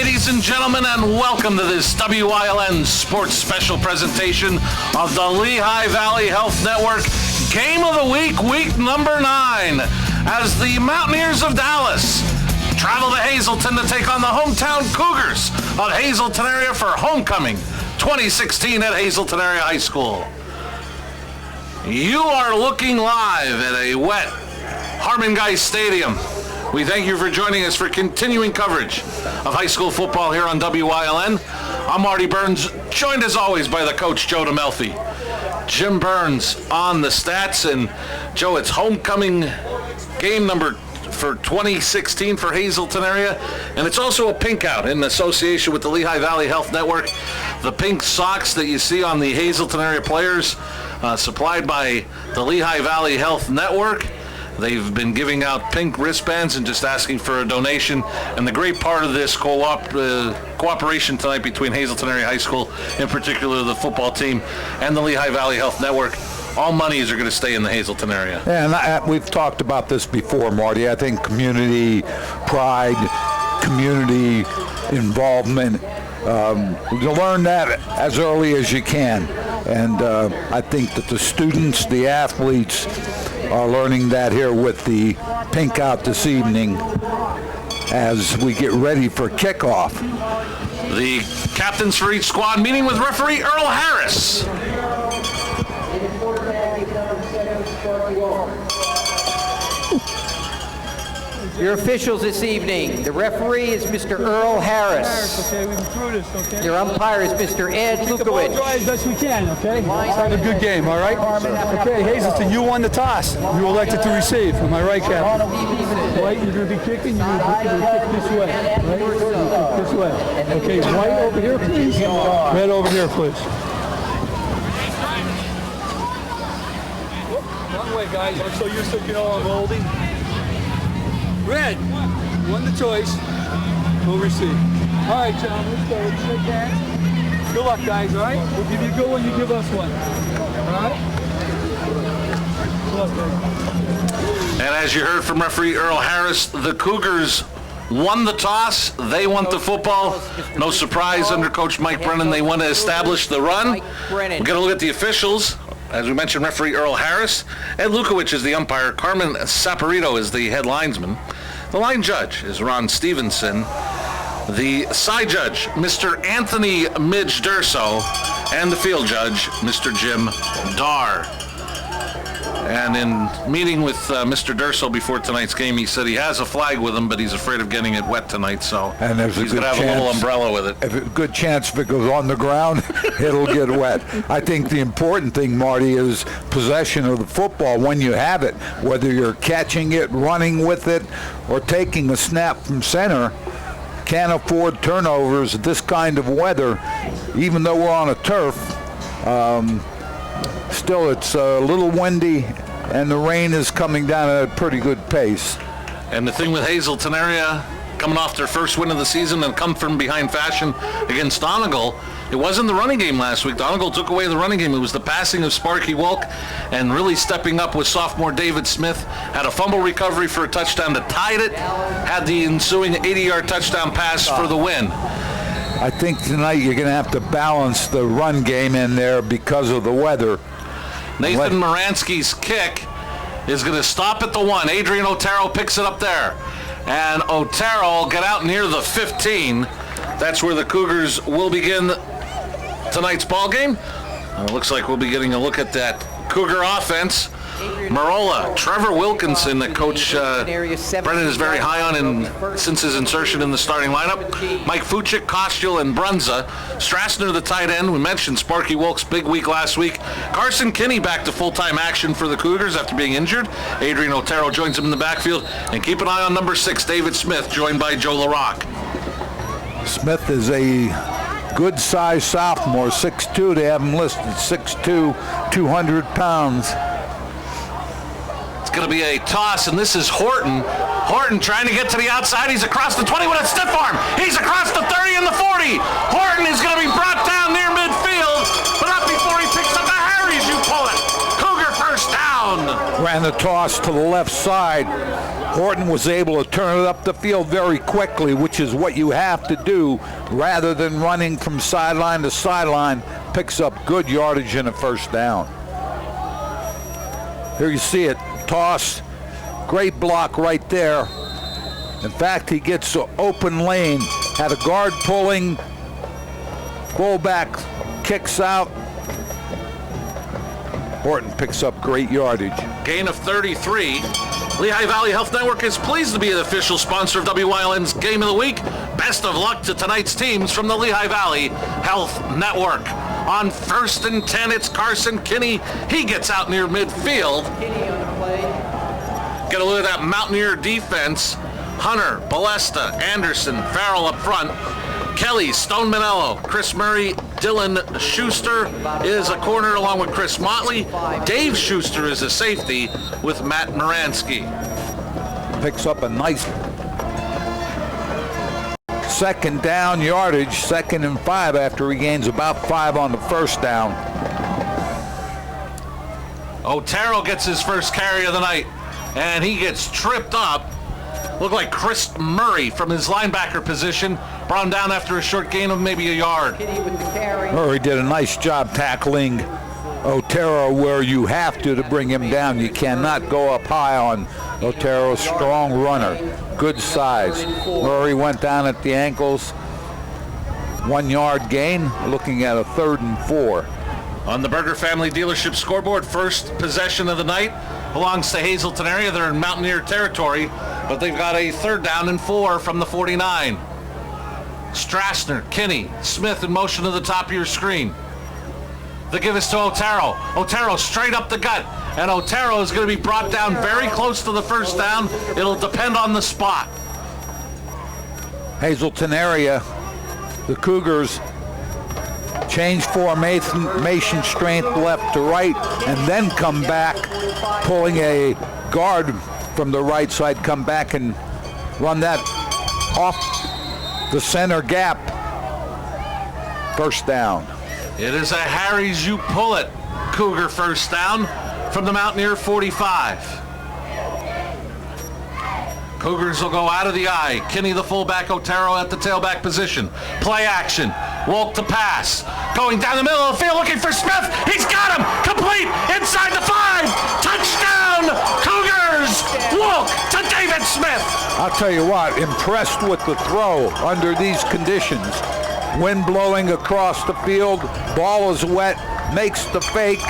ladies and gentlemen, and welcome to this WILN Sports Special presentation of the Lehigh Valley Health Network Game of the Week, week number 9, as the Mountaineers of Dallas travel to Hazleton to take on the hometown Cougars of Hazleton area for homecoming 2016 at Hazleton Area High School. You are looking live at a wet Harmon Guy Stadium. We thank you for joining us for continuing coverage of high school football here on WILN. I'm Marty Burns, joined as always by the coach, Joe DeMelfi. Jim Burns on the stats, and Joe, it's homecoming game number for 2016 for Hazleton area, and it's also a pink out in association with the Lehigh Valley Health Network. The pink socks that you see on the Hazleton area players, supplied by the Lehigh Valley Health Network. They've been giving out pink wristbands and just asking for a donation. And the great part of this cooperation tonight between Hazleton Area High School, in particular the football team, and the Lehigh Valley Health Network, all monies are going to stay in the Hazleton area. And we've talked about this before, Marty. I think community pride, community involvement, you learn that as early as you can. And I think that the students, the athletes, are learning that here with the pink out this evening as we get ready for kickoff. The captains for each squad meeting with referee Earl Harris. Your officials this evening, the referee is Mr. Earl Harris. Okay, we can through this, okay? Your umpire is Mr. Ed Lukowicz. Try as best we can, okay? Let's have a good game, all right? Okay, Hazleton, you won the toss. You elected to receive. Am I right, Captain? White, you're going to be kicking. You're going to kick this way, right? This way. Okay, white over here, please. Red over here, please. One way, guys. I'm so used to, I'm holding. Red, won the choice. We'll receive. All right, John, let's go. Let's shake hands. Good luck, guys, all right? We'll give you a good one, you give us one. All right? Good luck, guys. And as you heard from referee Earl Harris, the Cougars won the toss. They won the football. No surprise under Coach Mike Brennan. They want to establish the run. We're going to look at the officials. As we mentioned, referee Earl Harris. Ed Lukowicz is the umpire. Carmen Saporito is the head linesman. The line judge is Ron Stevenson. The side judge, Mr. Anthony Midge Durso. And the field judge, Mr. Jim Darr. And in meeting with Mr. Durso before tonight's game, he said he has a flag with him, but he's afraid of getting it wet tonight, so and there's he's going to have a little umbrella with it. A good chance if it goes on the ground, it'll get wet. I think the important thing, Marty, is possession of the football when you have it, whether you're catching it, running with it, or taking a snap from center. Can't afford turnovers at this kind of weather, even though we're on a turf. Still, it's a little windy, and the rain is coming down at a pretty good pace. And the thing with Hazleton area, coming off their first win of the season and come from behind fashion against Donegal, it wasn't the running game last week. Donegal took away the running game. It was the passing of Sparky Wilk, and really stepping up with sophomore David Smith. Had a fumble recovery for a touchdown that tied it, had the ensuing 80-yard touchdown pass for the win. I think tonight you're going to have to balance the run game in there because of the weather. Nathan Moransky's kick is going to stop at the 1. Adrian Otero picks it up there. And Otero will get out near the 15. That's where the Cougars will begin tonight's ball game. It looks like we'll be getting a look at that Cougar offense. Marola, Trevor Wilkinson, that Coach Brennan is very high on since his insertion in the starting lineup. Mike Fuchik, Kostiel, and Brunza. Strassner, the tight end. We mentioned Sparky Wilk's big week last week. Carson Kinney back to full-time action for the Cougars after being injured. Adrian Otero joins him in the backfield. And keep an eye on number 6, David Smith, joined by Joe LaRocque. Smith is a good-sized sophomore, 6'2". They have him listed 6'2", 200 pounds. Going to be a toss, and this is Horton. Horton trying to get to the outside. He's across the 20 with a stiff arm. He's across the 30 and the 40. Horton is going to be brought down near midfield, but not before he picks up a Harry's, you pull it. Cougar first down. ran the toss to the left side. Horton was able to turn it up the field very quickly, which is what you have to do rather than running from sideline to sideline. Picks up good yardage and a first down. Here you see it, toss, great block right there. In fact, he gets an open lane, had a guard pulling, fullback kicks out. Horton picks up great yardage. Gain of 33. Lehigh Valley Health Network is pleased to be the official sponsor of WYLN's Game of the Week. Best of luck to tonight's teams from the Lehigh Valley Health Network. On 1st and 10, it's Carson Kinney. He gets out near midfield. Get a look at that Mountaineer defense. Hunter, Balesta, Anderson, Farrell up front. Kelly, Stone Manello, Chris Murray, Dylan Schuster is a corner along with Chris Motley. Dave Schuster is a safety with Matt Moransky. Picks up a nice second down yardage, 2nd and 5 after he gains about 5 on the first down. Otero gets his first carry of the night, and he gets tripped up. Looked like Chris Murray from his linebacker position brought him down after a short gain of maybe a yard. Murray did a nice job tackling Otero where you have to bring him down. You cannot go up high on Otero. Strong runner, good size. Murray went down at the ankles. 1 yard gain, looking at a 3rd and 4. On the Berger Family Dealership scoreboard, first possession of the night belongs to Hazleton area. They're in Mountaineer territory, but they've got a 3rd down and 4 from the 49. Strassner, Kinney, Smith in motion to the top of your screen. They give this to Otero. Otero straight up the gut, and Otero is going to be brought down very close to the first down. It'll depend on the spot. Hazleton area, the Cougars change formation strength left to right and then come back, pulling a guard from the right side, come back and run that off the center gap. First down. It is a Harry's you pull it Cougar first down from the Mountaineer 45. Cougars will go out of the eye. Kinney the fullback, Otero at the tailback position. Play action. Wolk to pass. Going down the middle of the field looking for Smith. He's got him. Complete inside the 5. Touchdown Cougars. Wolk to David Smith. I'll tell you what, impressed with the throw under these conditions. Wind blowing across the field. Ball is wet. Makes the fake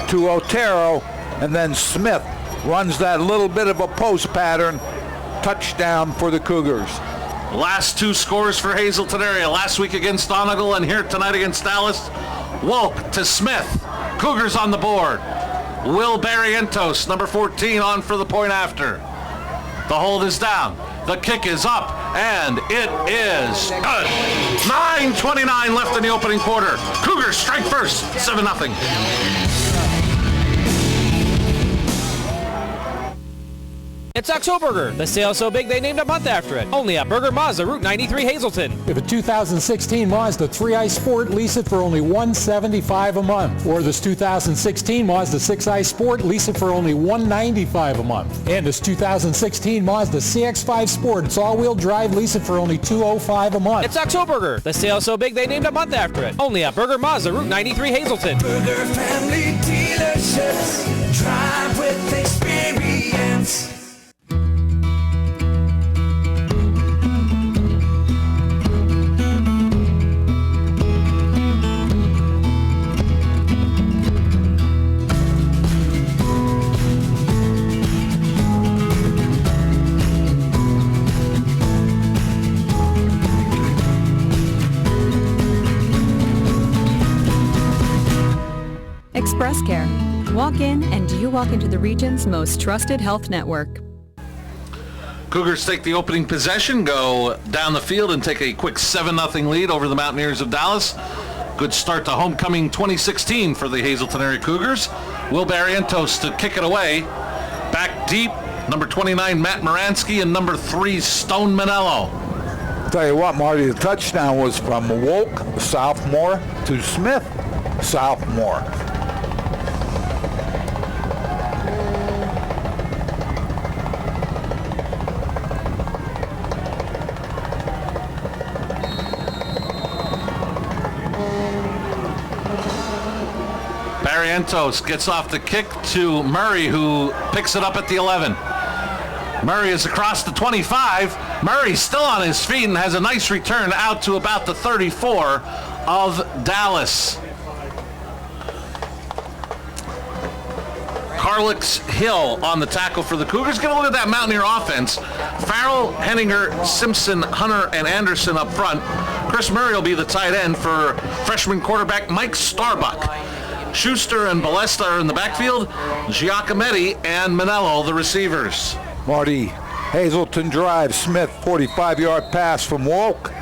to Otero. And then Smith runs that little bit of a post pattern. Touchdown for the Cougars. Last 2 scores for Hazleton area. Last week against Donegal and here tonight against Dallas. Wolk to Smith. Cougars on the board. Will Barrientos, number 14, on for the point after. The hold is down. The kick is up, and it is good. 9:29 left in the opening quarter. Cougars strike first, 7-0. It's Oktoberger, the sale so big they named a month after it. Only at Berger Mazda, Route 93, Hazleton. If a 2016 Mazda 3i Sport, lease it for only $175 a month. Or this 2016 Mazda 6i Sport, lease it for only $195 a month. And this 2016 Mazda CX-5 Sport, it's all-wheel drive, lease it for only $205 a month. It's Oktoberger, the sale so big they named a month after it. Only at Berger Mazda, Route 93, Hazleton. Berger Family Dealerships, drive with experience. Express Care. Walk in and you walk into the region's most trusted health network. Cougars take the opening possession, go down the field and take a quick 7-0 lead over the Mountaineers of Dallas. Good start to homecoming 2016 for the Hazleton area Cougars. Will Barrientos to kick it away. Back deep, number 29, Matt Moransky, and number 3, Stone Manello. Tell you what, Marty, the touchdown was from Wolk, sophomore, to Smith, sophomore. Barentos gets off the kick to Murray, who picks it up at the 11. Murray is across the 25. Murray still on his feet and has a nice return out to about the 34 of Dallas. Carlix Hill on the tackle for the Cougars. Get a look at that Mountaineer offense. Farrell, Henninger, Simpson, Hunter, and Anderson up front. Chris Murray will be the tight end for freshman quarterback Mike Starbuck. Schuster and Balesta are in the backfield. Giacometti and Manello, the receivers. Marty, Hazleton drive. Smith, 45-yard pass from Wolk.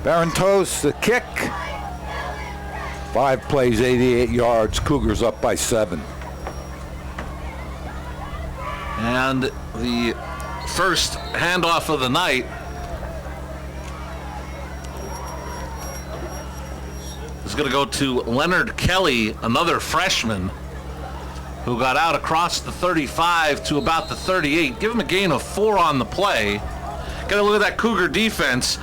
Barentos, the kick. 5 plays, 88 yards. Cougars up by 7. And the first handoff of the night is going to go to Leonard Kelly, another freshman, who got out across the 35 to about the 38. Give him a gain of 4 on the play. Got to look at that Cougar defense.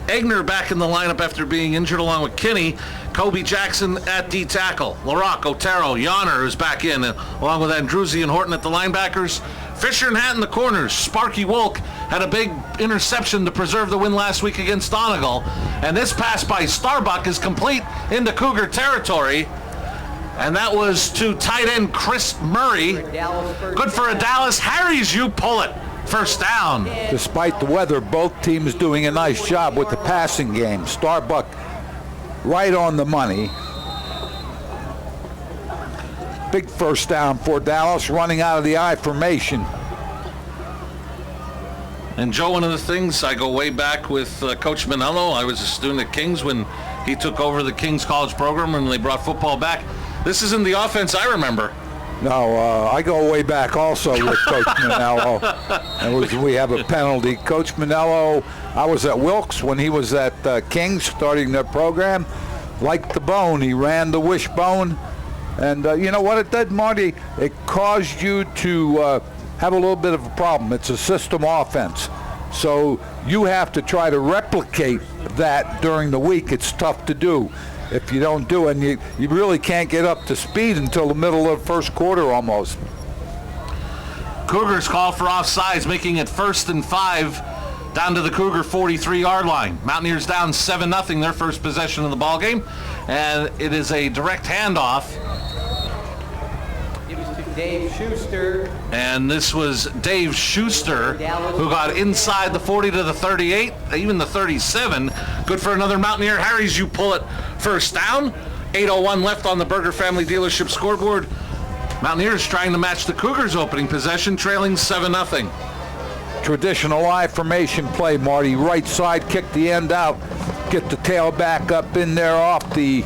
Egner back in the lineup after being injured along with Kinney. Kobe Jackson at D tackle. LaRock, Otero, Yonner is back in, along with Andruzzi and Horton at the linebackers. Fisher and Hatt in the corners. Sparky Wolk had a big interception to preserve the win last week against Donegal. And this pass by Starbuck is complete into Cougar territory. And that was to tight end Chris Murray. Good for a Dallas. Harry's, you pull it. First down. Despite the weather, both teams doing a nice job with the passing game. Starbuck right on the money. Big first down for Dallas, running out of the I formation. And Joe, one of the things, I go way back with Coach Manello. I was a student at King's when he took over the King's College program and they brought football back. This isn't the offense I remember. No, I go way back also with Coach Manello. And we have a penalty. Coach Manello, I was at Wilkes when he was at King's starting their program. Like the bone, he ran the wishbone. And you know what it did, Marty? It caused you to have a little bit of a problem. It's a system offense. So you have to try to replicate that during the week. It's tough to do. If you don't do it, and you really can't get up to speed until the middle of the first quarter almost. Cougars call for offsides, making it 1st and 5 down to the Cougar 43-yard line. Mountaineers down 7-0, their first possession of the ball game, and it is a direct handoff. Dave Schuster. And this was Dave Schuster, who got inside the 40 to the 38, even the 37. Good for another Mountaineer. Harry's, you pull it. First down. 8:01 left on the Berger Family Dealership scoreboard. Mountaineers trying to match the Cougars' opening possession, trailing 7-0. Traditional I formation play, Marty. Right side, kick the end out. Get the tailback up in there off the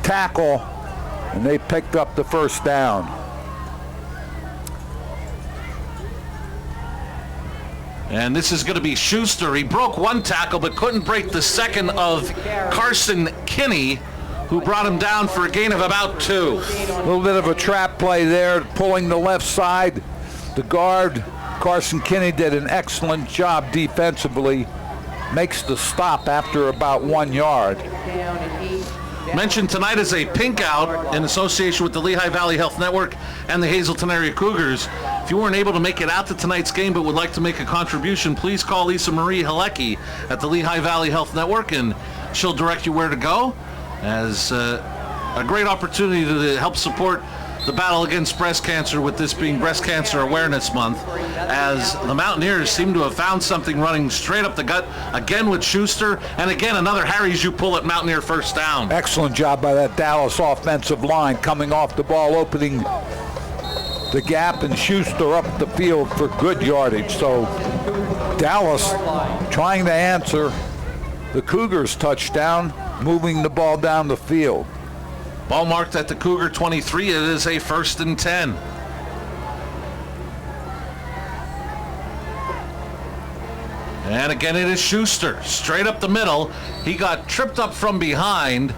tackle. And they picked up the first down. And this is going to be Schuster. He broke one tackle but couldn't break the second of Carson Kinney, who brought him down for a gain of about 2. A little bit of a trap play there, pulling the left side. The guard, Carson Kinney, did an excellent job defensively. Makes the stop after about 1 yard. Mentioned tonight as a pink out in association with the Lehigh Valley Health Network and the Hazleton Area Cougars. If you weren't able to make it out to tonight's game but would like to make a contribution, please call Lisa Marie Halecki at the Lehigh Valley Health Network and she'll direct you where to go, as a great opportunity to help support the battle against breast cancer, with this being Breast Cancer Awareness Month, as the Mountaineers seem to have found something running straight up the gut, again with Schuster, and again another Harry's you pull it Mountaineer first down. Excellent job by that Dallas offensive line, coming off the ball, opening the gap, and Schuster up the field for good yardage. So Dallas trying to answer the Cougars' touchdown, moving the ball down the field. Ball marked at the Cougar 23. It is a 1st and 10. And again, it is Schuster, straight up the middle. He got tripped up from behind.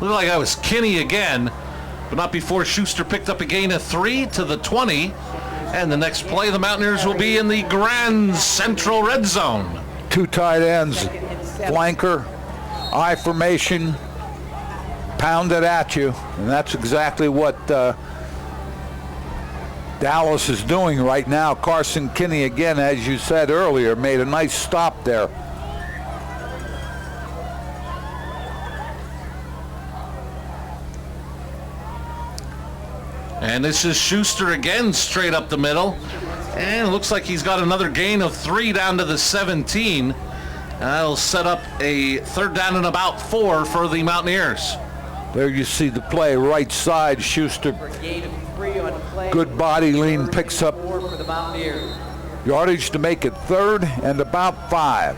Looked like that was Kinney again, but not before Schuster picked up a gain of 3 to the 20. And the next play, the Mountaineers will be in the Grand Central Red Zone. 2 tight ends, flanker, I formation. pound it at you, and that's exactly what Dallas is doing right now. Carson Kinney, again, as you said earlier, made a nice stop there. And this is Schuster again, straight up the middle. And it looks like he's got another gain of 3 down to the 17. That'll set up a 3rd down and about 4 for the Mountaineers. There you see the play, right side, Schuster. Good body lean, picks up yardage to make it 3rd and about 5.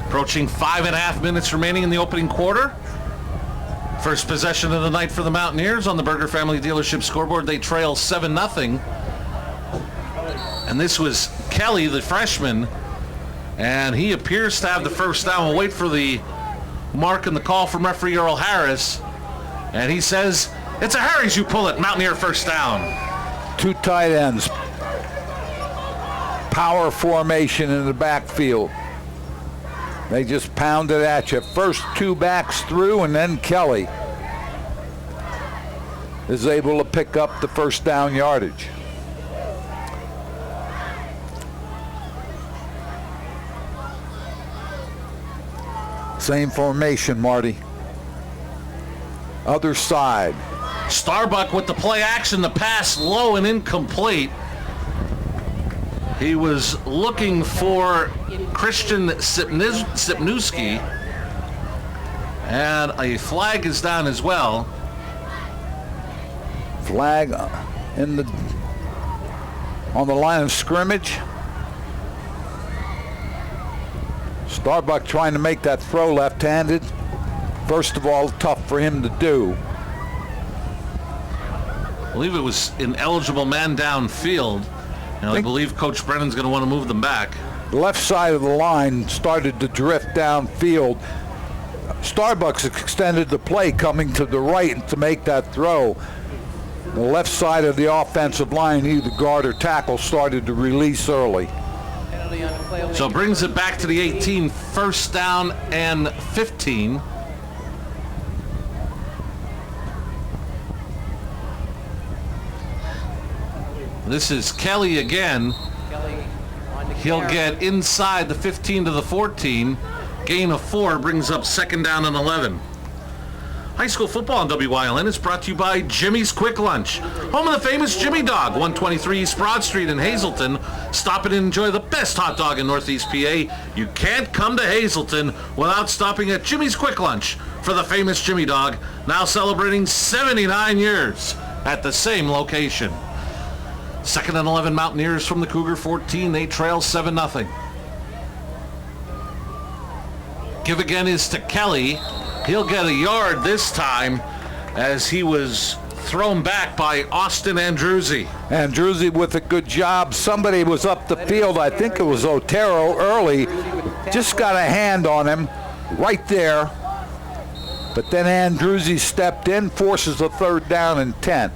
Approaching 5.5 minutes remaining in the opening quarter. First possession of the night for the Mountaineers on the Berger Family Dealership scoreboard. They trail 7-0. And this was Kelly, the freshman, and he appears to have the first down. We'll wait for the mark and the call from referee Earl Harris. And he says, it's a Harris, you pull it, Mountaineer first down. 2 tight ends. Power formation in the backfield. They just pound it at you. First 2 backs through, and then Kelly is able to pick up the first down yardage. Same formation, Marty. Other side. Starbuck with the play action, the pass low and incomplete. He was looking for Christian Sipniewski, and a flag is down as well. Flag on the line of scrimmage. Starbuck trying to make that throw left-handed. First of all, tough for him to do. I believe it was an eligible man downfield. And I believe Coach Brennan's going to want to move them back. The left side of the line started to drift downfield. Starbucks extended the play coming to the right to make that throw. The left side of the offensive line, either guard or tackle, started to release early. So brings it back to the 18, first down and 15. This is Kelly again. He'll get inside the 15 to the 14. Gain of 4 brings up 2nd down and 11. High school football on WYLN is brought to you by Jimmy's Quick Lunch, home of the famous Jimmy Dog, 123 East Broad Street in Hazleton. Stop in and enjoy the best hot dog in Northeast PA. You can't come to Hazleton without stopping at Jimmy's Quick Lunch for the famous Jimmy Dog, now celebrating 79 years at the same location. 2nd and 11 Mountaineers from the Cougar 14. They trail 7-0. Give again is to Kelly. He'll get a yard this time as he was thrown back by Austin Andruzzi. Andruzzi with a good job. Somebody was up the field. I think it was Otero early. Just got a hand on him right there. But then Andruzzi stepped in, forces a 3rd down and 10.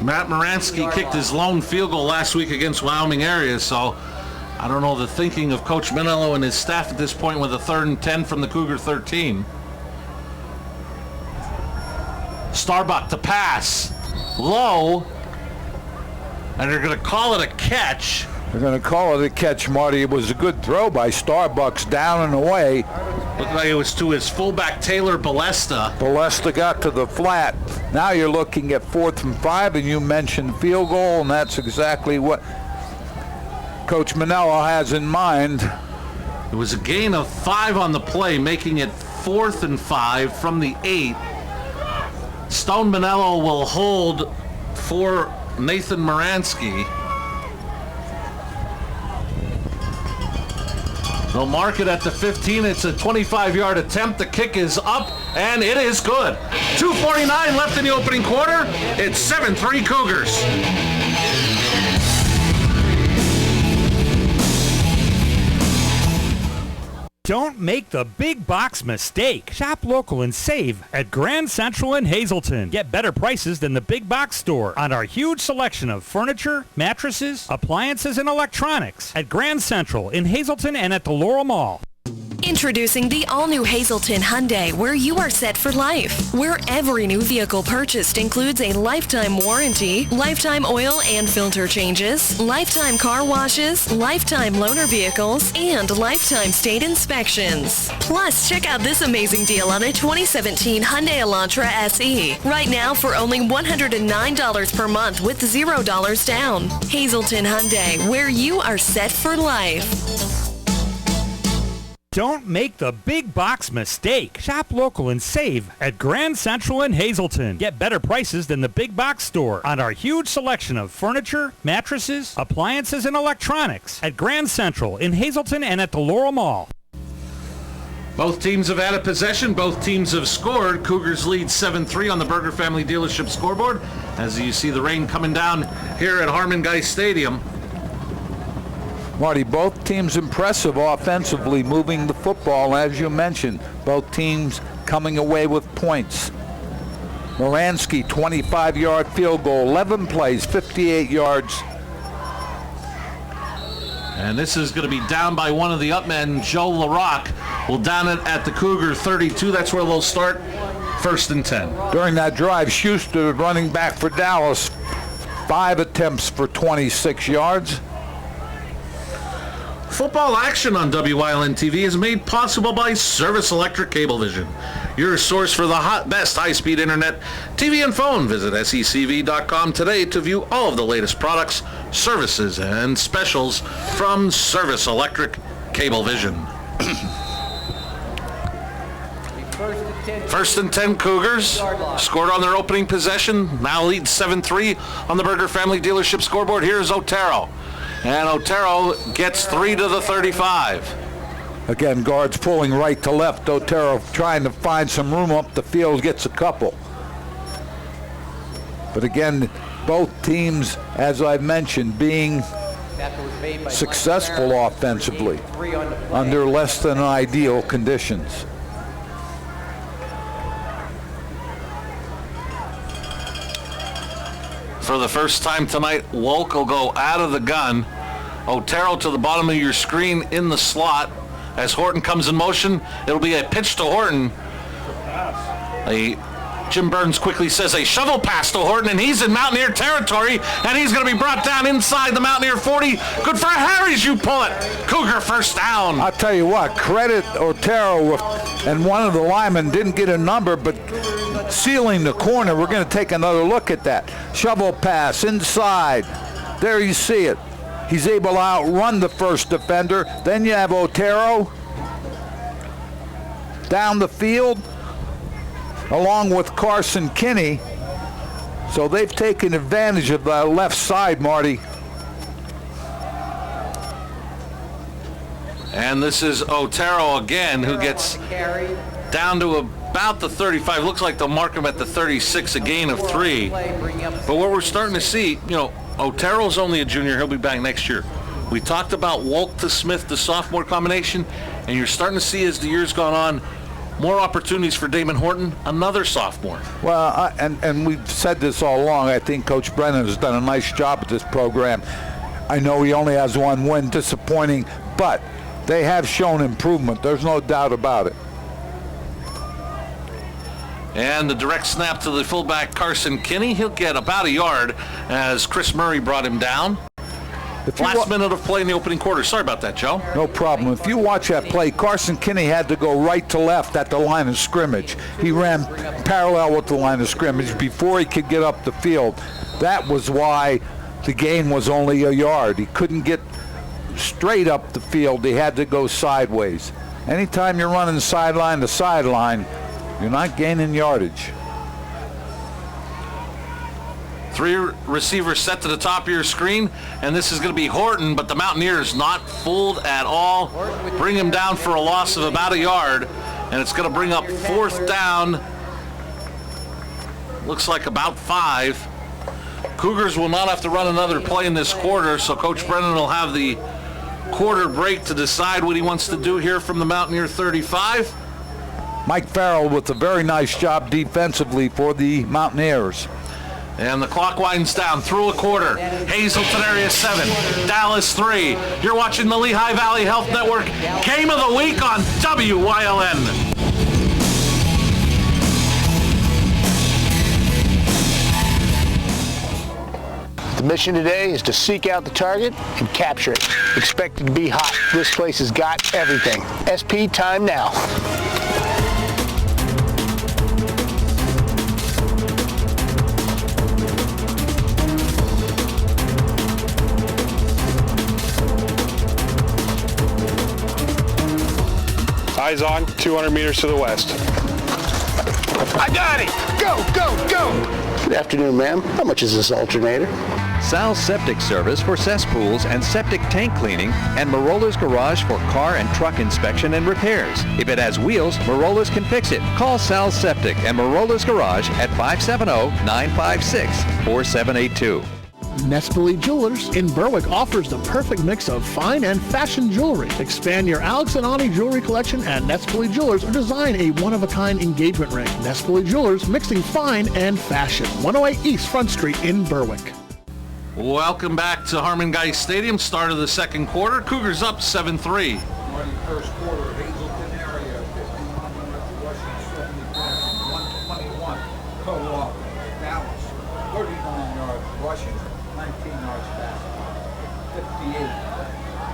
Matt Moransky kicked his lone field goal last week against Wyoming area, so I don't know the thinking of Coach Manello and his staff at this point with a 3rd and 10 from the Cougar 13. Starbuck to pass. Low. And they're going to call it a catch. They're going to call it a catch, Marty. It was a good throw by Starbucks, down and away. Looked like it was to his fullback, Taylor Balesta. Balesta got to the flat. Now you're looking at 4th and 5, and you mentioned field goal, and that's exactly what Coach Manello has in mind. It was a gain of 5 on the play, making it 4th and 5 from the 8. Stone Manello will hold for Nathan Moransky. They'll mark it at the 15. It's a 25-yard attempt. The kick is up, and it is good. 2:49 left in the opening quarter. It's 7-3 Cougars. Don't make the big box mistake. Shop local and save at Grand Central in Hazleton. Get better prices than the big box store on our huge selection of furniture, mattresses, appliances, and electronics at Grand Central in Hazleton and at the Laurel Mall. Introducing the all-new Hazleton Hyundai, where you are set for life. Where every new vehicle purchased includes a lifetime warranty, lifetime oil and filter changes, lifetime car washes, lifetime loaner vehicles, and lifetime state inspections. Plus, check out this amazing deal on a 2017 Hyundai Elantra SE. Right now for only $109 per month with $0 down. Hazleton Hyundai, where you are set for life. Don't make the big box mistake. Shop local and save at Grand Central in Hazleton. Get better prices than the big box store on our huge selection of furniture, mattresses, appliances, and electronics at Grand Central in Hazleton and at the Laurel Mall. Both teams have had a possession. Both teams have scored. Cougars lead 7-3 on the Berger Family Dealership scoreboard as you see the rain coming down here at Harmon Guy Stadium. Marty, both teams impressive offensively, moving the football, as you mentioned. Both teams coming away with points. Moransky, 25-yard field goal, 11 plays, 58 yards. And this is going to be down by one of the up men, Joe LaRock. Will down it at the Cougar 32. That's where they'll start, 1st and 10. During that drive, Schuster, running back for Dallas, 5 attempts for 26 yards. Football action on WILN TV is made possible by Service Electric Cablevision, your source for the best high-speed internet, TV, and phone. Visit secv.com today to view all of the latest products, services, and specials from Service Electric Cablevision. 1st and 10 Cougars scored on their opening possession. Now lead 7-3 on the Berger Family Dealership scoreboard. Here's Otero. And Otero gets 3 to the 35. Again, guards pulling right to left. Otero trying to find some room up the field, gets a couple. But again, both teams, as I've mentioned, being successful offensively under less than ideal conditions. For the first time tonight, Wolk will go out of the gun. Otero to the bottom of your screen in the slot. As Horton comes in motion, it'll be a pitch to Horton. Jim Burns quickly says a shovel pass to Horton, and he's in Mountaineer territory, and he's going to be brought down inside the Mountaineer 40. Good for Harry's, you pull it. Cougar first down. I'll tell you what, credit Otero, and one of the linemen didn't get a number, but sealing the corner. We're going to take another look at that. Shovel pass inside. There you see it. He's able to outrun the first defender. Then you have Otero down the field along with Carson Kinney. So they've taken advantage of the left side, Marty. And this is Otero again, who gets down to about the 35. Looks like they'll mark him at the 36, a gain of 3. But what we're starting to see, Otero's only a junior. He'll be back next year. We talked about Wolk to Smith, the sophomore combination, and you're starting to see as the year's gone on, more opportunities for Damon Horton, another sophomore. Well, and we've said this all along. I think Coach Brennan has done a nice job with this program. I know he only has one win, disappointing, but they have shown improvement. There's no doubt about it. And the direct snap to the fullback, Carson Kinney. He'll get about a yard as Chris Murray brought him down. Last minute of play in the opening quarter. Sorry about that, Joe. No problem. If you watch that play, Carson Kinney had to go right to left at the line of scrimmage. He ran parallel with the line of scrimmage before he could get up the field. That was why the gain was only a yard. He couldn't get straight up the field. He had to go sideways. Anytime you're running sideline to sideline, you're not gaining yardage. 3 receivers set to the top of your screen, and this is going to be Horton, but the Mountaineers not fooled at all. Bring him down for a loss of about a yard, and it's going to bring up 4th down. Looks like about 5. Cougars will not have to run another play in this quarter, so Coach Brennan will have the quarter break to decide what he wants to do here from the Mountaineer 35. Mike Farrell with a very nice job defensively for the Mountaineers. And the clock winds down through a quarter. Hazleton area 7, Dallas 3. You're watching the Lehigh Valley Health Network Game of the Week on WYLN. The mission today is to seek out the target and capture it. Expect it to be hot. This place has got everything. SP time now. Eyes on, 200 meters to the west. I got it! Go, go, go! Good afternoon, ma'am. How much is this alternator? Sal's Septic Service for cesspools and septic tank cleaning, and Marola's Garage for car and truck inspection and repairs. If it has wheels, Marola's can fix it. Call Sal's Septic and Marola's Garage at 570-956-4782. Nespoli Jewelers in Berwick offers the perfect mix of fine and fashion jewelry. Expand your Alex and Ani jewelry collection at Nespoli Jewelers or design a one-of-a-kind engagement ring. Nespoli Jewelers, mixing fine and fashion. 108 East Front Street in Berwick. Welcome back to Harmon Guy Stadium. Start of the second quarter. Cougars up 7-3. First quarter, Hazleton area, 51 rushing, 121 co-op. Dallas, 39 yards rushing, 19 yards passing, 58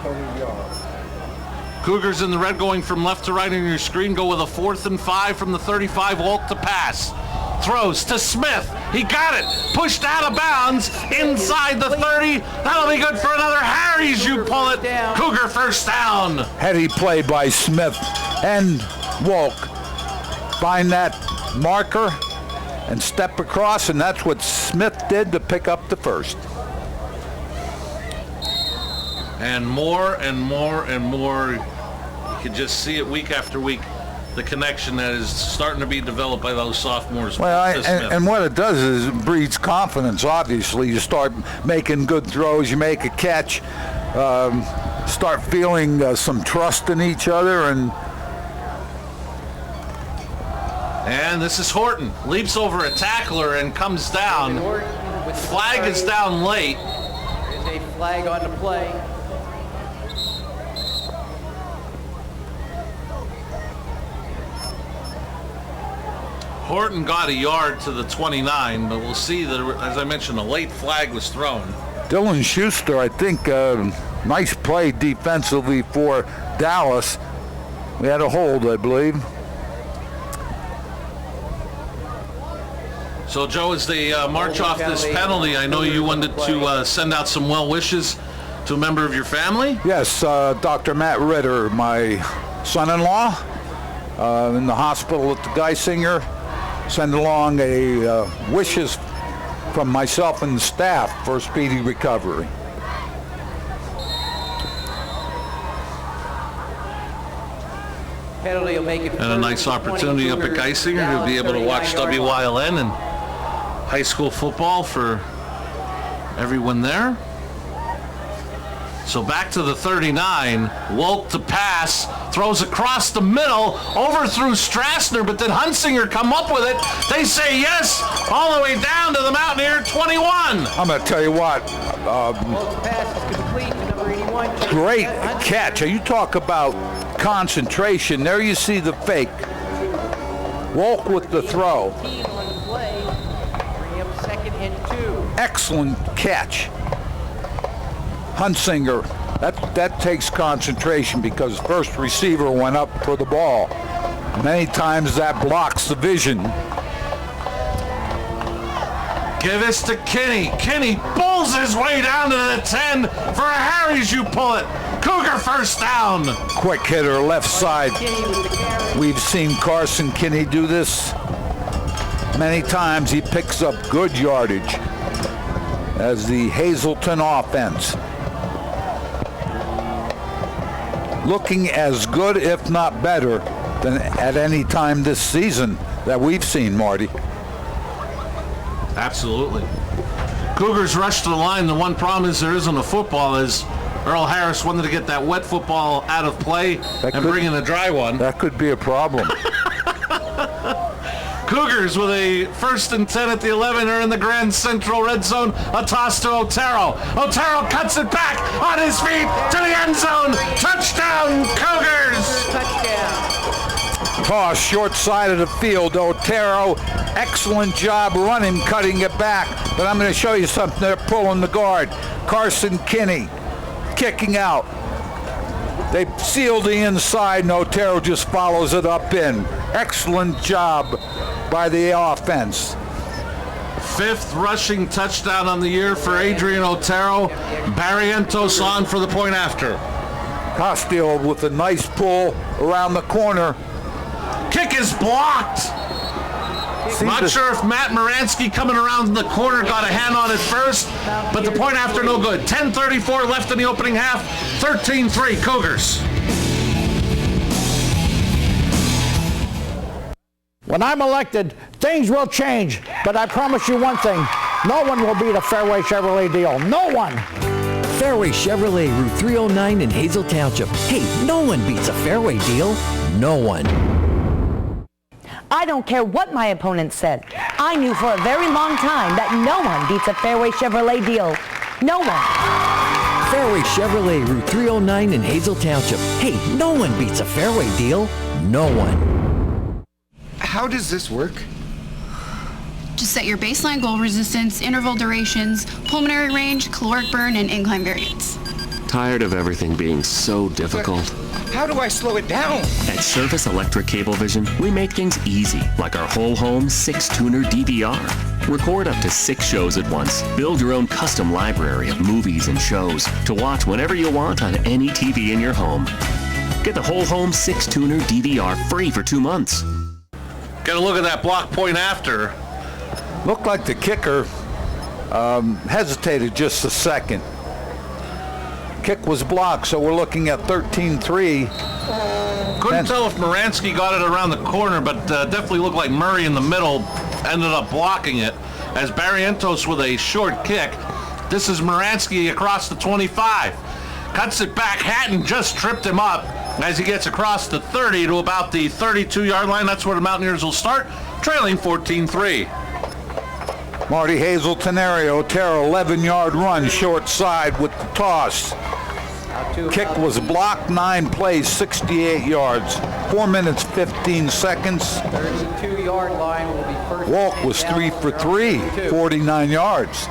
total yards. Cougars in the red going from left to right on your screen. Go with a 4th and 5 from the 35. Walk to pass. Throws to Smith. He got it. Pushed out of bounds inside the 30. That'll be good for another Harry's. You pull it. Cougar first down. Heady play by Smith and Walk. Find that marker and step across, and that's what Smith did to pick up the first. And more and more and more, you can just see it week after week, the connection that is starting to be developed by those sophomores. Well, and what it does is it breeds confidence, obviously. You start making good throws, you make a catch, start feeling some trust in each other. And this is Horton. Leaps over a tackler and comes down. Flag is down late. There's a flag on the play. Horton got a yard to the 29, but we'll see that, as I mentioned, a late flag was thrown. Dylan Schuster, I think, nice play defensively for Dallas. We had a hold, I believe. So, Joe, as they march off this penalty, I know you wanted to send out some well wishes to a member of your family? Yes, Dr. Matt Ritter, my son-in-law, in the hospital at the Geisinger. Send along a wishes from myself and the staff for a speedy recovery. Penalty will make it. And a nice opportunity up at Geisinger to be able to watch WYLN and high school football for everyone there. So back to the 39, Wolk to pass, throws across the middle, overthrew Strassner, but did Hunsinger come up with it? They say yes, all the way down to the Mountaineer 21. I'm going to tell you what, Pass is complete to number 81. great catch. You talk about concentration. There you see the fake. Wolk with the throw. On the play, bring up 2nd and 2. Excellent catch. Hunsinger, that takes concentration because first receiver went up for the ball. Many times that blocks the vision. Give this to Kinney. Kinney bulls his way down to the 10 for a Harry's. You pull it. Cougar first down. Quick hitter left side. We've seen Carson Kinney do this many times. He picks up good yardage as the Hazleton offense. Looking as good, if not better, than at any time this season that we've seen, Marty. Absolutely. Cougars rush to the line. The one problem is there isn't a football, as Earl Harris wanted to get that wet football out of play bring in a dry one. That could be a problem. Cougars with a 1st and 10 at the 11 are in the Grand Central red zone. A toss to Otero. Otero cuts it back on his feet to the end zone. Touchdown, Cougars! Touchdown. Toss short side of the field. Otero, excellent job running, cutting it back. But I'm going to show you something. They're pulling the guard. Carson Kinney kicking out. They seal the inside, and Otero just follows it up in. Excellent job by the offense. 5th rushing touchdown on the year for Adrian Otero. Barrientos on for the point after. Castillo with a nice pull around the corner. Kick is blocked. Not sure if Matt Moransky coming around the corner got a hand on it first, but the point after no good. 10:34 left in the opening half. 13-3 Cougars. When I'm elected, things will change, but I promise you one thing, no one will beat a Fairway Chevrolet deal. No one. Fairway Chevrolet, Route 309 in Hazel Township. Hey, no one beats a Fairway deal. No one. I don't care what my opponent said. I knew for a very long time that no one beats a Fairway Chevrolet deal. No one. Fairway Chevrolet, Route 309 in Hazel Township. Hey, no one beats a Fairway deal. No one. How does this work? Just set your baseline goal resistance, interval durations, pulmonary range, caloric burn, and incline variance. Tired of everything being so difficult? How do I slow it down? At Service Electric Cablevision, we make things easy, like our whole home 6-tuner DVR. Record up to 6 shows at once. Build your own custom library of movies and shows to watch whenever you want on any TV in your home. Get the whole home 6-tuner DVR free for 2 months. Get a look at that block point after. Looked like the kicker hesitated just a second. Kick was blocked, so we're looking at 13-3. Couldn't tell if Moransky got it around the corner, but definitely looked like Murray in the middle ended up blocking it. As Barrientos with a short kick. This is Moransky across the 25. Cuts it back. Hatton just tripped him up as he gets across the 30 to about the 32-yard line. That's where the Mountaineers will start, trailing 14-3. Marty Hazleton area, Otero 11-yard run, short side with the toss. Kick was blocked, 9 plays, 68 yards, 4 minutes, 15 seconds. 32-yard line will be first. Walk was 3 for 3, 49 yards.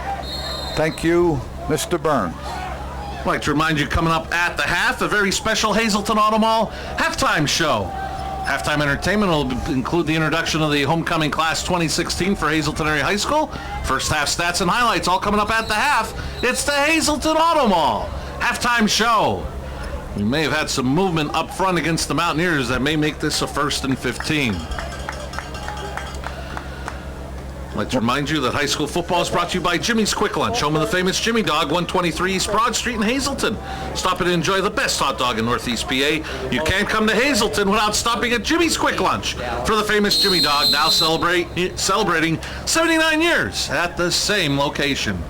Thank you, Mr. Burns. I'd like to remind you, coming up at the half, a very special Hazleton Auto Mall halftime show. Halftime entertainment will include the introduction of the homecoming class 2016 for Hazleton Area High School. First half stats and highlights all coming up at the half. It's the Hazleton Auto Mall halftime show. We may have had some movement up front against the Mountaineers that may make this a 1st and 15. I'd like to remind you that high school football is brought to you by Jimmy's Quick Lunch, home of the famous Jimmy Dog, 123 East Broad Street in Hazleton. Stop and enjoy the best hot dog in Northeast PA. You can't come to Hazleton without stopping at Jimmy's Quick Lunch for the famous Jimmy Dog, now celebrating 79 years at the same location.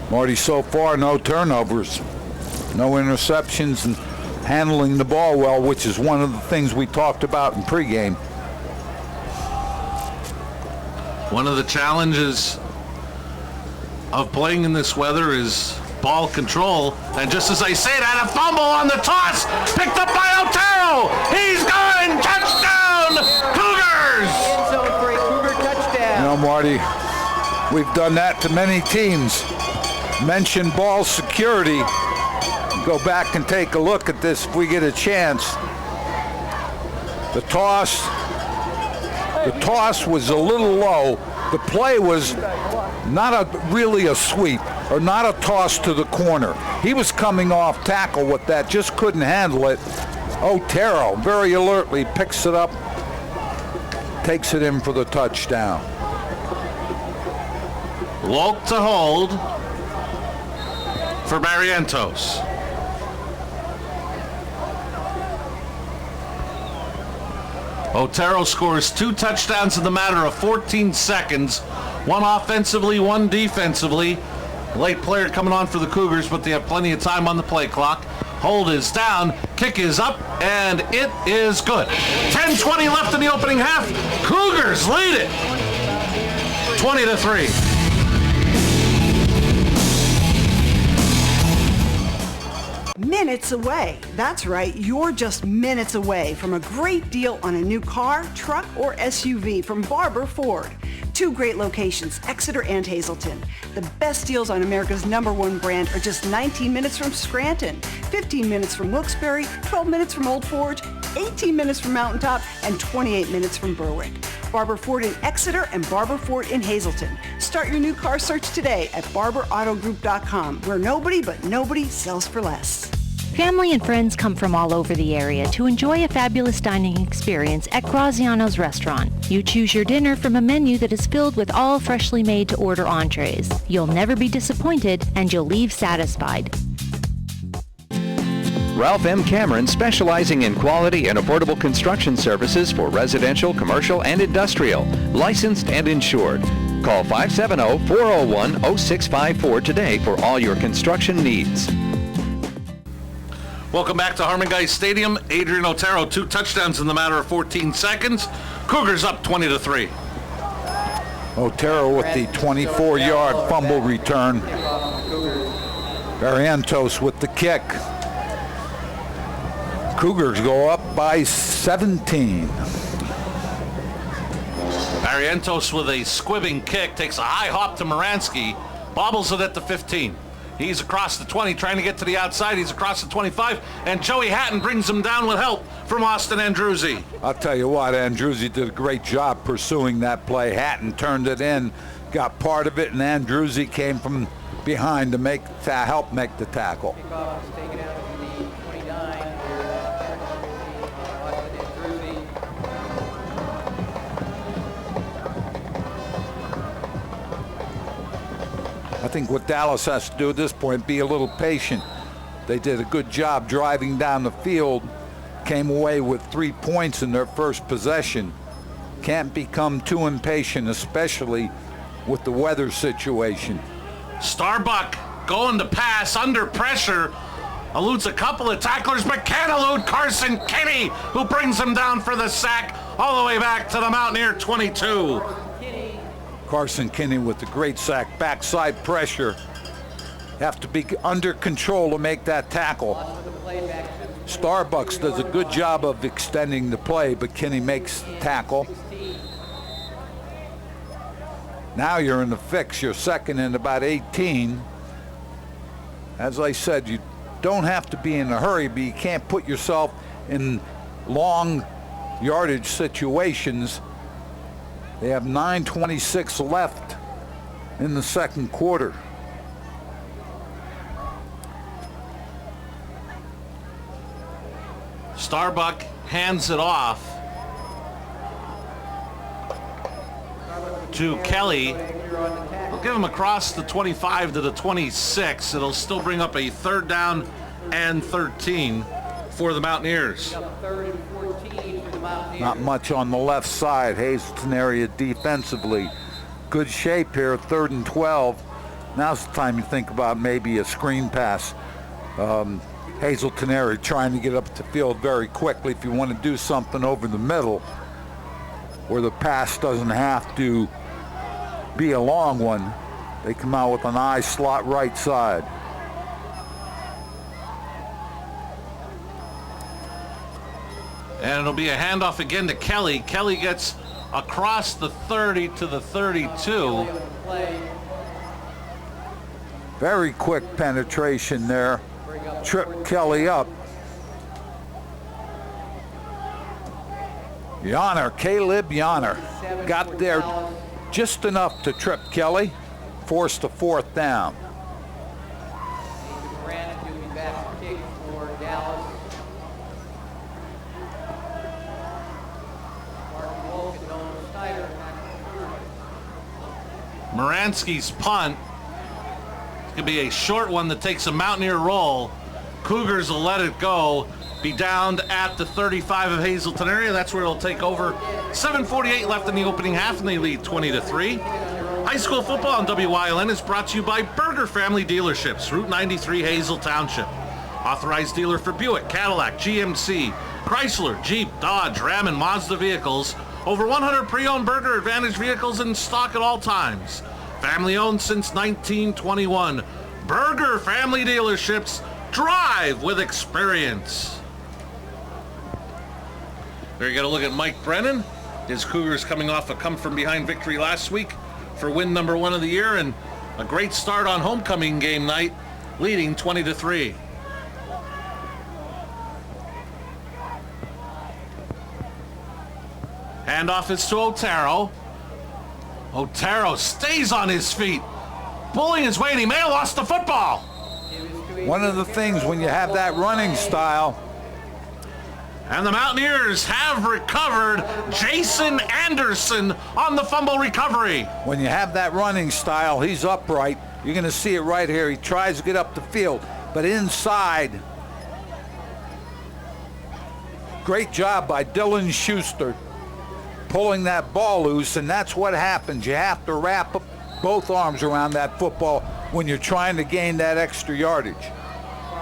Marty, so far, no turnovers, no interceptions, and handling the ball well, which is one of the things we talked about in pregame. One of the challenges of playing in this weather is ball control. And just as I say that, a fumble on the toss, picked up by Otero. He's gone! Touchdown, Cougars! End zone for a Cougar touchdown. You know, Marty, we've done that to many teams. Mention ball security. Go back and take a look at this if we get a chance. The toss was a little low. The play was not really a sweep or not a toss to the corner. He was coming off tackle with that, just couldn't handle it. Otero very alertly picks it up, takes it in for the touchdown. Wolk to hold for Barrientos. Otero scores 2 touchdowns in the matter of 14 seconds, one offensively, one defensively. Late player coming on for the Cougars, but they have plenty of time on the play clock. Hold is down, kick is up, and it is good. 10:20 left in the opening half. Cougars lead it 20-3. Minutes away. That's right, you're just minutes away from a great deal on a new car, truck, or SUV from Barber Ford. 2 great locations, Exeter and Hazleton. The best deals on America's #1 brand are just 19 minutes from Scranton, 15 minutes from Wilkes-Barre, 12 minutes from Old Forge, 18 minutes from Mountaintop, and 28 minutes from Berwick. Barber Ford in Exeter and Barber Ford in Hazleton. Start your new car search today at barberautogroup.com, where nobody sells for less. Family and friends come from all over the area to enjoy a fabulous dining experience at Graziano's Restaurant. You choose your dinner from a menu that is filled with all freshly made to order entrees. You'll never be disappointed and you'll leave satisfied. Ralph M. Cameron, specializing in quality and affordable construction services for residential, commercial, and industrial. Licensed and insured. Call 570-401-0654 today for all your construction needs. Welcome back to Harmon Guy Stadium. Adrian Otero, 2 touchdowns in the matter of 14 seconds. Cougars up 20-3. Otero with the 24-yard fumble return. Barrientos with the kick. Cougars go up by 17. Barrientos with a squibbing kick, takes a high hop to Moransky, bobbles it at the 15. He's across the 20, trying to get to the outside. He's across the 25, and Joey Hatton brings him down with help from Austin Andruzzi. I'll tell you what, Andruzzi did a great job pursuing that play. Hatton turned it in, got part of it, and Andruzzi came from behind to help make the tackle. I think what Dallas has to do at this point, be a little patient. They did a good job driving down the field, came away with 3 points in their first possession. Can't become too impatient, especially with the weather situation. Starbuck going to pass under pressure, eludes a couple of tacklers, but can't elude Carson Kinney, who brings him down for the sack all the way back to the Mountaineer 22. Carson Kinney with the great sack, backside pressure. Have to be under control to make that tackle. Starbucks does a good job of extending the play, but Kinney makes the tackle. Now you're in the fix. You're second and about 18. As I said, you don't have to be in a hurry, but you can't put yourself in long yardage situations. They have 9:26 left in the second quarter. Starbuck hands it off to Kelly. They'll give him across the 25 to the 26. It'll still bring up a 3rd down and 13 for the Mountaineers. Not much on the left side. Hazleton area defensively. Good shape here, 3rd and 12. Now's the time you think about maybe a screen pass. Hazleton area trying to get up the field very quickly if you want to do something over the middle where the pass doesn't have to be a long one. They come out with an eye slot right side. And it'll be a handoff again to Kelly. Kelly gets across the 30 to the 32. Very quick penetration there. Tripped Kelly up. Caleb Yonner got there just enough to trip Kelly, forced a 4th down. Moransky's punt. It's going to be a short one that takes a Mountaineer roll. Cougars will let it go. Be down at the 35 of Hazleton area. That's where it'll take over. 7:48 left in the opening half, and they lead 20-3. High school football on WYLN is brought to you by Burger Family Dealerships, Route 93, Hazel Township. Authorized dealer for Buick, Cadillac, GMC, Chrysler, Jeep, Dodge, Ram, and Mazda vehicles. Over 100 pre-owned Burger Advantage vehicles in stock at all times. Family owned since 1921. Burger Family Dealerships, drive with experience. There you got a look at Mike Brennan. His Cougars coming off a come-from-behind victory last week for win number 1 of the year and a great start on homecoming game night, leading 20-3. Handoff is to Otero. Otero stays on his feet, pulling his way, and he may have lost the football. One of the things when you have that running style. And the Mountaineers have recovered Jason Anderson on the fumble recovery. When you have that running style, he's upright. You're going to see it right here. He tries to get up the field, but inside. Great job by Dylan Schuster pulling that ball loose, and that's what happens. You have to wrap up both arms around that football when you're trying to gain that extra yardage.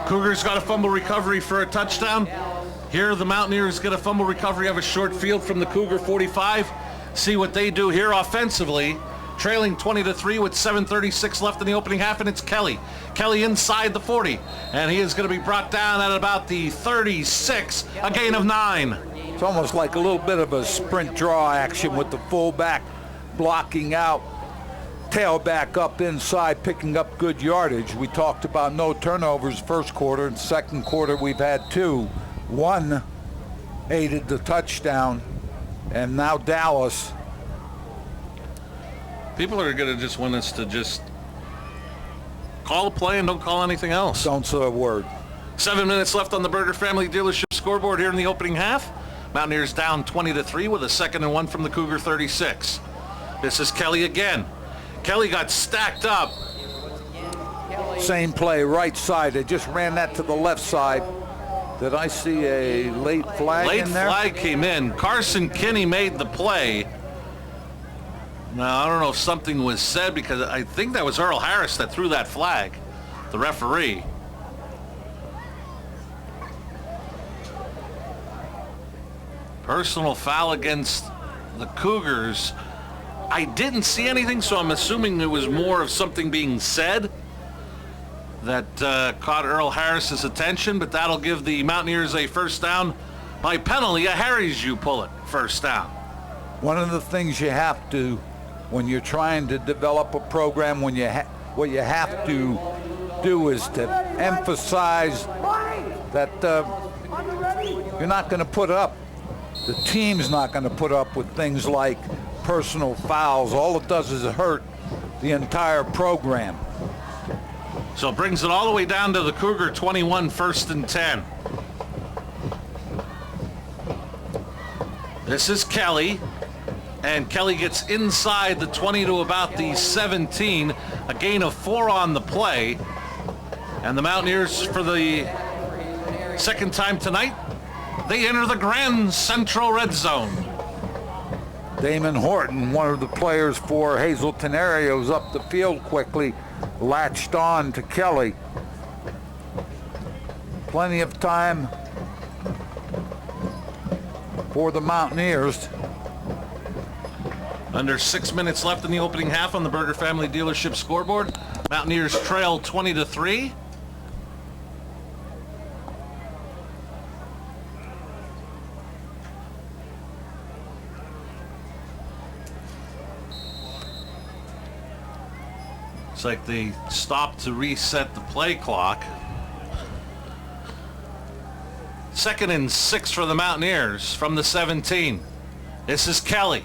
Cougars got a fumble recovery for a touchdown. Here the Mountaineers get a fumble recovery of a short field from the Cougar 45. See what they do here offensively. Trailing 20-3 with 7:36 left in the opening half, and it's Kelly. Kelly inside the 40, and he is going to be brought down at about the 36, a gain of 9. It's almost like a little bit of a sprint draw action with the fullback blocking out, tailback up inside, picking up good yardage. We talked about no turnovers first quarter. In second quarter, we've had 2. 1 aided the touchdown, and now Dallas. People are going to just want us to just call a play and don't call anything else. Don't say a word. 7 minutes left on the Burger Family Dealership scoreboard here in the opening half. Mountaineers down 20-3 with a 2nd and 1 from the Cougar 36. This is Kelly again. Kelly got stacked up. Same play, right side. They just ran that to the left side. Did I see a late flag in there? Late flag came in. Carson Kinney made the play. Now, I don't know if something was said because I think that was Earl Harris that threw that flag, the referee. Personal foul against the Cougars. I didn't see anything, so I'm assuming it was more of something being said that caught Earl Harris's attention, but that'll give the Mountaineers a first down by penalty, a Harry's you pull it first down. One of the things you have to, when you're trying to develop a program, what you have to do is to emphasize that you're not going to put up, the team's not going to put up with things like personal fouls. All it does is hurt the entire program. So it brings it all the way down to the Cougar 21, 1st and 10. This is Kelly, and Kelly gets inside the 20 to about the 17, a gain of 4 on the play. And the Mountaineers, for the second time tonight, they enter the Grand Central Red Zone. Damon Horton, one of the players for Hazleton area, was up the field quickly, latched on to Kelly. Plenty of time for the Mountaineers. Under 6 minutes left in the opening half on the Burger Family Dealership scoreboard. Mountaineers trail 20-3. Looks like they stopped to reset the play clock. 2nd and 6 for the Mountaineers from the 17. This is Kelly.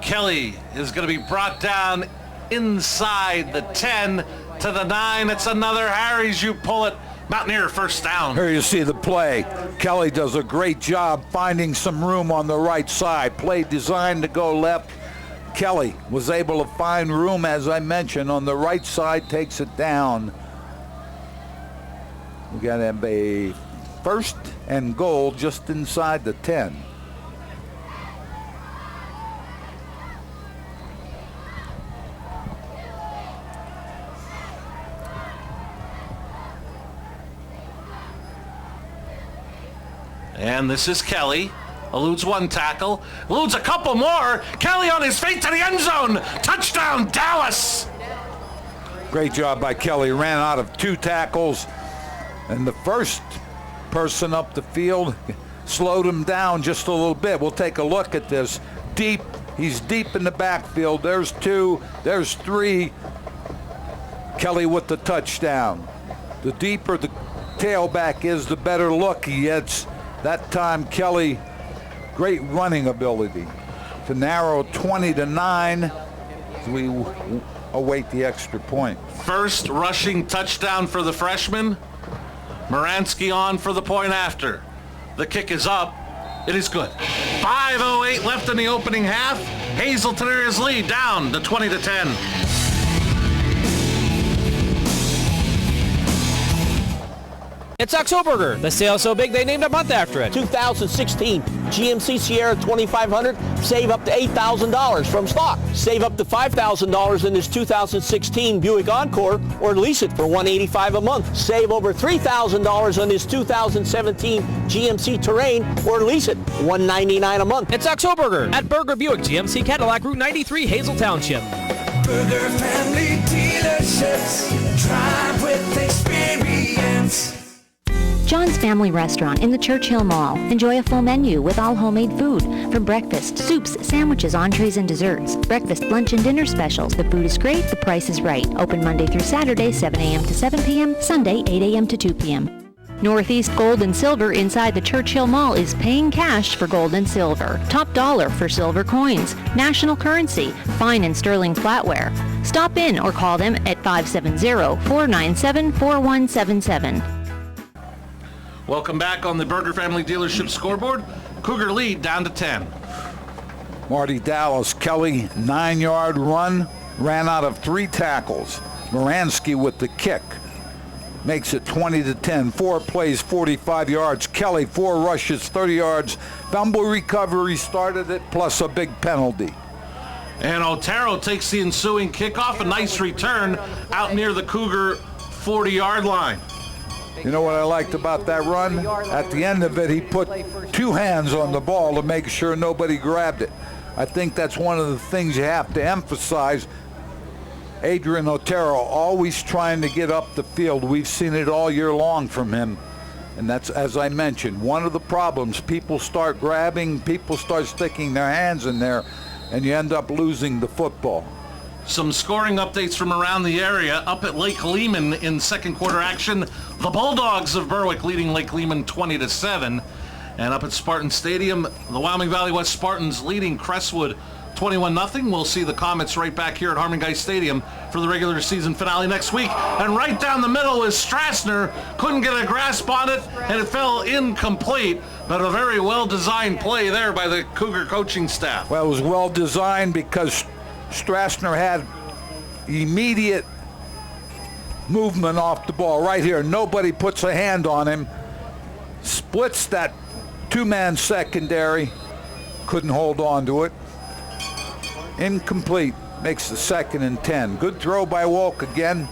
Kelly is going to be brought down inside the 10 to the 9. It's another Harry's you pull it. Mountaineer first down. Here you see the play. Kelly does a great job finding some room on the right side. Play designed to go left. Kelly was able to find room, as I mentioned, on the right side, takes it down. We got to have a 1st and goal just inside the 10. And this is Kelly. Eludes one tackle. Eludes a couple more. Kelly on his feet to the end zone. Touchdown, Dallas. Great job by Kelly. Ran out of 2 tackles. And the first person up the field slowed him down just a little bit. We'll take a look at this. Deep. He's deep in the backfield. There's 2. There's 3. Kelly with the touchdown. The deeper the tailback is, the better look he gets. That time, Kelly, great running ability to narrow 20-9 as we await the extra point. First rushing touchdown for the freshman. Moransky on for the point after. The kick is up. It is good. 5:08 left in the opening half. Hazleton Area's lead down to 20-10. It's Oxoburger, the sale so big they named a month after it. 2016 GMC Sierra 2500, save up to $8,000 from stock. Save up to $5,000 in this 2016 Buick Encore or lease it for $185 a month. Save over $3,000 on this 2017 GMC Terrain or lease it $199 a month. It's Oxoburger at Burger Buick GMC Cadillac Route 93, Hazel Township. Burger Family Dealerships, drive with experience. John's Family Restaurant in the Churchill Mall. Enjoy a full menu with all homemade food. From breakfast, soups, sandwiches, entrees, and desserts. Breakfast, lunch, and dinner specials. The food is great, the price is right. Open Monday through Saturday, 7 a.m. to 7 p.m., Sunday, 8 a.m. to 2 p.m. Northeast Gold and Silver inside the Churchill Mall is paying cash for gold and silver. Top dollar for silver coins. National currency. Fine and sterling flatware. Stop in or call them at 570-497-4177. Welcome back on the Burger Family Dealership scoreboard. Cougar lead down to 10. Marty Dallas. Kelly, 9-yard run, ran out of 3 tackles. Moransky with the kick makes it 20-10. 4 plays, 45 yards. Kelly, 4 rushes, 30 yards. Fumble recovery started it, plus a big penalty. And Otero takes the ensuing kickoff. A nice return out near the Cougar 40-yard line. You know what I liked about that run? At the end of it, he put 2 hands on the ball to make sure nobody grabbed it. I think that's one of the things you have to emphasize. Adrian Otero always trying to get up the field. We've seen it all year long from him. And that's, as I mentioned, one of the problems. People start grabbing, people start sticking their hands in there, and you end up losing the football. Some scoring updates from around the area. Up at Lake Lehman in second quarter action, the Bulldogs of Berwick leading Lake Lehman 20-7. And up at Spartan Stadium, the Wyoming Valley West Spartans leading Crestwood 21-0. We'll see the Comets right back here at Harmon-Guy Stadium for the regular season finale next week. And right down the middle is Strassner. Couldn't get a grasp on it, and it fell incomplete. But a very well-designed play there by the Cougar coaching staff. Well, it was well-designed because Strassner had immediate movement off the ball right here. Nobody puts a hand on him. Splits that 2-man secondary. Couldn't hold on to it. Incomplete. Makes the 2nd and 10. Good throw by Wolk again.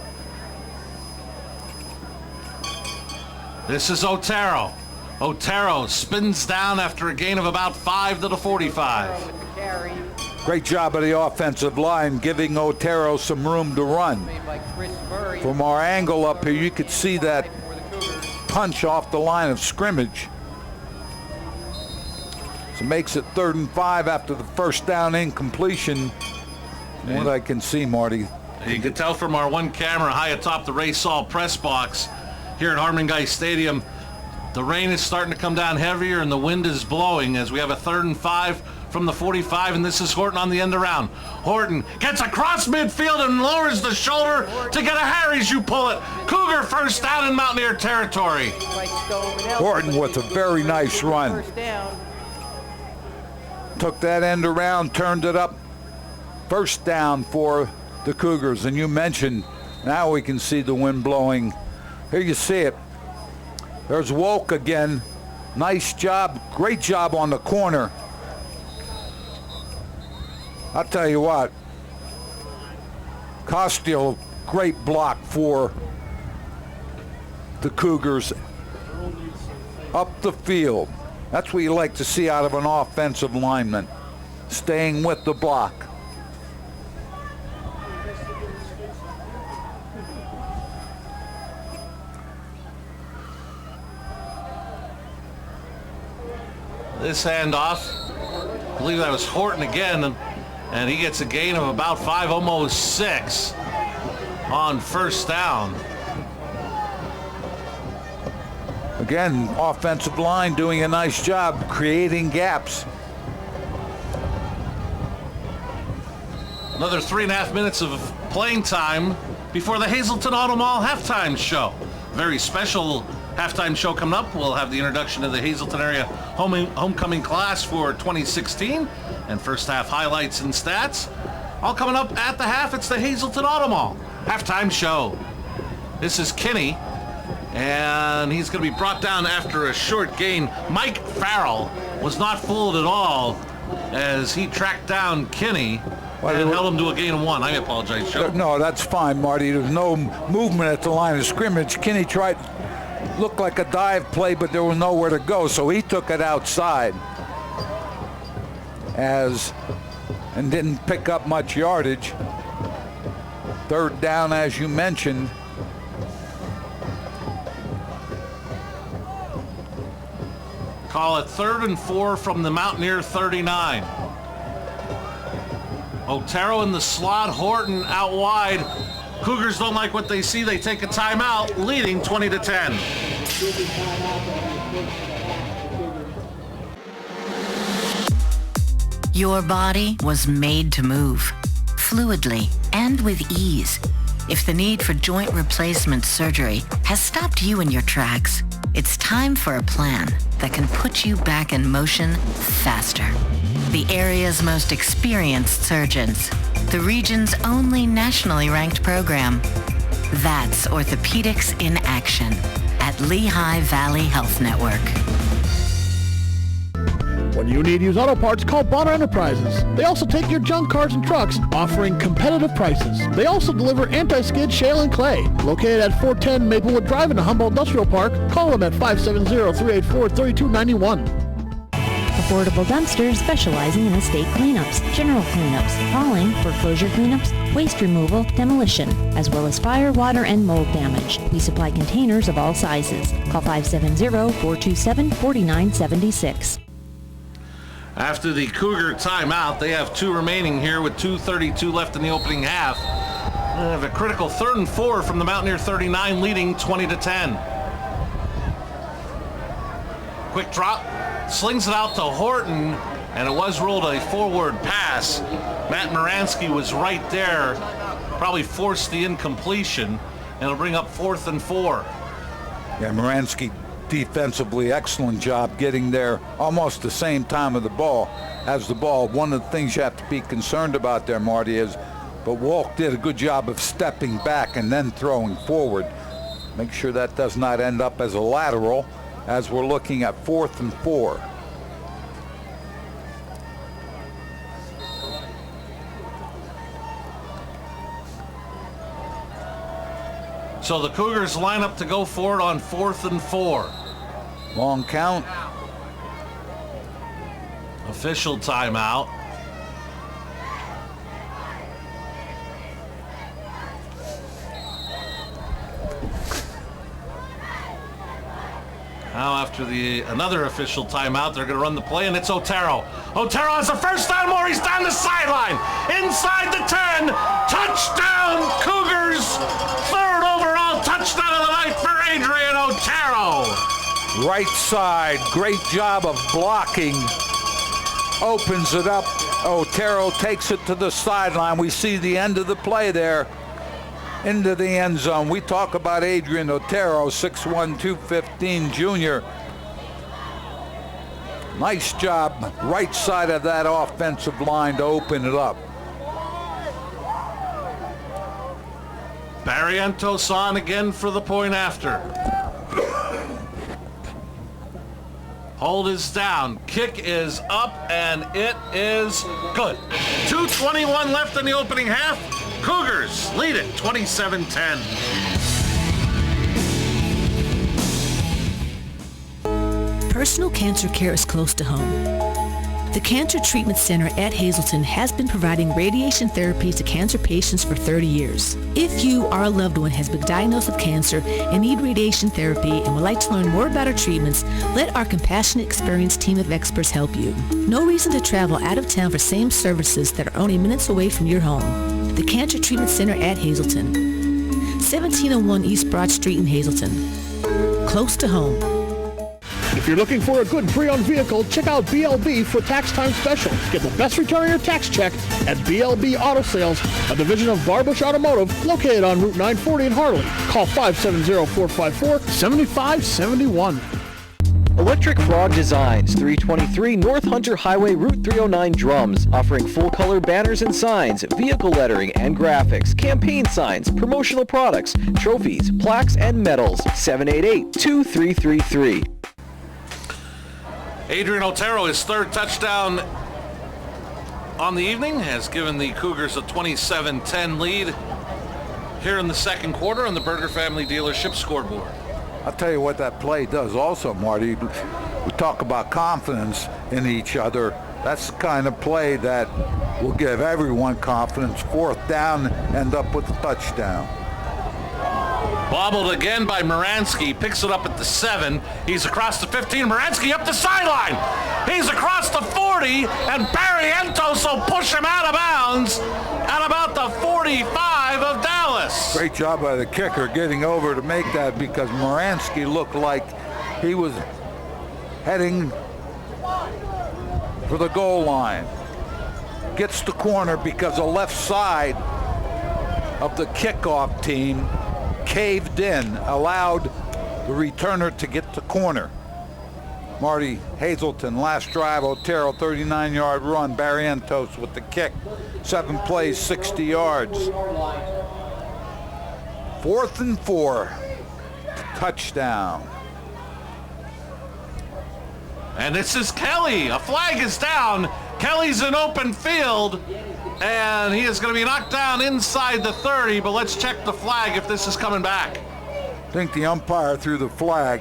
This is Otero. Otero spins down after a gain of about 5 to the 45. Great job of the offensive line, giving Otero some room to run. From our angle up here, you could see that punch off the line of scrimmage. So makes it 3rd and 5 after the first down incompletion. What I can see, Marty. You can tell from our one camera high atop the Ray Saul press box here at Harmon-Guy Stadium. The rain is starting to come down heavier and the wind is blowing as we have a 3rd and 5 from the 45, and this is Horton on the end around. Horton gets across midfield and lowers the shoulder to get a Harry's you pull it. Cougar first down in Mountaineer territory. Horton with a very nice run. Took that end around, turned it up. First down for the Cougars. And you mentioned, now we can see the wind blowing. Here you see it. There's Wolk again. Nice job, great job on the corner. I'll tell you what, Costiel, great block for the Cougars. Up the field. That's what you like to see out of an offensive lineman, staying with the block. This handoff, I believe that was Horton again, and he gets a gain of about 5, almost 6 on first down. Again, offensive line doing a nice job creating gaps. Another 3.5 minutes of playing time before the Hazleton Auto Mall halftime show. Very special halftime show coming up. We'll have the introduction of the Hazleton area homecoming class for 2016 and first half highlights and stats. All coming up at the half. It's the Hazleton Auto Mall halftime show. This is Kinney, and he's going to be brought down after a short gain. Mike Farrell was not fooled at all as he tracked down Kinney and held him to a gain of 1. I apologize, Joe. No, that's fine, Marty. There's no movement at the line of scrimmage. Kinney looked like a dive play, but there was nowhere to go, so he took it outside and didn't pick up much yardage. Third down, as you mentioned. Call it 3rd and 4 from the Mountaineer 39. Otero in the slot, Horton out wide. Cougars don't like what they see. They take a timeout, leading 20-10. Your body was made to move, fluidly and with ease. If the need for joint replacement surgery has stopped you in your tracks, it's time for a plan that can put you back in motion faster. The area's most experienced surgeons, the region's only nationally ranked program. That's orthopedics in action at Lehigh Valley Health Network. When you need used auto parts, call Bonner Enterprises. They also take your junk cars and trucks, offering competitive prices. They also deliver anti-skid, shale, and clay. Located at 410 Maplewood Drive in the Humboldt Industrial Park, call them at 570-384-3291. Affordable Dumpsters specializing in estate cleanups, general cleanups, hauling, foreclosure cleanups, waste removal, demolition, as well as fire, water, and mold damage. We supply containers of all sizes. Call 570-427-4976. After the Cougar timeout, they have 2 remaining here with 2:32 left in the opening half. They have a critical 3rd and 4 from the Mountaineer 39, leading 20-10. Quick drop, slings it out to Horton, and it was ruled a forward pass. Matt Moransky was right there, probably forced the incompletion, and it'll bring up 4th and 4. Yeah, Moransky defensively, excellent job getting there almost the same time of the ball as the ball. One of the things you have to be concerned about there, Marty, is but Walk did a good job of stepping back and then throwing forward. Make sure that does not end up as a lateral as we're looking at 4th and 4. So the Cougars line up to go for it on 4th and 4. Long count. Official timeout. Now after another official timeout, they're going to run the play, and it's Otero. Otero has a first down more. He's down the sideline. Inside the 10. Touchdown, Cougars. 3rd overall touchdown of the night for Adrian Otero. Right side, great job of blocking. Opens it up. Otero takes it to the sideline. We see the end of the play there. Into the end zone. We talk about Adrian Otero, 6'1", 215 junior. Nice job, right side of that offensive line to open it up. Barrientos on again for the point after. Hold is down. Kick is up, and it is good. 2:21 left in the opening half. Cougars lead it 27-10. personal cancer care is close to home. The Cancer Treatment Center at Hazleton has been providing radiation therapies to cancer patients for 30 years. If you or a loved one has been diagnosed with cancer and need radiation therapy and would like to learn more about our treatments, let our compassionate, experienced team of experts help you. No reason to travel out of town for same services that are only minutes away from your home. The Cancer Treatment Center at Hazleton. 1701 East Broad Street in Hazleton. Close to home. If you're looking for a good pre-owned vehicle, check out BLB for Tax Time Special. Get the best return on your tax check at BLB Auto Sales, a division of Barbush Automotive, located on Route 940 in Harley. Call 570-454-7571. Electric Frog Designs, 323 North Hunter Highway, Route 309 Drums, offering full-color banners and signs, vehicle lettering and graphics, campaign signs, promotional products, trophies, plaques, and medals. 788-2333. Adrian Otero, his third touchdown on the evening, has given the Cougars a 27-10 lead here in the second quarter on the Berger Family Dealership scoreboard. I'll tell you what that play does also, Marty. We talk about confidence in each other. That's the kind of play that will give everyone confidence. Fourth down, end up with a touchdown. Bobbled again by Moransky, picks it up at the 7. He's across the 15. Moransky up the sideline. He's across the 40, and Barrientos will push him out of bounds at about the 45 of Dallas. Great job by the kicker getting over to make that, because Moransky looked like he was heading for the goal line. Gets the corner because the left side of the kickoff team caved in, allowed the returner to get the corner. Marty, Hazleton, last drive, Otero, 39-yard run, Barrientos with the kick, 7 plays, 60 yards. 4th and 4, touchdown. And this is Kelly. A flag is down. Kelly's in open field, and he is going to be knocked down inside the 30, but let's check the flag if this is coming back. I think the umpire threw the flag.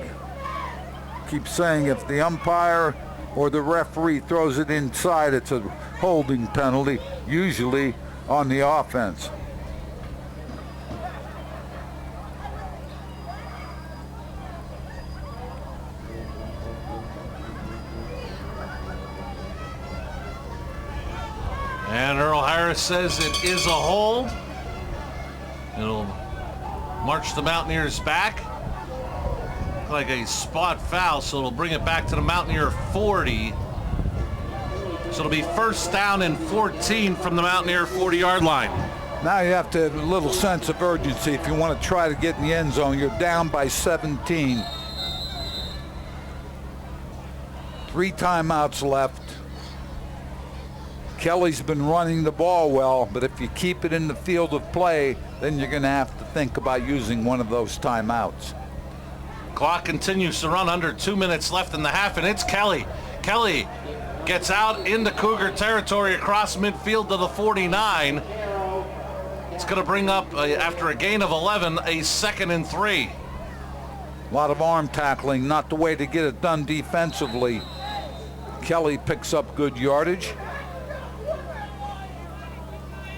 Keep saying if the umpire or the referee throws it inside, it's a holding penalty, usually on the offense. And Earl Harris says it is a hold. It'll march the Mountaineers back. Like a spot foul, so it'll bring it back to the Mountaineer 40. So it'll be first down and 14 from the Mountaineer 40-yard line. Now you have to have a little sense of urgency if you want to try to get in the end zone. You're down by 17. 3 timeouts left. Kelly's been running the ball well, but if you keep it in the field of play, then you're going to have to think about using one of those timeouts. Clock continues to run, under 2 minutes left in the half, and it's Kelly. Kelly gets out into Cougar territory across midfield to the 49. It's going to bring up, after a gain of 11, a 2nd and 3. A lot of arm tackling, not the way to get it done defensively. Kelly picks up good yardage.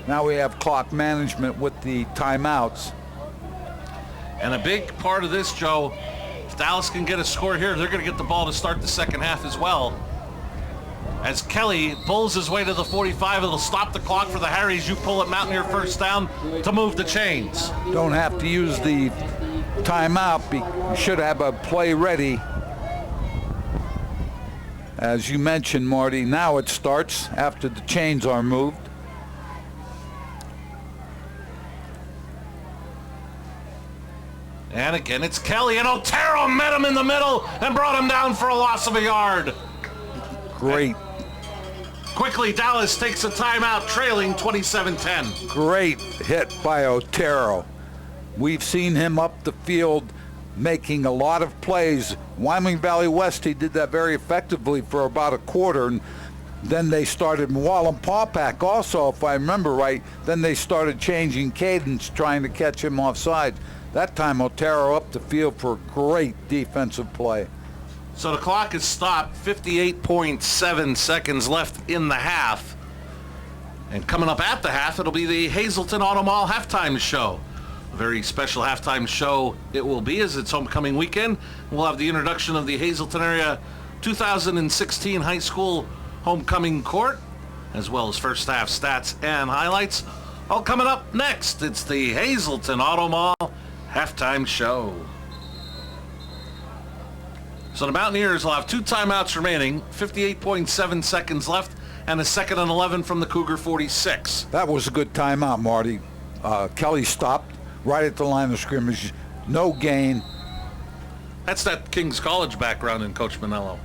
Now we have clock management with the timeouts. And a big part of this, Joe, if Dallas can get a score here, they're going to get the ball to start the second half as well. As Kelly pulls his way to the 45, it'll stop the clock for the Harries. You pull it, Mountaineer first down to move the chains. Don't have to use the timeout. You should have a play ready. As you mentioned, Marty, now it starts after the chains are moved. And again, it's Kelly, and Otero met him in the middle and brought him down for a loss of a yard. Great. Quickly, Dallas takes a timeout, trailing 27-10. Great hit by Otero. We've seen him up the field making a lot of plays. Wyoming Valley West, he did that very effectively for about a quarter, and then they started, Wallenpaupack also, if I remember right, then they started changing cadence, trying to catch him offside. That time, Otero up the field for a great defensive play. So the clock is stopped, 58.7 seconds left in the half. And coming up at the half, it'll be the Hazleton Auto Mall halftime show. A very special halftime show it will be as it's homecoming weekend. We'll have the introduction of the Hazleton area 2016 high school homecoming court, as well as first half stats and highlights. All coming up next. It's the Hazleton Auto Mall halftime show. So the Mountaineers will have 2 timeouts remaining, 58.7 seconds left, and a 2nd and 11 from the Cougar 46. That was a good timeout, Marty. Kelly stopped right at the line of scrimmage. No gain. That's that King's College background in Coach Manello.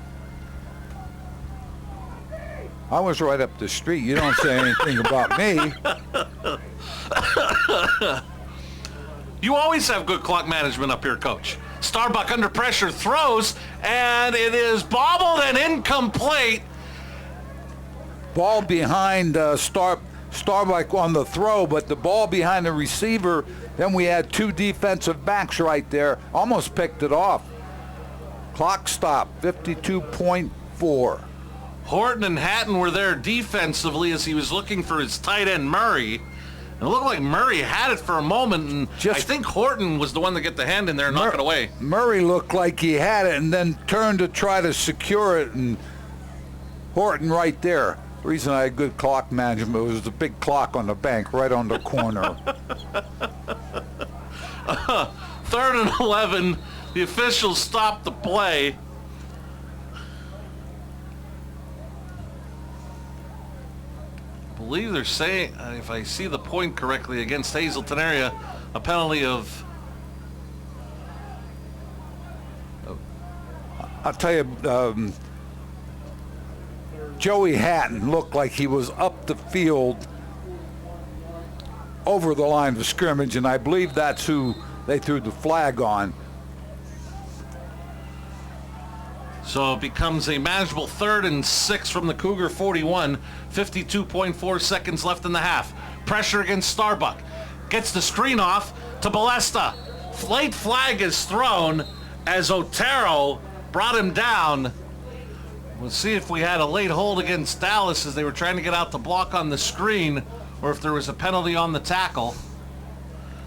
I was right up the street. You don't say anything about me. You always have good clock management up here, Coach. Starbuck under pressure throws, and it is bobbled and incomplete. Ball behind Starbuck on the throw, but the ball behind the receiver. Then we had 2 defensive backs right there. Almost picked it off. Clock stopped, 52.4. Horton and Hatton were there defensively as he was looking for his tight end Murray. It looked like Murray had it for a moment, and I think Horton was the one to get the hand in there and knock it away. Murray looked like he had it and then turned to try to secure it, and Horton right there. The reason I had good clock management was the big clock on the bank right on the corner. 3rd and 11, the officials stopped the play. I believe they're saying, if I see the point correctly, against Hazleton area, a penalty of... I'll tell you, Joey Hatton looked like he was up the field over the line of scrimmage, and I believe that's who they threw the flag on. So it becomes a manageable 3rd and 6 from the Cougar 41. 52.4 seconds left in the half. Pressure against Starbuck. Gets the screen off to Balesta. Late flag is thrown as Otero brought him down. We'll see if we had a late hold against Dallas as they were trying to get out the block on the screen, or if there was a penalty on the tackle.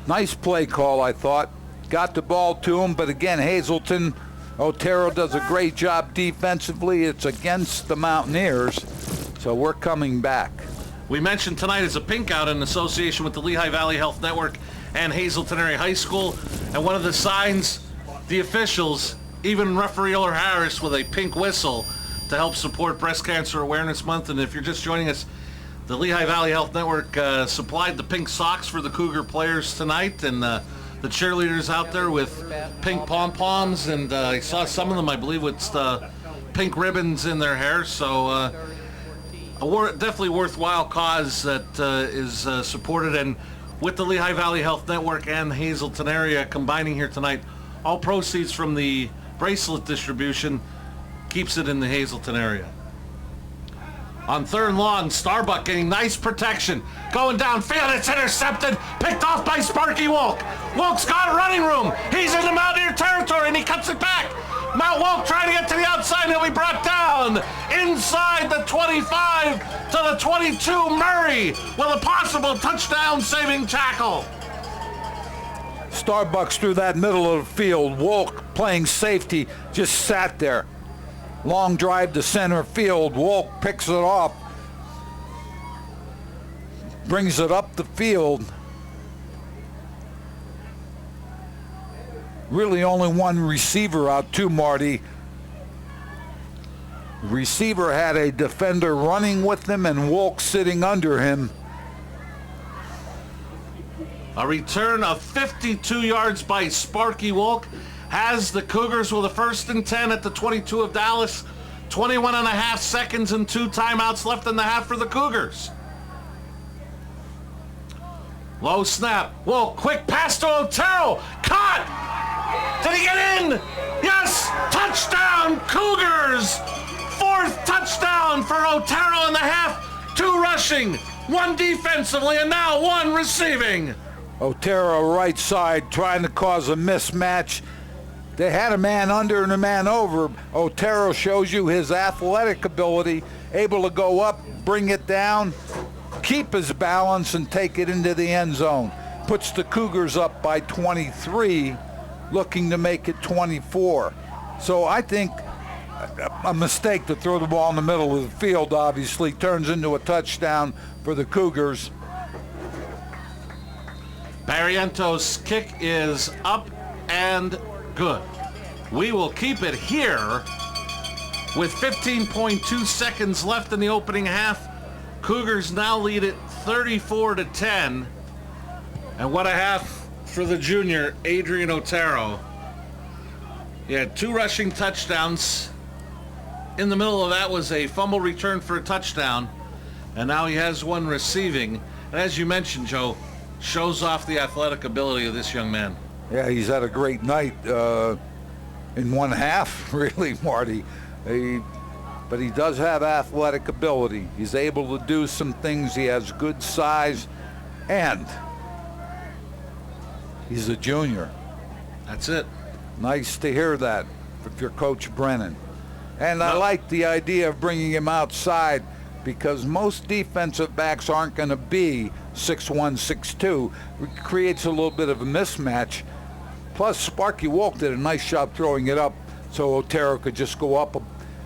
Nice play call, I thought. Got the ball to him, but again, Hazleton, Otero does a great job defensively. It's against the Mountaineers, so we're coming back. We mentioned tonight is a pink out in association with the Lehigh Valley Health Network and Hazleton Area High School. And one of the signs, the officials, even referee Eller Harris with a pink whistle to help support Breast Cancer Awareness Month. And if you're just joining us, the Lehigh Valley Health Network supplied the pink socks for the Cougar players tonight, and the cheerleaders out there with pink pom-poms, and I saw some of them, I believe, with pink ribbons in their hair. So definitely worthwhile cause that is supported, and with the Lehigh Valley Health Network and the Hazleton area combining here tonight, all proceeds from the bracelet distribution keeps it in the Hazleton area. On 3rd and long, Starbuck getting nice protection. Going downfield, it's intercepted, picked off by Sparky Wolk. Wolk's got running room. He's in the Mountaineer territory, and he cuts it back. Mount Wolk trying to get to the outside, and he'll be brought down inside the 25 to the 22. Murray with a possible touchdown-saving tackle. Starbucks through that middle of the field. Wolk playing safety just sat there. Long drive to center field. Wolk picks it off. Brings it up the field. Really only one receiver out too, Marty. Receiver had a defender running with him and Wolk sitting under him. A return of 52 yards by Sparky Wolk has the Cougars with a 1st and 10 at the 22 of Dallas. 21 and a half seconds and 2 timeouts left in the half for the Cougars. Low snap. Wolk, quick pass to Otero. Caught! Did he get in? Yes! Touchdown, Cougars! 4th touchdown for Otero in the half. 2 rushing, 1 defensively, and now 1 receiving. Otero right side trying to cause a mismatch. They had a man under and a man over. Otero shows you his athletic ability, able to go up, bring it down, keep his balance, and take it into the end zone. Puts the Cougars up by 23, looking to make it 24. So I think a mistake to throw the ball in the middle of the field obviously turns into a touchdown for the Cougars. Barrientos' kick is up and good. We will keep it here with 15.2 seconds left in the opening half. Cougars now lead it 34-10. And what a half for the junior, Adrian Otero. He had 2 rushing touchdowns. In the middle of that was a fumble return for a touchdown. And now he has 1 receiving. And as you mentioned, Joe, shows off the athletic ability of this young man. Yeah, he's had a great night in one half, really, Marty. But he does have athletic ability. He's able to do some things. He has good size, and he's a junior. That's it. Nice to hear that if you're Coach Brennan. And I like the idea of bringing him outside, because most defensive backs aren't going to be 6'1", 6'2". It creates a little bit of a mismatch. Plus, Sparky Wolk did a nice job throwing it up so Otero could just go up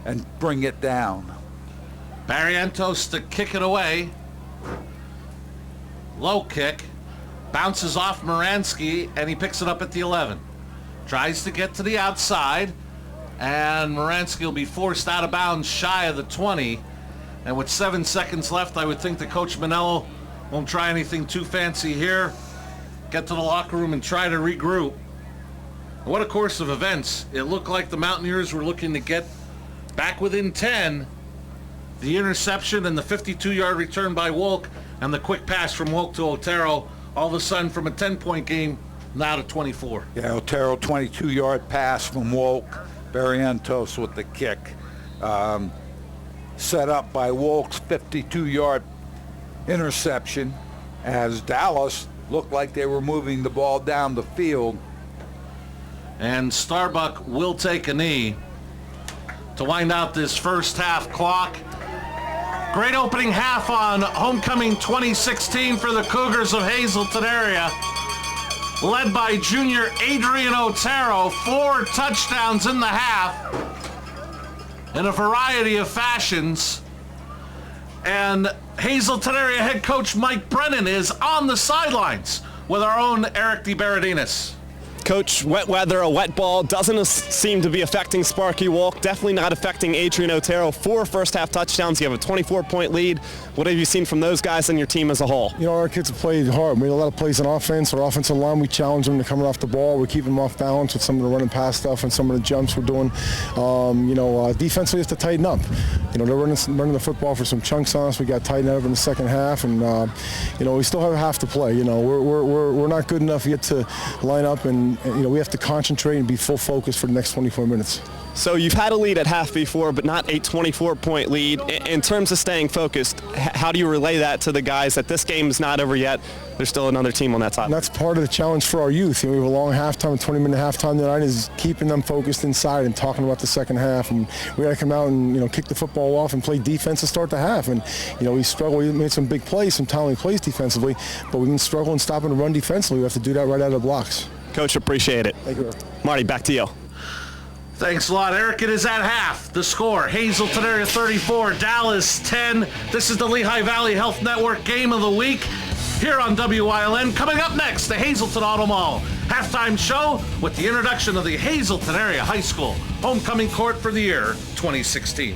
and bring it down. Barrientos to kick it away. Low kick. Bounces off Moransky, and he picks it up at the 11. Tries to get to the outside, and Moransky will be forced out of bounds shy of the 20. And with 7 seconds left, I would think that Coach Manello won't try anything too fancy here. Get to the locker room and try to regroup. What a course of events. It looked like the Mountaineers were looking to get back within 10. The interception and the 52-yard return by Wolk and the quick pass from Wolk to Otero, all of a sudden from a 10-point game, now to 24. Yeah, Otero, 22-yard pass from Wolk. Barrientos with the kick. Set up by Wolk's 52-yard interception, as Dallas looked like they were moving the ball down the field. And Starbuck will take a knee to wind out this first half clock. Great opening half on Homecoming 2016 for the Cougars of Hazleton area. Led by junior Adrian Otero, 4 touchdowns in the half in a variety of fashions. And Hazleton area head coach Mike Brennan is on the sidelines with our own Eric DeBaradinas. Coach, wet weather, a wet ball, doesn't seem to be affecting Sparky Wolk, definitely not affecting Adrian Otero. 4 first-half touchdowns, you have a 24-point lead. What have you seen from those guys and your team as a whole? You know, our kids have played hard. We made a lot of plays on offense. Our offensive line, we challenge them to come off the ball. We keep them off balance with some of the running pass stuff and some of the jumps we're doing. Defensively, we have to tighten up. You know, they're running the football for some chunks on us. We got tightened up in the second half, and we still have a half to play. You know, we're not good enough yet to line up, and we have to concentrate and be full focus for the next 24 minutes. So you've had a lead at half before, but not a 24-point lead. In terms of staying focused, how do you relay that to the guys that this game is not over yet? There's still another team on that side. And that's part of the challenge for our youth. We have a long halftime, a 20-minute halftime tonight, is keeping them focused inside and talking about the second half. And we got to come out and kick the football off and play defense to start the half. And we struggled. We made some big plays, some timely plays defensively, but we've been struggling stopping the run defensively. We have to do that right out of the blocks. Coach, appreciate it. Thank you. Marty, back to you. Thanks a lot, Eric. It is at half. The score, Hazleton area 34, Dallas 10. This is the Lehigh Valley Health Network Game of the Week here on WYLN. Coming up next, the Hazleton Auto Mall halftime show with the introduction of the Hazleton Area High School homecoming court for the year 2016.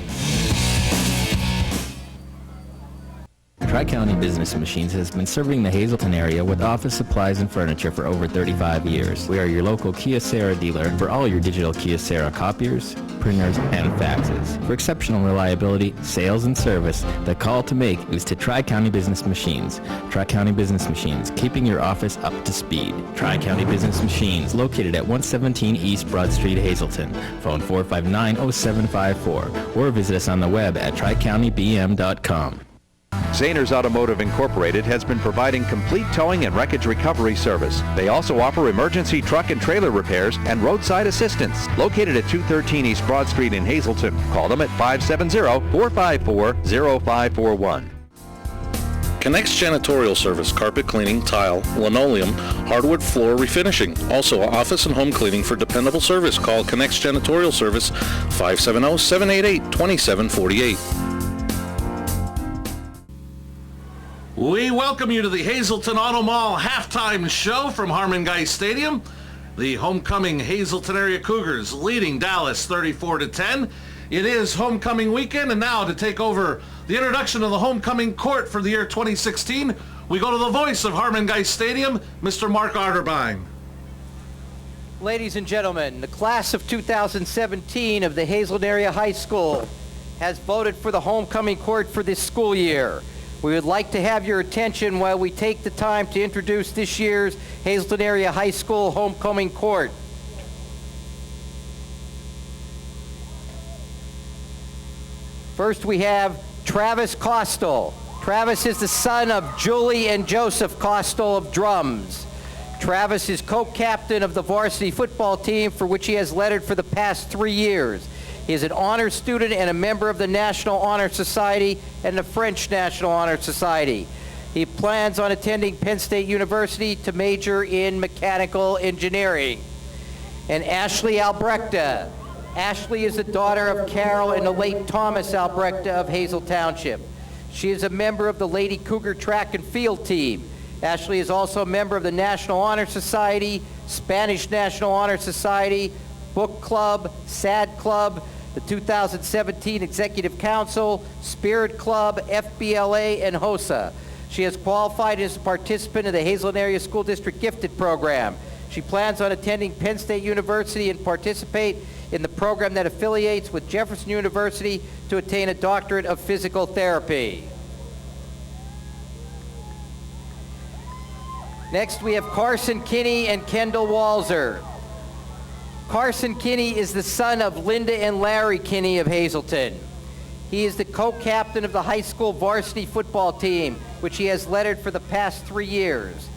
Tri-County Business Machines has been serving the Hazleton area with office supplies and furniture for over 35 years. We are your local Kyocera dealer for all your digital Kyocera copiers, printers, and faxes. For exceptional reliability, sales, and service, the call to make is to Tri-County Business Machines. Tri-County Business Machines, keeping your office up to speed. Tri-County Business Machines, located at 117 East Broad Street, Hazleton. Phone 459-0754, or visit us on the web at tricountybm.com. Zaner's Automotive Incorporated has been providing complete towing and wreckage recovery service. They also offer emergency truck and trailer repairs and roadside assistance. Located at 213 East Broad Street in Hazleton. Call them at 570-454-0541. Connects Janitorial Service, carpet cleaning, tile, linoleum, hardwood floor refinishing. Also office and home cleaning for dependable service. Call Connects Janitorial Service 570-788-2748. We welcome you to the Hazleton Auto Mall halftime show from Harmon Guy Stadium. The homecoming Hazleton area Cougars leading Dallas 34-10. It is homecoming weekend, and now to take over the introduction of the homecoming court for the year 2016, we go to the voice of Harmon Guy Stadium, Mr. Mark Arterbein. Ladies and gentlemen, the class of 2017 of the Hazleton Area High School has voted for the homecoming court for this school year. We would like to have your attention while we take the time to introduce this year's Hazleton Area High School homecoming court. First, we have Travis Costal. Travis is the son of Julie and Joseph Costal of drums. Travis is co-captain of the varsity football team, for which he has lettered for the past 3 years. He is an honor student and a member of the National Honor Society and the French National Honor Society. He plans on attending Penn State University to major in mechanical engineering. And Ashley Albrechta. Ashley is the daughter of Carol and the late Thomas Albrechta of Hazel Township. She is a member of the Lady Cougar track and field team. Ashley is also a member of the National Honor Society, Spanish National Honor Society, Book Club, SAD Club, the 2017 Executive Council, Spirit Club, FBLA, and HOSA. She has qualified as a participant in the Hazleton Area School District Gifted Program. She plans on attending Penn State University and participate in the program that affiliates with Jefferson University to attain a doctorate of physical therapy. Next, we have Carson Kinney and Kendall Walzer. Carson Kinney is the son of Linda and Larry Kinney of Hazleton. He is the co-captain of the high school varsity football team, which he has lettered for the past 3 years.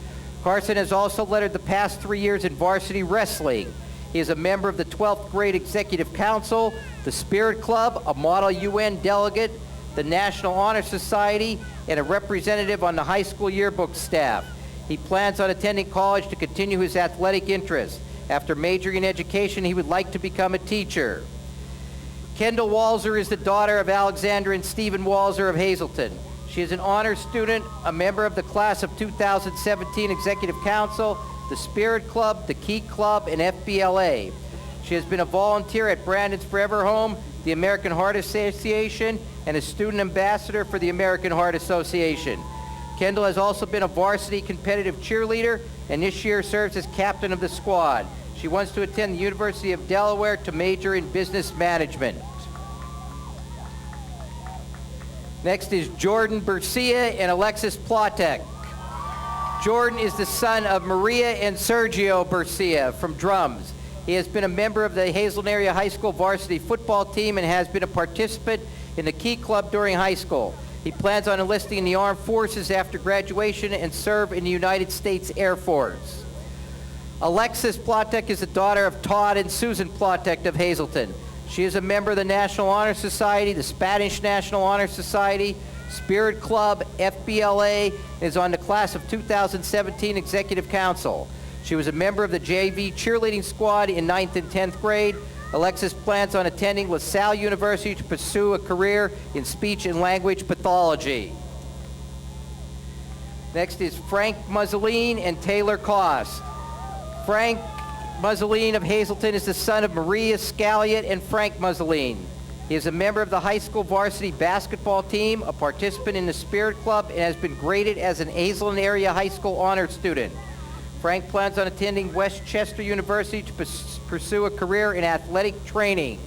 Carson has also lettered the past 3 years in varsity wrestling. He is a member of the 12th grade Executive Council, the Spirit Club, a Model UN delegate, the National Honor Society, and a representative on the high school yearbook staff. He plans on attending college to continue his athletic interests. After majoring in education, he would like to become a teacher. Kendall Walzer is the daughter of Alexandra and Stephen Walzer of Hazleton. She is an honor student, a member of the class of 2017 Executive Council, the Spirit Club, the Key Club, and FBLA. She has been a volunteer at Brandon's Forever Home, the American Heart Association, and a student ambassador for the American Heart Association. Kendall has also been a varsity competitive cheerleader, and this year serves as captain of the squad. She wants to attend the University of Delaware to major in business management. Next is Jordan Bercia and Alexis Plotek. Jordan is the son of Maria and Sergio Bercia from drums. He has been a member of the Hazleton Area High School varsity football team and has been a participant in the Key Club during high school. He plans on enlisting in the armed forces after graduation and serve in the United States Air Force. Alexis Plotek is the daughter of Todd and Susan Plotek of Hazleton. She is a member of the National Honor Society, the Spanish National Honor Society, Spirit Club, FBLA, and is on the class of 2017 Executive Council. She was a member of the JV cheerleading squad in 9th and 10th grade. Alexis plans on attending LaSalle University to pursue a career in speech and language pathology. Next is Frank Mussolini and Taylor Koss. Frank Mussolini of Hazleton is the son of Maria Scalliot and Frank Mussolini. He is a member of the high school varsity basketball team, a participant in the Spirit Club, and has been graded as an Hazleton Area High School honor student. Frank plans on attending Westchester University to pursue a career in athletic training.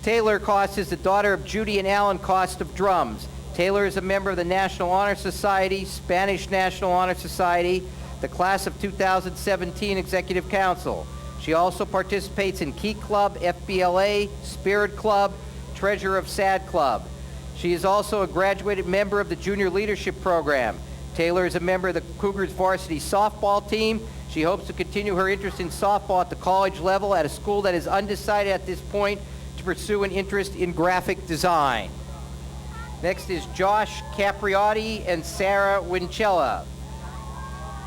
Taylor Koss is the daughter of Judy and Alan Koss of drums. Taylor is a member of the National Honor Society, Spanish National Honor Society, the class of 2017 Executive Council. She also participates in Key Club, FBLA, Spirit Club, Treasurer of SAD Club. She is also a graduated member of the Junior Leadership Program. Taylor is a member of the Cougars varsity softball team. She hopes to continue her interest in softball at the college level at a school that is undecided at this point to pursue an interest in graphic design. Next is Josh Capriotti and Sarah Wincella.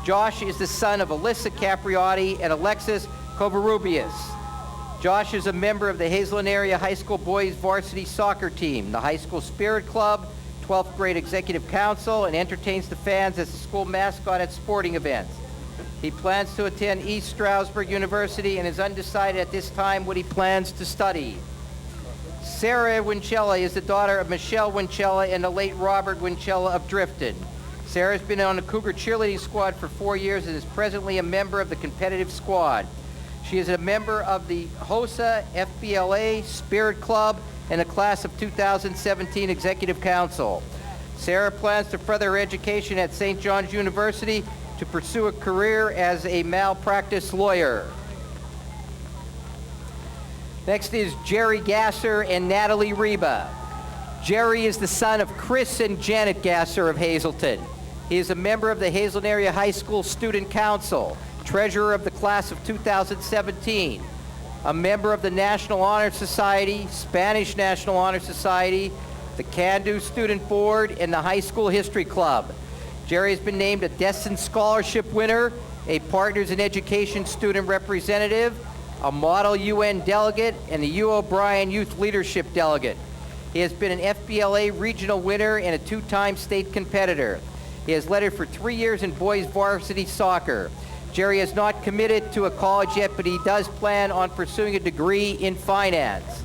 Josh is the son of Alyssa Capriotti and Alexis Covarrubias. Josh is a member of the Hazleton Area High School Boys Varsity Soccer Team, the High School Spirit Club, 12th grade Executive Council, and entertains the fans as the school mascot at sporting events. He plans to attend East Stroudsburg University and is undecided at this time what he plans to study. Sarah Wincella is the daughter of Michelle Wincella and the late Robert Wincella of Drifton. Sarah's been on the Cougar cheerleading squad for 4 years and is presently a member of the competitive squad. She is a member of the HOSA, FBLA, Spirit Club, and the class of 2017 Executive Council. Sarah plans to further her education at St. John's University to pursue a career as a malpractice lawyer. Next is Jerry Gasser and Natalie Reba. Jerry is the son of Chris and Janet Gasser of Hazleton. He is a member of the Hazleton Area High School Student Council, treasurer of the class of 2017, a member of the National Honor Society, Spanish National Honor Society, the Can-Do Student Board, and the High School History Club. Jerry has been named a Destin Scholarship winner, a Partners in Education student representative, a Model UN delegate, and the U. O'Brien Youth Leadership delegate. He has been an FBLA regional winner and a 2-time state competitor. He has led for 3 years in boys varsity soccer. Jerry has not committed to a college yet, but he does plan on pursuing a degree in finance.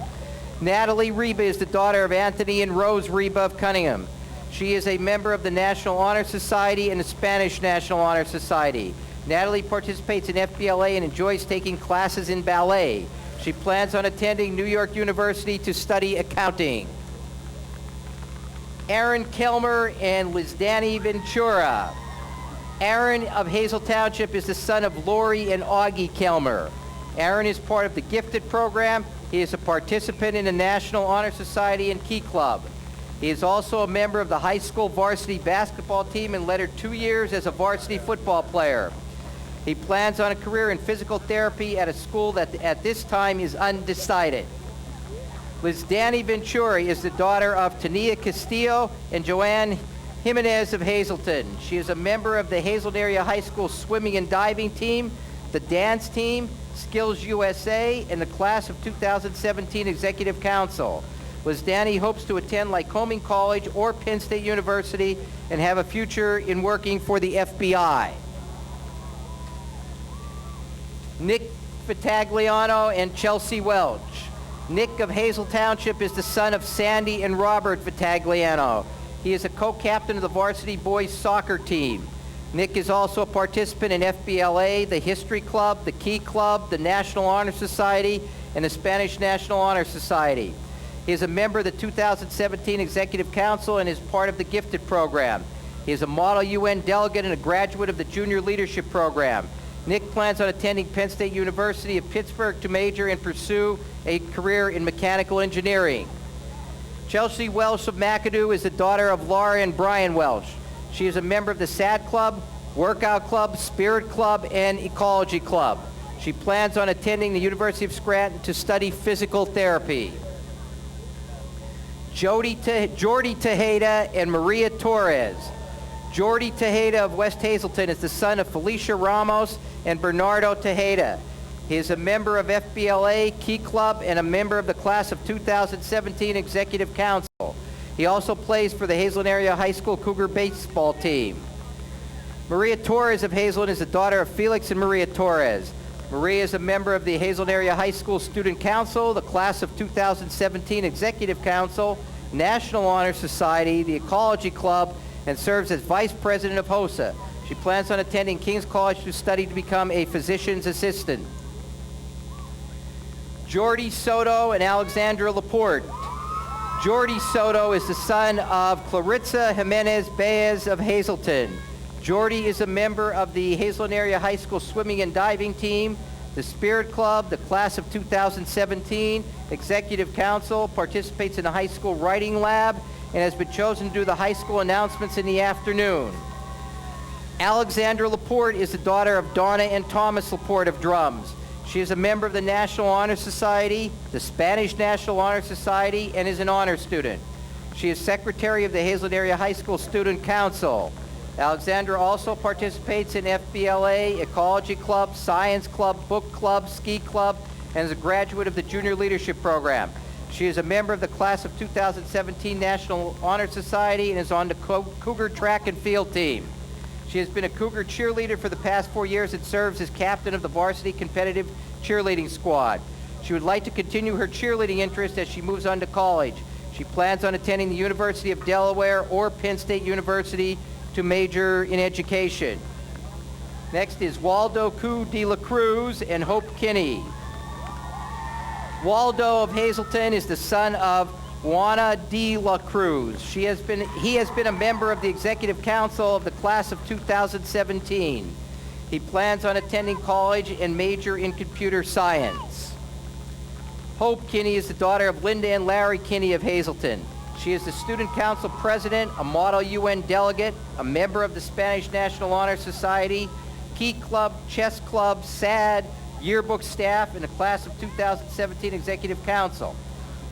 Natalie Reba is the daughter of Anthony and Rose Reba of Cunningham. She is a member of the National Honor Society and the Spanish National Honor Society. Natalie participates in FBLA and enjoys taking classes in ballet. She plans on attending New York University to study accounting. Aaron Kelmer and Lizdani Ventura. Aaron of Hazel Township is the son of Lori and Augie Kelmer. Aaron is part of the Gifted program. He is a participant in the National Honor Society and Key Club. He is also a member of the high school varsity basketball team and led 2 years as a varsity football player. He plans on a career in physical therapy at a school that at this time is undecided. Lizdani Venturi is the daughter of Tania Castillo and Joanne Jimenez of Hazleton. She is a member of the Hazleton Area High School swimming and diving team, the dance team, Skills USA, and the class of 2017 Executive Council. Lizdani hopes to attend Lycoming College or Penn State University and have a future in working for the FBI. Nick Vitagliano and Chelsea Welch. Nick of Hazel Township is the son of Sandy and Robert Vitagliano. He is a co-captain of the varsity boys soccer team. Nick is also a participant in FBLA, the History Club, the Key Club, the National Honor Society, and the Spanish National Honor Society. He is a member of the 2017 Executive Council and is part of the Gifted program. He is a Model UN delegate and a graduate of the Junior Leadership program. Nick plans on attending Penn State University of Pittsburgh to major and pursue a career in mechanical engineering. Chelsea Welch of McAdoo is the daughter of Laura and Brian Welch. She is a member of the SAD Club, Workout Club, Spirit Club, and Ecology Club. She plans on attending the University of Scranton to study physical therapy. Jordy Tejeda and Maria Torres. Jordy Tejeda of West Hazleton is the son of Felicia Ramos and Bernardo Tejeda. He is a member of FBLA, Key Club, and a member of the class of 2017 Executive Council. He also plays for the Hazleton Area High School Cougar baseball team. Maria Torres of Hazleton is the daughter of Felix and Maria Torres. Maria is a member of the Hazleton Area High School Student Council, the class of 2017 Executive Council, National Honor Society, the Ecology Club, and serves as Vice President of HOSA. She plans on attending King's College to study to become a physician's assistant. Jordy Soto and Alexandra Laporte. Jordy Soto is the son of Clarissa Jimenez Baez of Hazleton. Jordy is a member of the Hazleton Area High School swimming and diving team, the Spirit Club, the class of 2017 Executive Council, participates in the high school writing lab, and has been chosen to do the high school announcements in the afternoon. Alexandra Laporte is the daughter of Donna and Thomas Laporte of drums. She is a member of the National Honor Society, the Spanish National Honor Society, and is an honor student. She is secretary of the Hazleton Area High School Student Council. Alexandra also participates in FBLA, Ecology Club, Science Club, Book Club, Ski Club, and is a graduate of the Junior Leadership Program. She is a member of the class of 2017 National Honor Society and is on the Cougar track and field team. She has been a Cougar cheerleader for the past 4 years and serves as captain of the varsity competitive cheerleading squad. She would like to continue her cheerleading interest as she moves on to college. She plans on attending the University of Delaware or Penn State University to major in education. Next is Waldo Cu de la Cruz and Hope Kinney. Waldo of Hazleton is the son of Juana de la Cruz. He has been a member of the Executive Council of the class of 2017. He plans on attending college and major in computer science. Hope Kinney is the daughter of Linda and Larry Kinney of Hazleton. She is the Student Council President, a Model UN delegate, a member of the Spanish National Honor Society, Key Club, Chess Club, SAD, yearbook staff, and the class of 2017 Executive Council.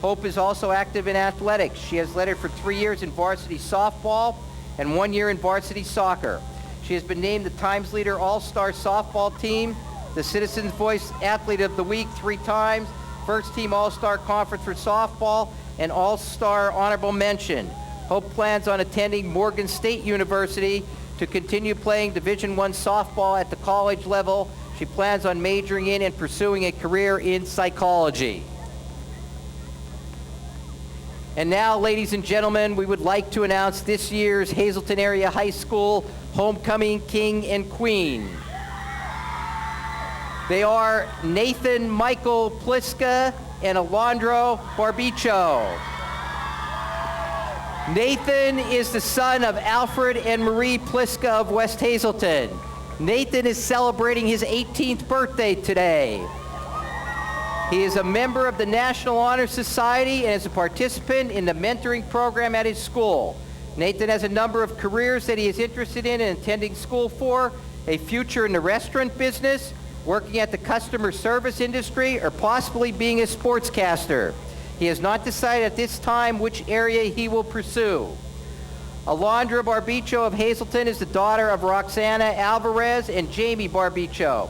Hope is also active in athletics. She has led for 3 years in varsity softball and 1 year in varsity soccer. She has been named the Times Leader All-Star Softball Team, the Citizens Voice Athlete of the Week 3 times, First Team All-Star Conference for softball, and All-Star Honorable Mention. Hope plans on attending Morgan State University to continue playing Division I softball at the college level. She plans on majoring in and pursuing a career in psychology. And now, ladies and gentlemen, we would like to announce this year's Hazleton Area High School Homecoming King and Queen. They are Nathan Michael Pliska and Alondro Barbicho. Nathan is the son of Alfred and Marie Pliska of West Hazleton. Nathan is celebrating his 18th birthday today. He is a member of the National Honor Society and is a participant in the mentoring program at his school. Nathan has a number of careers that he is interested in and attending school for: a future in the restaurant business, working at the customer service industry, or possibly being a sportscaster. He has not decided at this time which area he will pursue. Alondra Barbicho of Hazleton is the daughter of Roxana Alvarez and Jamie Barbicho.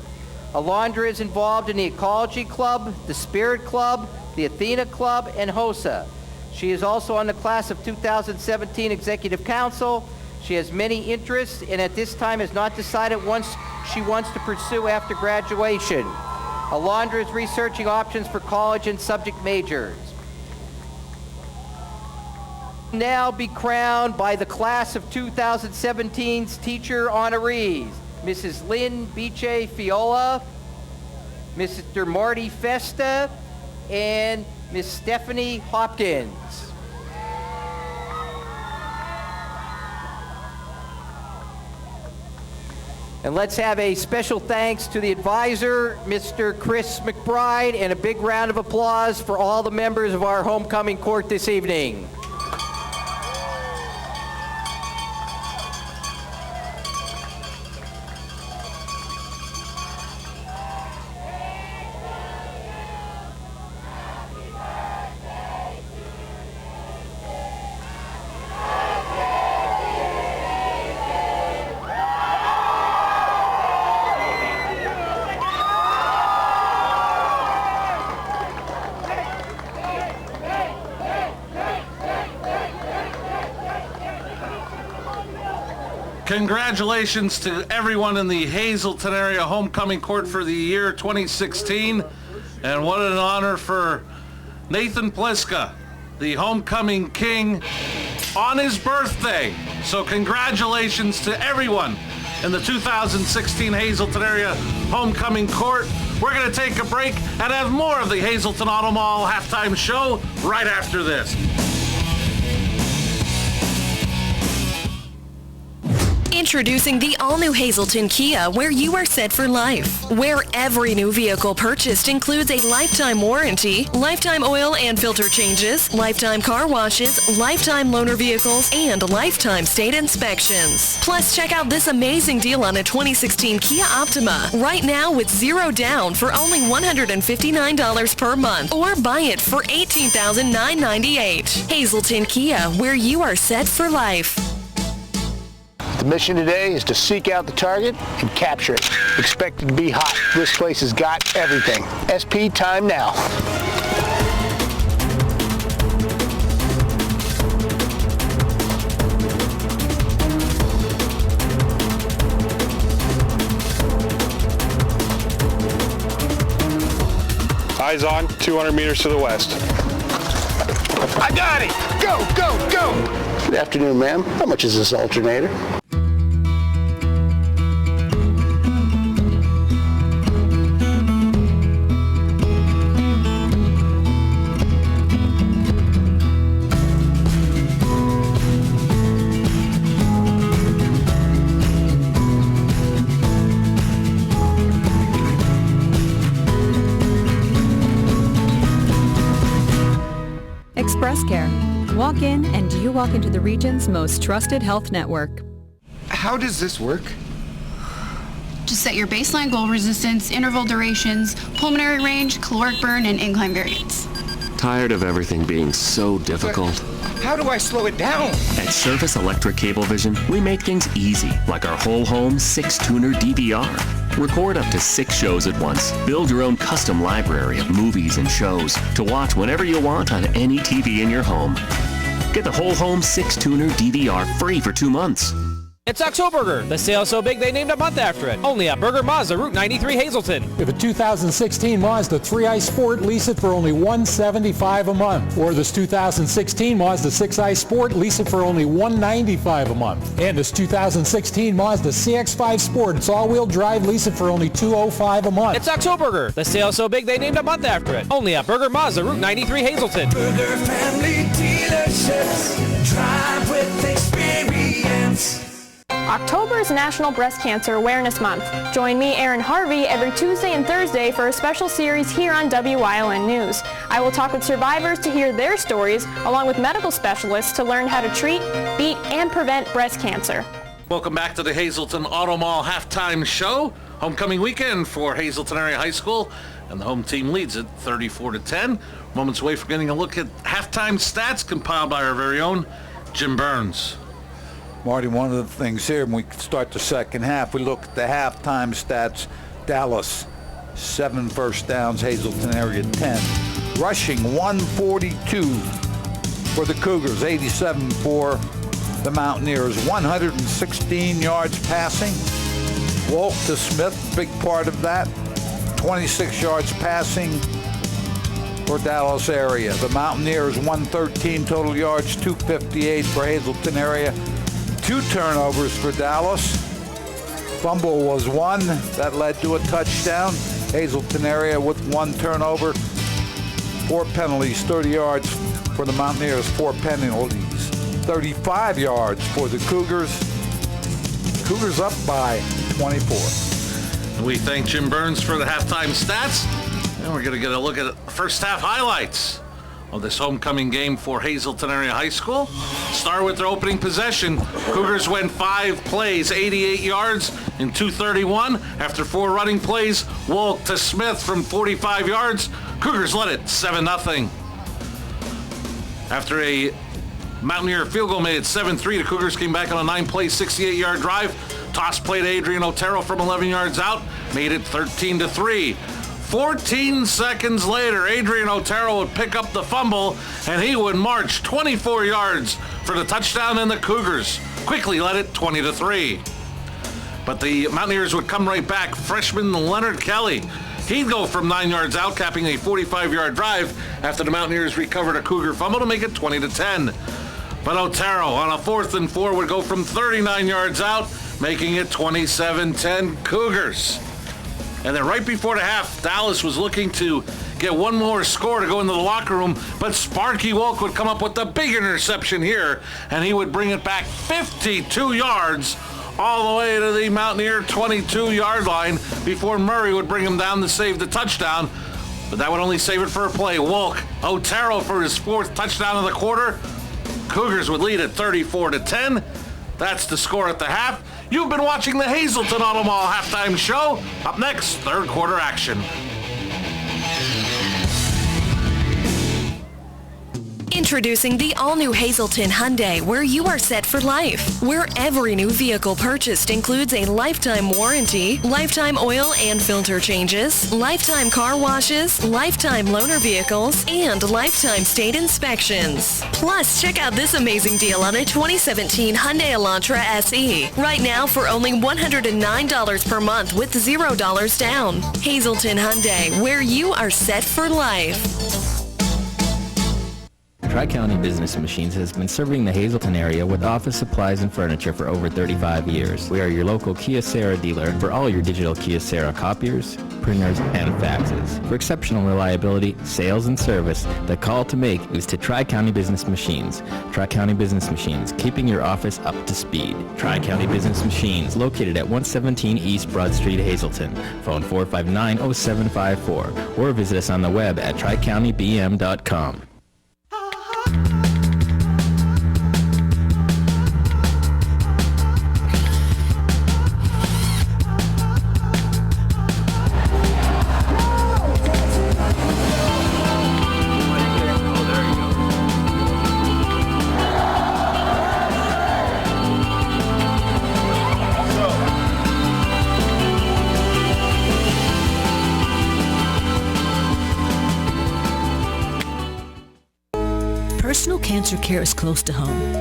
Alondra is involved in the Ecology Club, the Spirit Club, the Athena Club, and HOSA. She is also on the class of 2017 Executive Council. She has many interests and at this time has not decided what she wants to pursue after graduation. Alondra is researching options for college and subject majors. Now be crowned by the class of 2017's teacher honorees: Mrs. Lynn Biche Fiola, Mr. Marty Festa, and Miss Stephanie Hopkins. And let's have a special thanks to the advisor, Mr. Chris McBride, and a big round of applause for all the members of our homecoming court this evening. Congratulations to everyone in the Hazleton Area Homecoming Court for the year 2016. And what an honor for Nathan Pliska, the Homecoming King, on his birthday. So congratulations to everyone in the 2016 Hazleton Area Homecoming Court. We're going to take a break and have more of the Hazleton Auto Mall halftime show right after this. Introducing the all-new Hazleton Kia, where you are set for life. Where every new vehicle purchased includes a lifetime warranty, lifetime oil and filter changes, lifetime car washes, lifetime loaner vehicles, and lifetime state inspections. Plus, check out this amazing deal on a 2016 Kia Optima. Right now with zero down for only $159 per month. Or buy it for $18,998. Hazleton Kia, where you are set for life. The mission today is to seek out the target and capture it. Expect it to be hot. This place has got everything. SP time now. Eyes on, 200 meters to the west. I got it! Go, go, go! Good afternoon, ma'am. How much is this alternator? Express Care. Walk in and you walk into the region's most trusted health network. How does this work? Just set your baseline goal resistance, interval durations, pulmonary range, caloric burn, and incline variance. Tired of everything being so difficult? How do I slow it down? At Service Electric Cablevision, we make things easy, like our whole home 6-tuner DVR. Record up to 6 shows at once. Build your own custom library of movies and shows to watch whenever you want on any TV in your home. Get the whole home 6-tuner DVR free for 2 months. It's Octoburger, the sale so big they named a month after it. Only at Burger Mazda, Route 93, Hazleton. If a 2016 Mazda 3i Sport, lease it for only $175 a month. Or this 2016 Mazda 6i Sport, lease it for only $195 a month. And this 2016 Mazda CX-5 Sport, it's all-wheel drive, lease it for only $205 a month. It's Octoburger, the sale so big they named a month after it. Only at Burger Mazda, Route 93, Hazleton. Burger Family Dealerships, drive with experience. October is National Breast Cancer Awareness Month. Join me, Erin Harvey, every Tuesday and Thursday for a special series here on WYLN News. I will talk with survivors to hear their stories, along with medical specialists to learn how to treat, beat, and prevent breast cancer. Welcome back to the Hazleton Auto Mall halftime show. Homecoming weekend for Hazleton Area High School, and the home team leads it 34-10. Moments away from getting a look at halftime stats compiled by our very own Jim Burns. Marty, one of the things here, when we start the second half, we look at the halftime stats. Dallas, 7 first downs, Hazleton area 10. Rushing, 142 for the Cougars, 87 for the Mountaineers. 116 yards passing. Wolf to Smith, big part of that. 26 yards passing for Dallas area. The Mountaineers, 113 total yards, 258 for Hazleton area. 2 turnovers for Dallas. Fumble was 1. That led to a touchdown. Hazleton area with 1 turnover. 4 penalties, 30 yards for the Mountaineers, 4 penalties. 35 yards for the Cougars. Cougars up by 24. We thank Jim Burns for the halftime stats. And we're going to get a look at first half highlights of this homecoming game for Hazleton Area High School. Start with their opening possession. Cougars went 5 plays, 88 yards in 2:31. After 4 running plays, Wolk to Smith from 45 yards. Cougars led it 7-0. After a Mountaineer field goal made it 7-3, the Cougars came back on a 9-play, 68-yard drive. Toss play to Adrian Otero from 11 yards out, made it 13-3. 14 seconds later, Adrian Otero would pick up the fumble, and he would march 24 yards for the touchdown, and the Cougars quickly led it 20-3. But the Mountaineers would come right back. Freshman Leonard Kelly, he'd go from 9 yards out, capping a 45-yard drive after the Mountaineers recovered a Cougar fumble to make it 20-10. But Otero on a 4th and 4 would go from 39 yards out, making it 27-10 Cougars. And then right before the half, Dallas was looking to get one more score to go into the locker room, but Sparky Wolk would come up with the big interception here, and he would bring it back 52 yards all the way to the Mountaineer 22-yard line before Murray would bring him down to save the touchdown. But that would only save it for a play. Wolk, Otero for his 4th touchdown of the quarter. Cougars would lead at 34-10. That's the score at the half. You've been watching the Hazleton Auto Mall halftime show. Up next, third quarter action. Introducing the all-new Hazleton Hyundai, where you are set for life. Where every new vehicle purchased includes a lifetime warranty, lifetime oil and filter changes, lifetime car washes, lifetime loaner vehicles, and lifetime state inspections. Plus, check out this amazing deal on a 2017 Hyundai Elantra SE. Right now for only $109 per month with $0 down. Hazleton Hyundai, where you are set for life. Tri-County Business Machines has been serving the Hazleton area with office supplies and furniture for over 35 years. We are your local Kyocera dealer for all your digital Kyocera copiers, printers, and faxes. For exceptional reliability, sales, and service, the call to make is to Tri-County Business Machines. Tri-County Business Machines, keeping your office up to speed. Tri-County Business Machines, located at 117 East Broad Street, Hazleton. Phone 459-0754 or visit us on the web at tricountybm.com. Personal cancer care is close to home.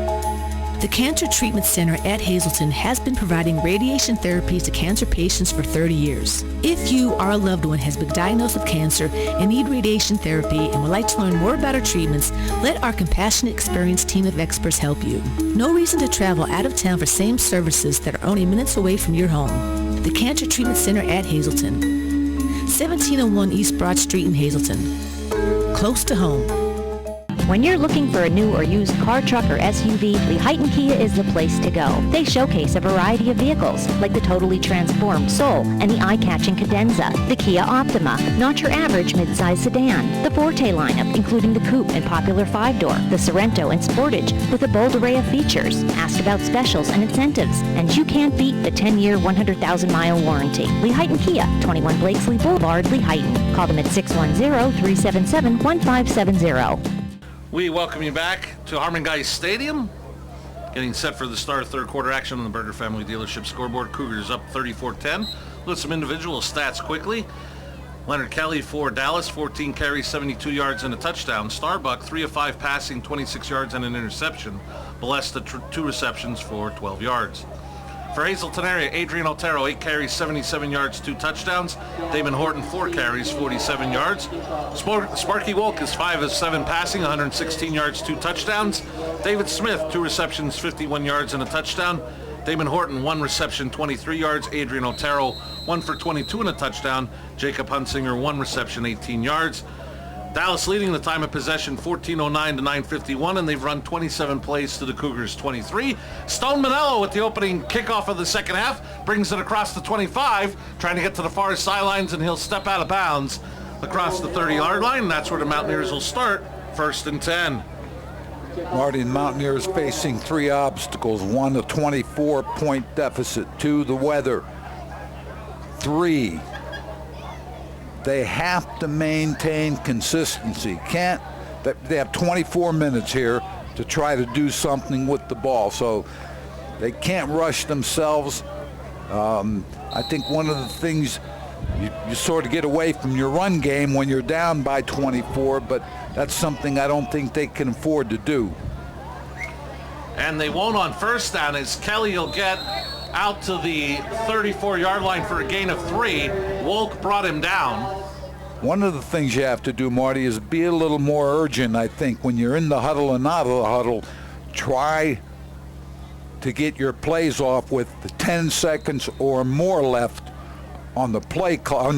The Cancer Treatment Center at Hazleton has been providing radiation therapies to cancer patients for 30 years. If you or a loved one has been diagnosed with cancer and need radiation therapy and would like to learn more about our treatments, let our compassionate, experienced team of experts help you. No reason to travel out of town for same services that are only minutes away from your home. The Cancer Treatment Center at Hazleton. 1701 East Broad Street in Hazleton. Close to home. When you're looking for a new or used car, truck, or SUV, Lehighton Kia is the place to go. They showcase a variety of vehicles, like the totally transformed Soul and the eye-catching Cadenza, the Kia Optima, not your average midsize sedan, the Forte lineup, including the Coupe and popular 5-door, the Sorento and Sportage, with a bold array of features. Ask about specials and incentives, and you can't beat the 10-year, 100,000-mile warranty. Lehighton Kia, 21 Blakesley Boulevard, Lehighton. Call them at 610-377-1570. We welcome you back to Harmon Guys Stadium. Getting set for the start of third quarter action on the Berger Family Dealership scoreboard. Cougars up 34-10. Look at some individual stats quickly. Leonard Kelly for Dallas, 14 carries, 72 yards and a touchdown. Starbuck, 3 of 5 passing, 26 yards and an interception. Balesta, 2 receptions for 12 yards. For Hazleton area, Adrian Otero, 8 carries, 77 yards, 2 touchdowns. Damon Horton, 4 carries, 47 yards. Sparky Wolk is 5 of 7 passing, 116 yards, 2 touchdowns. David Smith, 2 receptions, 51 yards and a touchdown. Damon Horton, 1 reception, 23 yards. Adrian Otero, 1 for 22 and a touchdown. Jacob Hunsinger, 1 reception, 18 yards. Dallas leading the time of possession 14:09 to 9:51, and they've run 27 plays to the Cougars 23. Stone Manello with the opening kickoff of the second half brings it across the 25, trying to get to the far sidelines, and he'll step out of bounds across the 30-yard line. That's where the Mountaineers will start, 1st and 10. Marty, and Mountaineers facing 3 obstacles. 1, a 24-point deficit. 2, the weather. 3, they have to maintain consistency. They have 24 minutes here to try to do something with the ball, so they can't rush themselves. I think one of the things you sort of get away from your run game when you're down by 24, but that's something I don't think they can afford to do. And they won't on first down, as Kelly will get out to the 34-yard line for a gain of 3. Wolk brought him down. One of the things you have to do, Marty, is be a little more urgent, I think. When you're in the huddle and out of the huddle, try to get your plays off with the 10 seconds or more left on the play clock,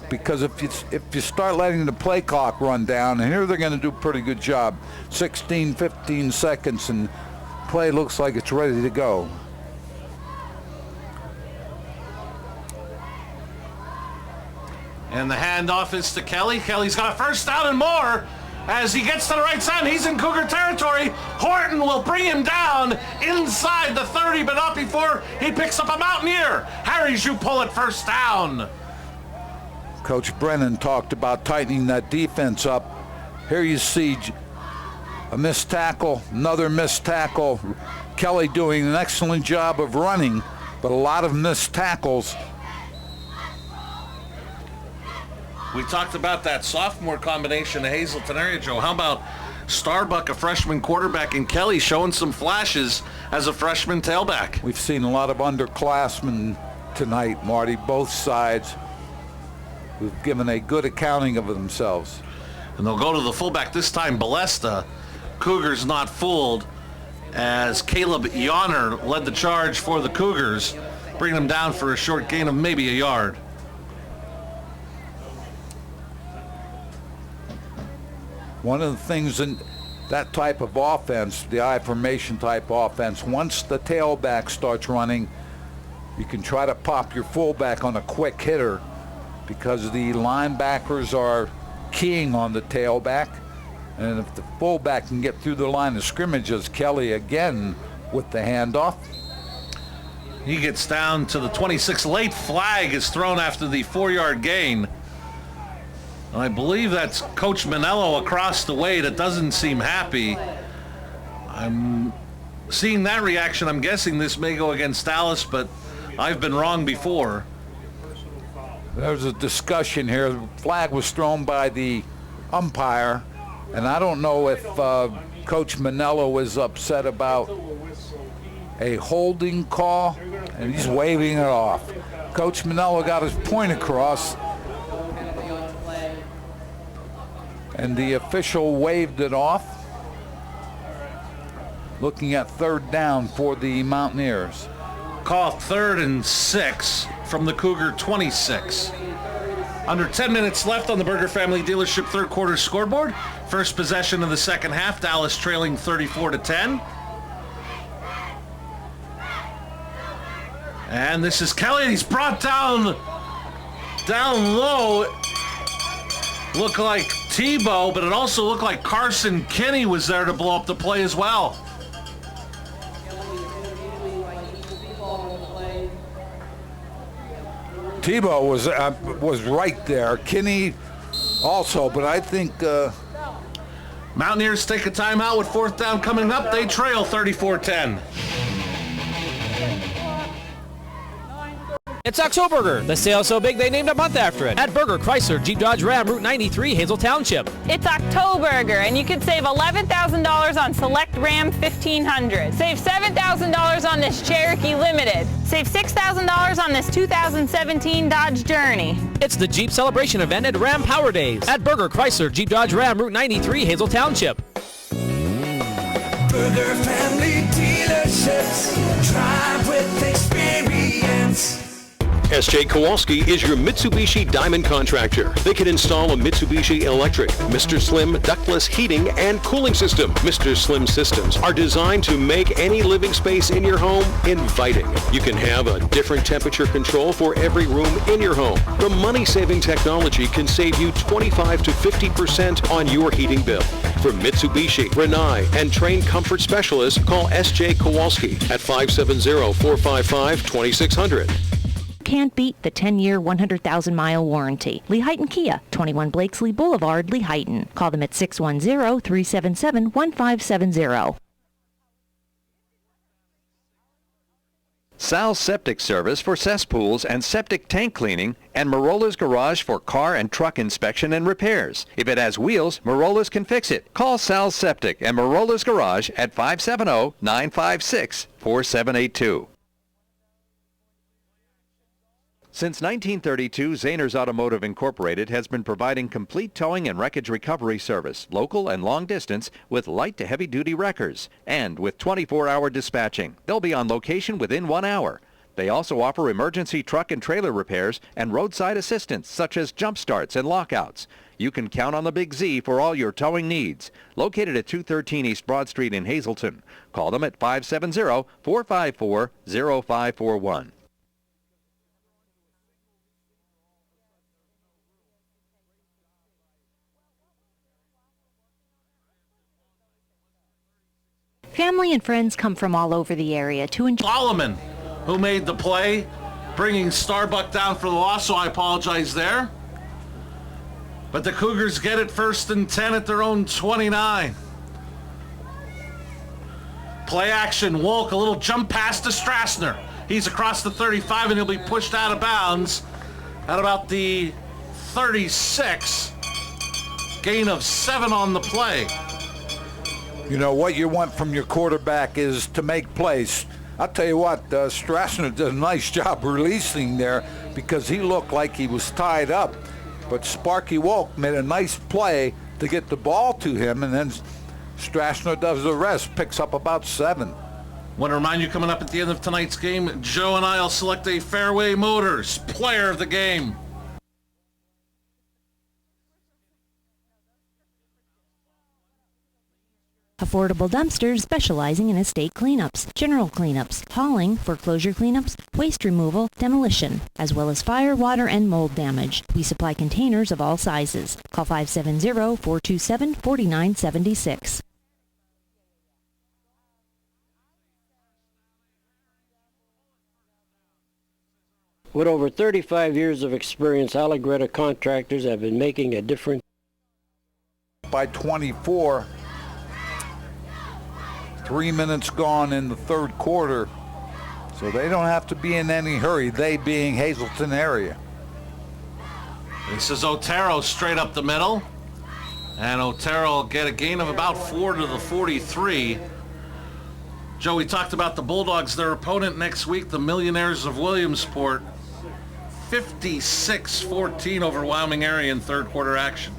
because if you start letting the play clock run down, and here they're going to do a pretty good job, 16, 15 seconds, and play looks like it's ready to go. And the handoff is to Kelly. Kelly's got a first down and more. As he gets to the right side, he's in Cougar territory. Horton will bring him down inside the 30, but not before he picks up a Mountaineer. Harry Joupolet first down. Coach Brennan talked about tightening that defense up. Here you see a missed tackle, another missed tackle. Kelly doing an excellent job of running, but a lot of missed tackles. We talked about that sophomore combination of Hazleton area, Joe. How about Starbuck, a freshman quarterback, and Kelly showing some flashes as a freshman tailback? We've seen a lot of underclassmen tonight, Marty, both sides, who've given a good accounting of themselves. And they'll go to the fullback this time, Balesta. Cougars not fooled, as Caleb Yonner led the charge for the Cougars, bringing them down for a short gain of maybe a yard. One of the things in that type of offense, the I formation type offense, once the tailback starts running, you can try to pop your fullback on a quick hitter because the linebackers are keying on the tailback. And if the fullback can get through the line of scrimmage, as Kelly again with the handoff. He gets down to the 26. Late flag is thrown after the 4-yard gain. I believe that's Coach Manello across the way that doesn't seem happy. I'm seeing that reaction. I'm guessing this may go against Dallas, but I've been wrong before. There's a discussion here. The flag was thrown by the umpire, and I don't know if Coach Manello is upset about a holding call, and he's waving it off. Coach Manello got his point across, and the official waved it off. Looking at third down for the Mountaineers. Call 3rd and 6 from the Cougar 26. Under 10 minutes left on the Berger Family Dealership third quarter scoreboard. First possession of the second half, Dallas trailing 34-10. And this is Kelly. He's brought down low. Looked like Tebow, but it also looked like Carson Kinney was there to blow up the play as well. Tebow was right there. Kinney also, but I think Mountaineers take a timeout with fourth down coming up. They trail 34-10. It's Octoberger, the sale so big they named a month after it, at Berger Chrysler Jeep Dodge Ram Route 93 Hazel Township. It's Octoberger, and you can save $11,000 on select Ram 1500. Save $7,000 on this Cherokee Limited. Save $6,000 on this 2017 Dodge Journey. It's the Jeep Celebration event at Ram Power Days at Berger Chrysler Jeep Dodge Ram Route 93 Hazel Township. Berger Family Dealerships, drive with experience. S.J. Kowalski is your Mitsubishi Diamond contractor. They can install a Mitsubishi electric, Mr. Slim ductless heating and cooling system. Mr. Slim systems are designed to make any living space in your home inviting. You can have a different temperature control for every room in your home. The money-saving technology can save you 25 to 50% on your heating bill. For Mitsubishi, Rinnai, and trained comfort specialists, call S.J. Kowalski at 570-455-2600. Can't beat the 10-year, 100,000-mile warranty. Lehighton Kia, 21 Blakesley Boulevard, Lehighton. Call them at 610-377-1570. Sal's Septic Service for cesspools and septic tank cleaning, and Marola's Garage for car and truck inspection and repairs. If it has wheels, Marola's can fix it. Call Sal's Septic and Marola's Garage at 570-956-4782. Since 1932, Zaner's Automotive Incorporated has been providing complete towing and wreckage recovery service, local and long distance, with light to heavy-duty wreckers, and with 24-hour dispatching. They'll be on location within 1 hour. They also offer emergency truck and trailer repairs and roadside assistance, such as jump starts and lockouts. You can count on the Big Z for all your towing needs. Located at 213 East Broad Street in Hazleton. Call them at 570-454-0541. Family and friends come from all over the area to enjoy. Solomon, who made the play, bringing Starbuck down for the loss, so I apologize there. But the Cougars get it 1st and 10 at their own 29. Play action, Wolk, a little jump pass to Strassner. He's across the 35 and he'll be pushed out of bounds at about the 36. Gain of 7 on the play. You know, what you want from your quarterback is to make plays. I'll tell you what, Strassner did a nice job releasing there because he looked like he was tied up. But Sparky Wolk made a nice play to get the ball to him, and then Strassner does the rest, picks up about 7. Want to remind you, coming up at the end of tonight's game, Joe and I will select a Fairway Motors player of the game. Affordable Dumpsters specializing in estate cleanups, general cleanups, hauling, foreclosure cleanups, waste removal, demolition, as well as fire, water, and mold damage. We supply containers of all sizes. Call 570-427-4976. With over 35 years of experience, Allegretta contractors have been making a difference. By 24, 3 minutes gone in the third quarter, so they don't have to be in any hurry, they being Hazleton area. This is Otero straight up the middle, and Otero will get a gain of about 4 to the 43. Joe, we talked about the Bulldogs, their opponent next week, the Millionaires of Williamsport, 56-14 over Wyoming area in third quarter action,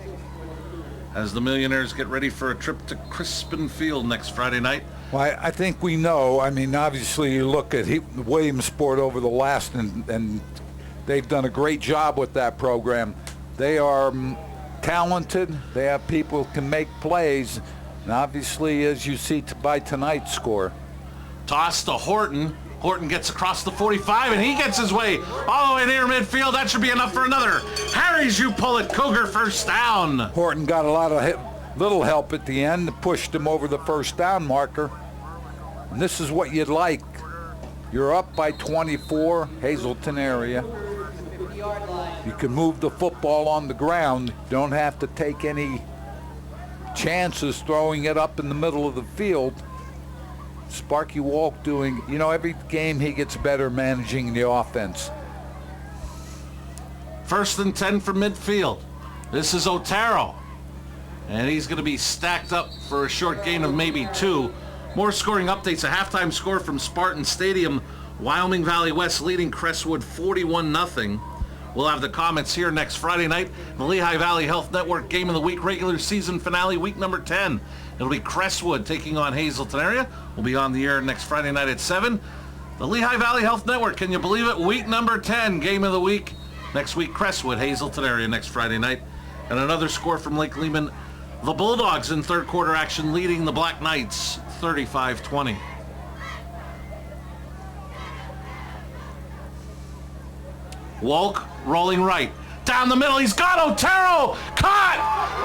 as the Millionaires get ready for a trip to Crispin Field next Friday night. Well, I think we know. I mean, obviously, you look at Williamsport over the last, and they've done a great job with that program. They are talented. They have people who can make plays. And obviously, as you see by tonight's score. Toss to Horton. Horton gets across the 45, and he gets his way all the way near midfield. That should be enough for another Harry's You Pull It Cougar first down. Horton got a lot of little help at the end, pushed him over the first down marker. And this is what you'd like. You're up by 24, Hazleton area. You can move the football on the ground. You don't have to take any chances throwing it up in the middle of the field. Sparky Wolk doing, you know, every game he gets better managing the offense. 1st and 10 from midfield. This is Otero. And he's going to be stacked up for a short gain of maybe 2. More scoring updates. A halftime score from Spartan Stadium. Wyoming Valley West leading Crestwood 41-0. We'll have the comments here next Friday night. The Lehigh Valley Health Network Game of the Week regular season finale, week number 10. It'll be Crestwood taking on Hazleton area. We'll be on the air next Friday night at 7. The Lehigh Valley Health Network, can you believe it? Week number 10, Game of the Week. Next week, Crestwood, Hazleton area next Friday night. And another score from Lake Lehman. The Bulldogs in third quarter action leading the Black Knights 35-20. Wolk rolling right. Down the middle, he's got Otero! Caught!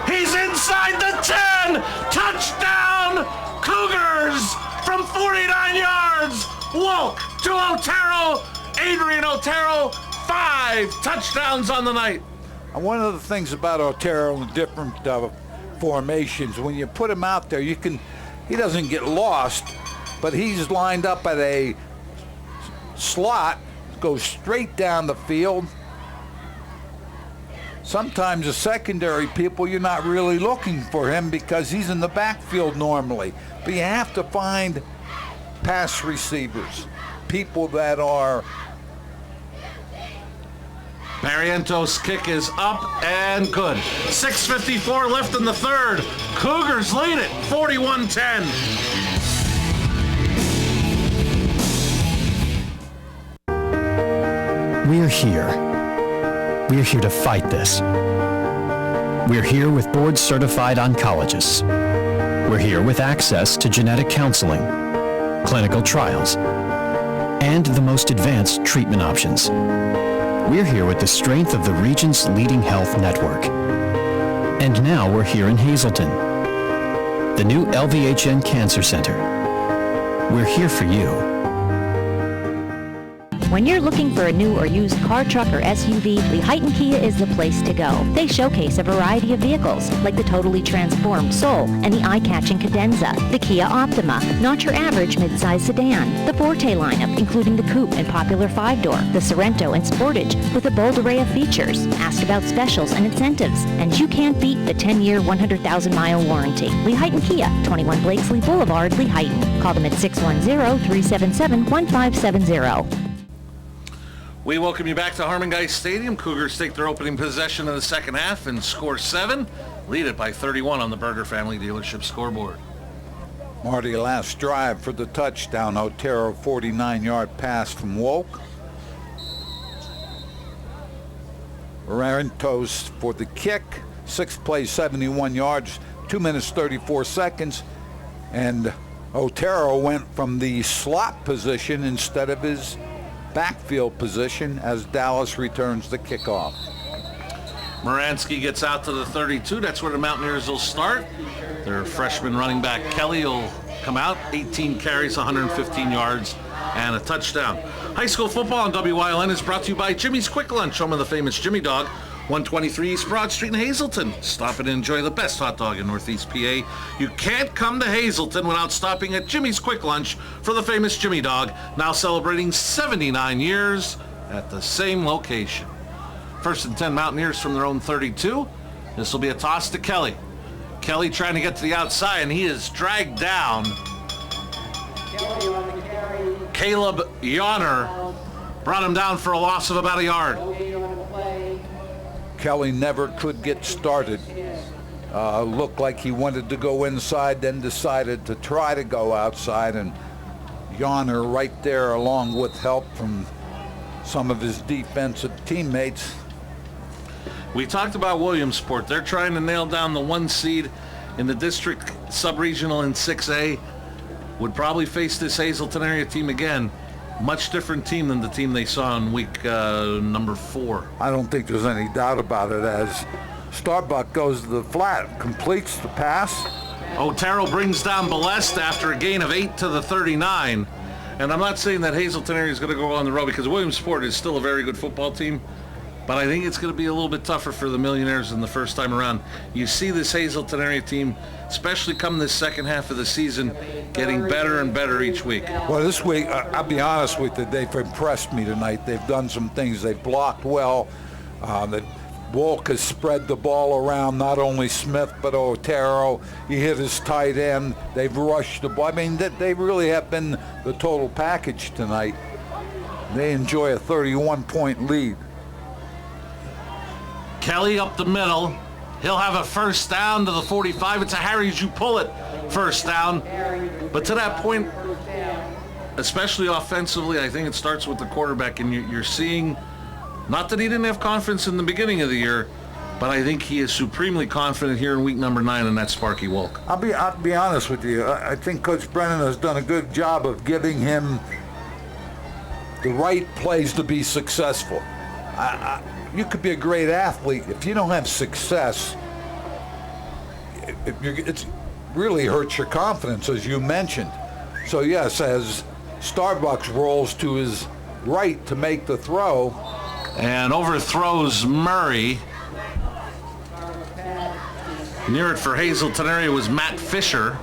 He's inside the 10! Touchdown! Cougars from 49 yards! Wolk to Otero! Adrian Otero, 5 touchdowns on the night. And one of the things about Otero in different formations, when you put him out there, he doesn't get lost, but he's lined up at a slot, goes straight down the field. Sometimes the secondary people, you're not really looking for him because he's in the backfield normally. But you have to find pass receivers, people that are... Barrientos' kick is up and good. 6:54 left in the third. Cougars lead it, 41-10. We're here. We're here to fight this. We're here with board-certified oncologists. We're here with access to genetic counseling, clinical trials, and the most advanced treatment options. We're here with the strength of the region's leading health network. And now we're here in Hazleton, the new LVHN Cancer Center. We're here for you. When you're looking for a new or used car, truck, or SUV, Lehighton Kia is the place to go. They showcase a variety of vehicles, like the totally transformed Soul and the eye-catching Cadenza, the Kia Optima, not your average midsize sedan, the Forte lineup, including the Coupe and popular 5-door, the Sorento and Sportage, with a bold array of features. Ask about specials and incentives, and you can't beat the 10-year, 100,000-mile warranty. Lehighton Kia, 21 Blakesley Boulevard, Lehighton. Call them at 610-377-1570. We welcome you back to Harmon-Guy Stadium. Cougars take their opening possession in the second half and score 7. Lead it by 31 on the Berger Family Dealership scoreboard. Marty, last drive for the touchdown. Otero 49-yard pass from Wolk. Rentos for the kick. 6 plays, 71 yards, 2 minutes 34 seconds. And Otero went from the slot position instead of his backfield position as Dallas returns the kickoff. Moransky gets out to the 32. That's where the Mountaineers will start. Their freshman running back Kelly will come out. 18 carries, 115 yards, and a touchdown. High school football on WYLN is brought to you by Jimmy's Quick Lunch, home of the famous Jimmy Dog, 123 East Broad Street in Hazleton. Stop and enjoy the best hot dog in Northeast PA. You can't come to Hazleton without stopping at Jimmy's Quick Lunch for the famous Jimmy Dog, now celebrating 79 years at the same location. First and 10 Mountaineers from their own 32. This will be a toss to Kelly. Kelly trying to get to the outside, and he is dragged down. Caleb Yonner brought him down for a loss of about a yard. Kelly never could get started. Looked like he wanted to go inside, then decided to try to go outside, and Yonner right there, along with help from some of his defensive teammates. We talked about Williamsport. They're trying to nail down the 1 seed in the district sub-regional in 6A. Would probably face this Hazleton area team again. Much different team than the team they saw in week number 4. I don't think there's any doubt about it, as Starbuck goes to the flat, completes the pass. Otero brings down Balest after a gain of 8 to the 39. And I'm not saying that Hazleton area is going to go on the road, because Williamsport is still a very good football team. But I think it's going to be a little bit tougher for the Millionaires than the first time around. You see this Hazleton area team, especially come this second half of the season, getting better and better each week. Well, this week, I'll be honest with you, they've impressed me tonight. They've done some things. They've blocked well. Wolk has spread the ball around, not only Smith, but Otero. He hit his tight end. They've rushed the ball. I mean, they really have been the total package tonight. They enjoy a 31-point lead. Kelly up the middle. He'll have a first down to the 45. It's a Harry's you pull it first down. But to that point, especially offensively, I think it starts with the quarterback. And you're seeing, not that he didn't have confidence in the beginning of the year, but I think he is supremely confident here in week number 9, and that's Sparky Wolk. I'll be honest with you. I think Coach Brennan has done a good job of giving him the right plays to be successful. You could be a great athlete. If you don't have success, it really hurts your confidence, as you mentioned. So yes, as Starbucks rolls to his right to make the throw. And overthrows Murray. Near it for Hazleton area was Matt Fisher.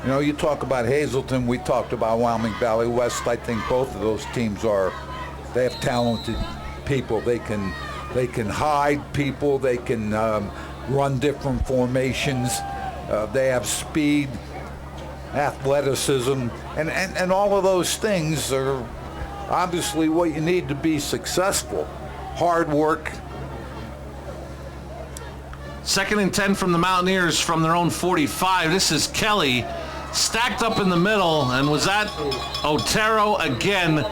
You know, you talk about Hazleton, we talked about Wyoming Valley West. I think both of those teams they have talented people. They can hide people. They can run different formations. They have speed, athleticism, and all of those things are obviously what you need to be successful. Hard work. 2nd and 10 from the Mountaineers from their own 45. This is Kelly stacked up in the middle, and was that Otero again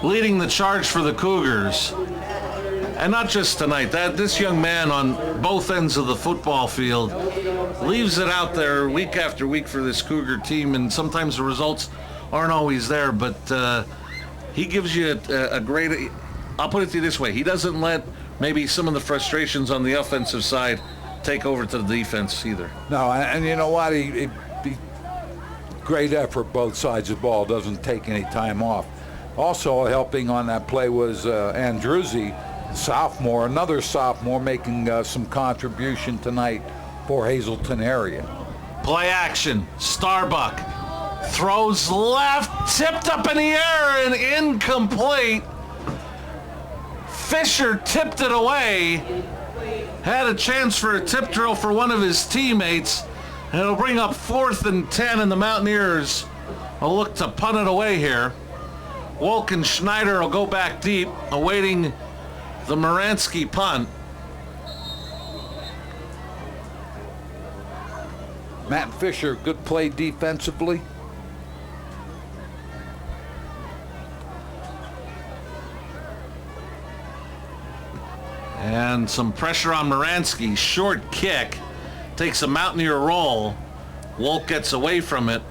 leading the charge for the Cougars. And not just tonight. This young man on both ends of the football field leaves it out there week after week for this Cougar team, and sometimes the results aren't always there, but he gives you a great, I'll put it to you this way, he doesn't let maybe some of the frustrations on the offensive side take over to the defense either. No, and you know what, he great effort both sides of the ball, doesn't take any time off. Also helping on that play was Andruzzi, sophomore, another sophomore, making some contribution tonight for Hazleton area. Play action, Starbuck throws left, tipped up in the air and incomplete. Fisher tipped it away, had a chance for a tip drill for one of his teammates, and it'll bring up 4th and 10, and the Mountaineers will look to punt it away here. Wolken Schneider will go back deep, awaiting the Moransky punt. Matt Fisher, good play defensively. And some pressure on Moransky. Short kick. Takes a Mountaineer roll. Wolk gets away from it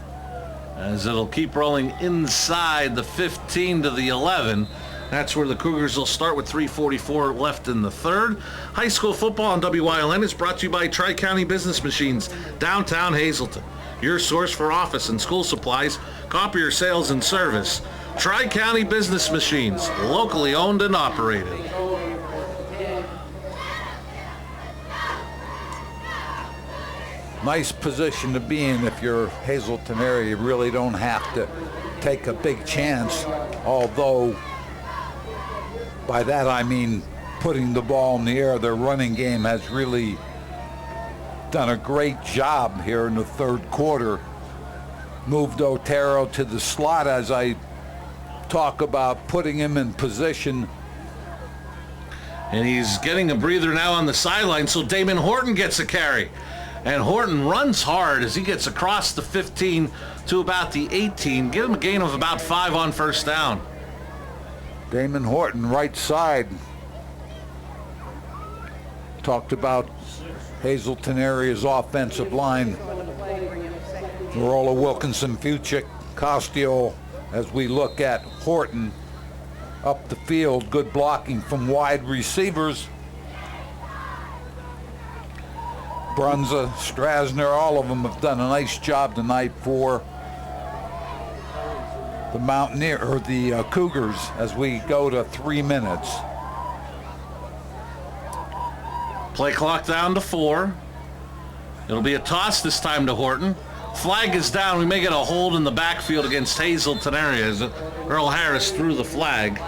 as it'll keep rolling inside the 15 to the 11. That's where the Cougars will start with 3:44 left in the third. High school football on WYLN is brought to you by Tri-County Business Machines, downtown Hazleton. Your source for office and school supplies, copier sales and service. Tri-County Business Machines, locally owned and operated. Nice position to be in if you're Hazleton area. You really don't have to take a big chance, although by that I mean putting the ball in the air. Their running game has really done a great job here in the third quarter. Moved Otero to the slot as I talk about putting him in position. And he's getting a breather now on the sideline, so Damon Horton gets a carry. And Horton runs hard as he gets across the 15 to about the 18. Give him a gain of about 5 on first down. Damon Horton, right side. Talked about Hazleton area's offensive line. Marola, Wilkinson, Fuchik, Costio, as we look at Horton up the field. Good blocking from wide receivers. Brunza, Strasner, all of them have done a nice job tonight for the Mountaineer, or the Cougars, as we go to 3 minutes. Play clock down to 4. It'll be a toss this time to Horton. Flag is down. We may get a hold in the backfield against Hazleton area as Earl Harris threw the flag.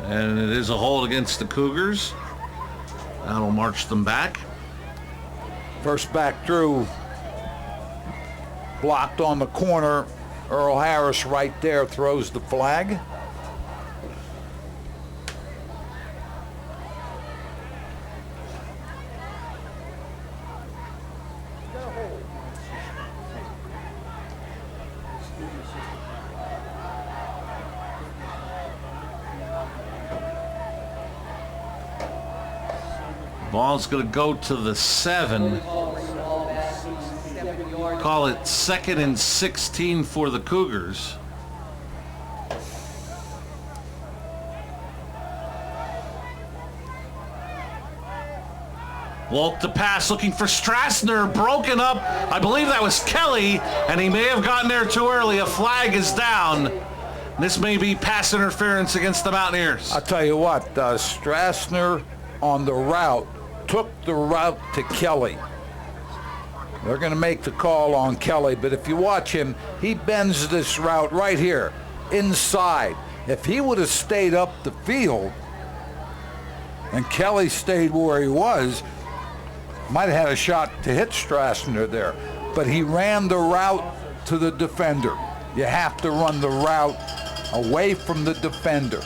And it is a hold against the Cougars. That'll march them back. First back through. Blocked on the corner. Earl Harris right there throws the flag. Ball's going to go to the 7. Call it 2nd and 16 for the Cougars. Wolk to pass, looking for Strasner, broken up. I believe that was Kelly, and he may have gotten there too early. A flag is down. This may be pass interference against the Mountaineers. I'll tell you what, Strasner on the route took the route to Kelly. They're going to make the call on Kelly, but if you watch him, he bends this route right here, inside. If he would have stayed up the field and Kelly stayed where he was, might have had a shot to hit Strasner there. But he ran the route to the defender. You have to run the route away from the defender.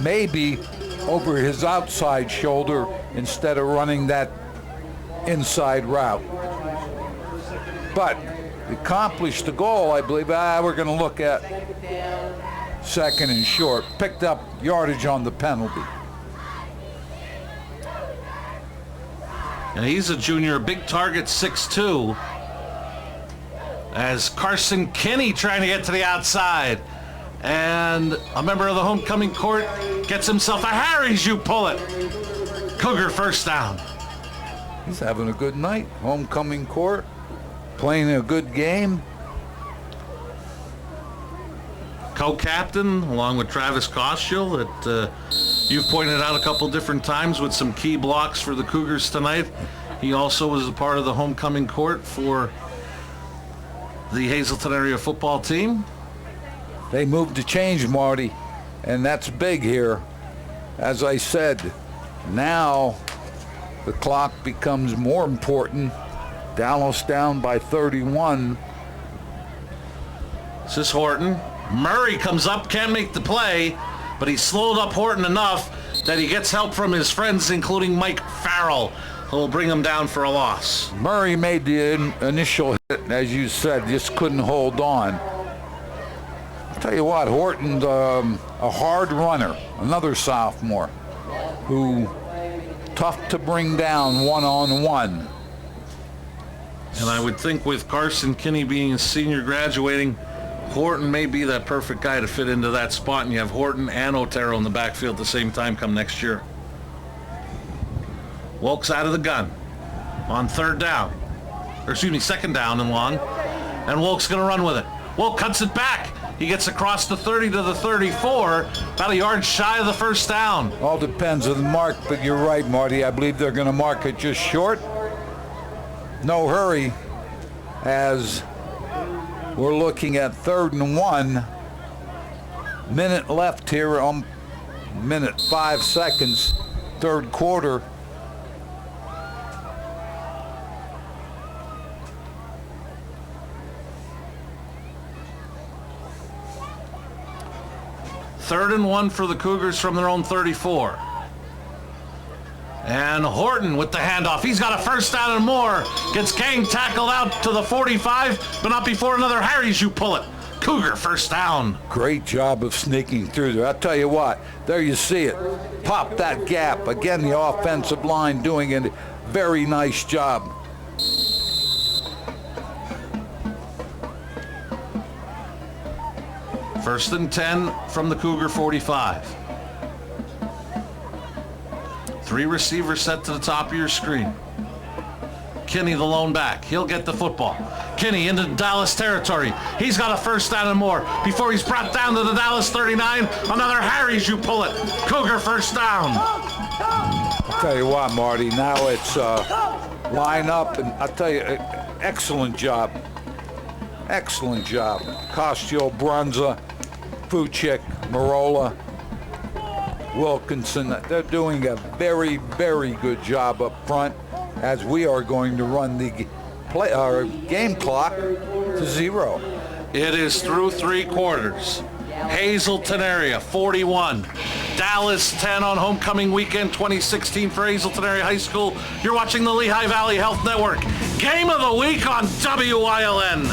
Maybe over his outside shoulder instead of running that inside route. But accomplished the goal, I believe. We're going to look at second and short. Picked up yardage on the penalty. And he's a junior, a big target, 6'2", as Carson Kinney trying to get to the outside. And a member of the homecoming court gets himself a Harry's, you pull it. Cougar first down. He's having a good night. Homecoming court, playing a good game. Co-captain, along with Travis Kostiel, that you've pointed out a couple different times with some key blocks for the Cougars tonight. He also was a part of the homecoming court for the Hazleton area football team. They moved to change, Marty, and that's big here. As I said, now the clock becomes more important. Dallas down by 31. This is Horton. Murray comes up, can't make the play, but he slowed up Horton enough that he gets help from his friends, including Mike Farrell, who will bring him down for a loss. Murray made the initial hit, as you said, just couldn't hold on. I'll tell you what, Horton's a hard runner, another sophomore, who tough to bring down one-on-one. And I would think with Carson Kinney being a senior graduating, Horton may be that perfect guy to fit into that spot, and you have Horton and Otero in the backfield at the same time come next year. Wilkes out of the gun on second down and long, and Wilkes going to run with it. Wilk cuts it back. He gets across the 30 to the 34, about a yard shy of the first down. All depends on the mark, but you're right, Marty. I believe they're going to mark it just short. No hurry, as we're looking at 3rd and 1. Minute left here, minute 5 seconds, third quarter. Third and 1 for the Cougars from their own 34. And Horton with the handoff. He's got a first down and more. Gets Kang tackled out to the 45, but not before another Harry's, you pull it. Cougar first down. Great job of sneaking through there. I'll tell you what, there you see it. Pop that gap. Again, the offensive line doing a very nice job. First and 10 from the Cougar 45. 3 receivers set to the top of your screen. Kinney, the lone back. He'll get the football. Kinney into Dallas territory. He's got a first down and more before he's brought down to the Dallas 39. Another Harry's, you pull it. Cougar first down. I'll tell you what, Marty, now it's line up, and I'll tell you, excellent job. Excellent job. Costiel, Brunza, Fuchik, Marola, Wilkinson. They're doing a very, very good job up front, as we are going to run the game clock to 0. It is through 3 quarters. Hazleton area 41, Dallas 10 on homecoming weekend 2016 for Hazleton Area High School. You're watching the Lehigh Valley Health Network. Game of the week on WILN.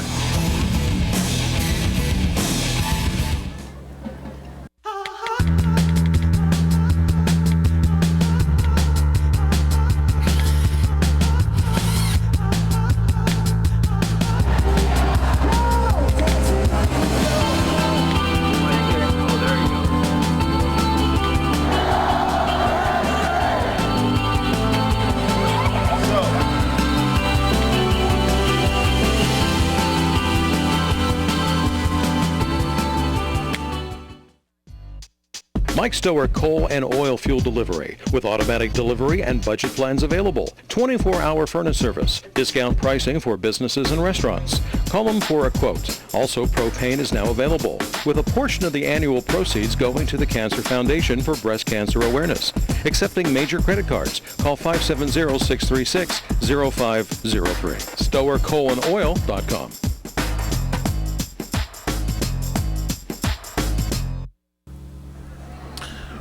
Mike Stower Coal and Oil Fuel Delivery with automatic delivery and budget plans available. 24-hour furnace service. Discount pricing for businesses and restaurants. Call them for a quote. Also, propane is now available, with a portion of the annual proceeds going to the Cancer Foundation for breast cancer awareness. Accepting major credit cards. Call 570-636-0503. StowerCoalAndOil.com.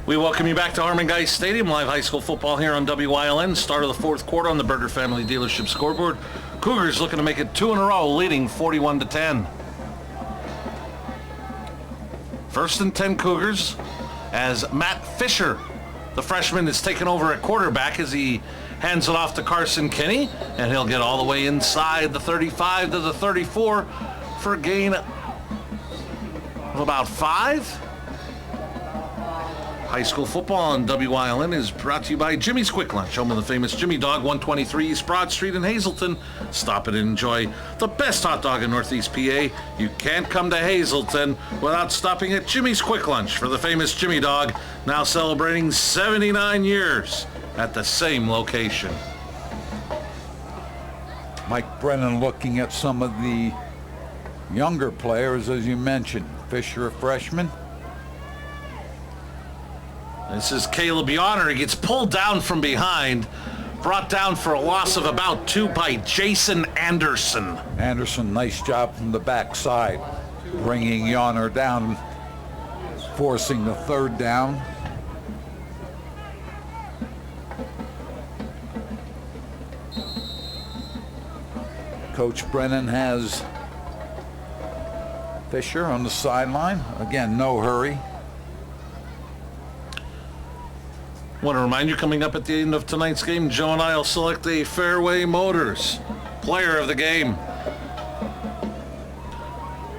We welcome you back to Harmon Guys Stadium, live high school football here on WYLN. Start of the fourth quarter on the Berger Family Dealership scoreboard. Cougars looking to make it 2 in a row, leading 41-10. First and 10 Cougars as Matt Fisher, the freshman, is taken over at quarterback as he hands it off to Carson Kinney, and he'll get all the way inside the 35 to the 34 for a gain of about 5. High school football on WYLN is brought to you by Jimmy's Quick Lunch, home of the famous Jimmy Dog, 123 East Broad Street in Hazleton. Stop and enjoy the best hot dog in Northeast PA. You can't come to Hazleton without stopping at Jimmy's Quick Lunch for the famous Jimmy Dog, now celebrating 79 years at the same location. Mike Brennan looking at some of the younger players, as you mentioned. Fisher, a freshman. This is Caleb Yonner. He gets pulled down from behind, brought down for a loss of about 2 by Jason Anderson. Anderson, nice job from the backside, bringing Yonner down, forcing the third down. Coach Brennan has Fisher on the sideline. Again, no hurry. Want to remind you, coming up at the end of tonight's game, Joe and I will select a Fairway Motors player of the game.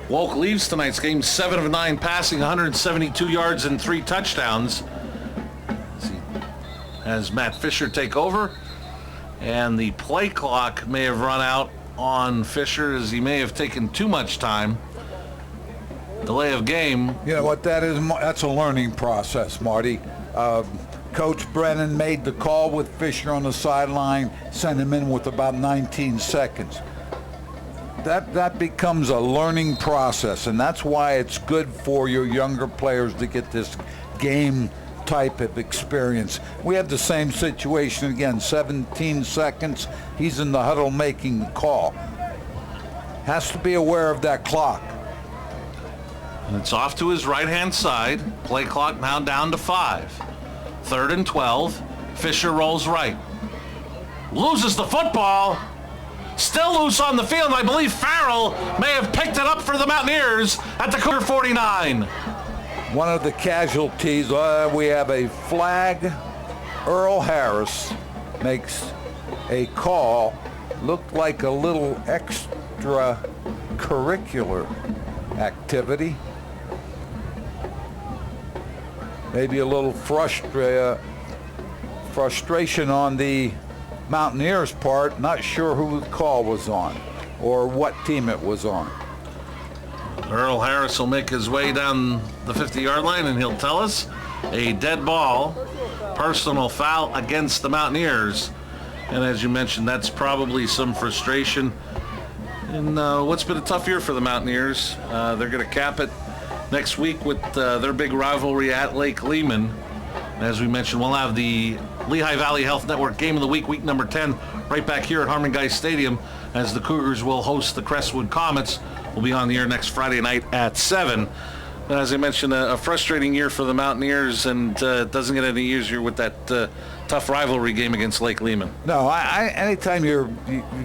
Wolk leaves tonight's game 7 of 9 passing, 172 yards and 3 touchdowns. As Matt Fisher take over, and the play clock may have run out on Fisher as he may have taken too much time. Delay of game. You know what that is? That's a learning process, Marty. Coach Brennan made the call with Fisher on the sideline, sent him in with about 19 seconds. That becomes a learning process, and that's why it's good for your younger players to get this game type of experience. We have the same situation again, 17 seconds. He's in the huddle making the call. Has to be aware of that clock. And it's off to his right-hand side. Play clock now down to 5. 3rd and 12. Fisher rolls right. Loses the football. Still loose on the field. I believe Farrell may have picked it up for the Mountaineers at the Cougar 49. One of the casualties, we have a flag. Earl Harris makes a call. Looked like a little extracurricular activity. Maybe a little frustration on the Mountaineers' part. Not sure who the call was on or what team it was on. Earl Harris will make his way down the 50-yard line, and he'll tell us a dead ball, personal foul against the Mountaineers. And as you mentioned, that's probably some frustration. And what's been a tough year for the Mountaineers. They're going to cap it next week with their big rivalry at Lake Lehman. As we mentioned, we'll have the Lehigh Valley Health Network Game of the Week, week number 10, right back here at Harmon Guys Stadium, as the Cougars will host the Crestwood Comets. We'll be on the air next Friday night at 7. As I mentioned, a frustrating year for the Mountaineers, and it doesn't get any easier with that tough rivalry game against Lake Lehman. No, anytime you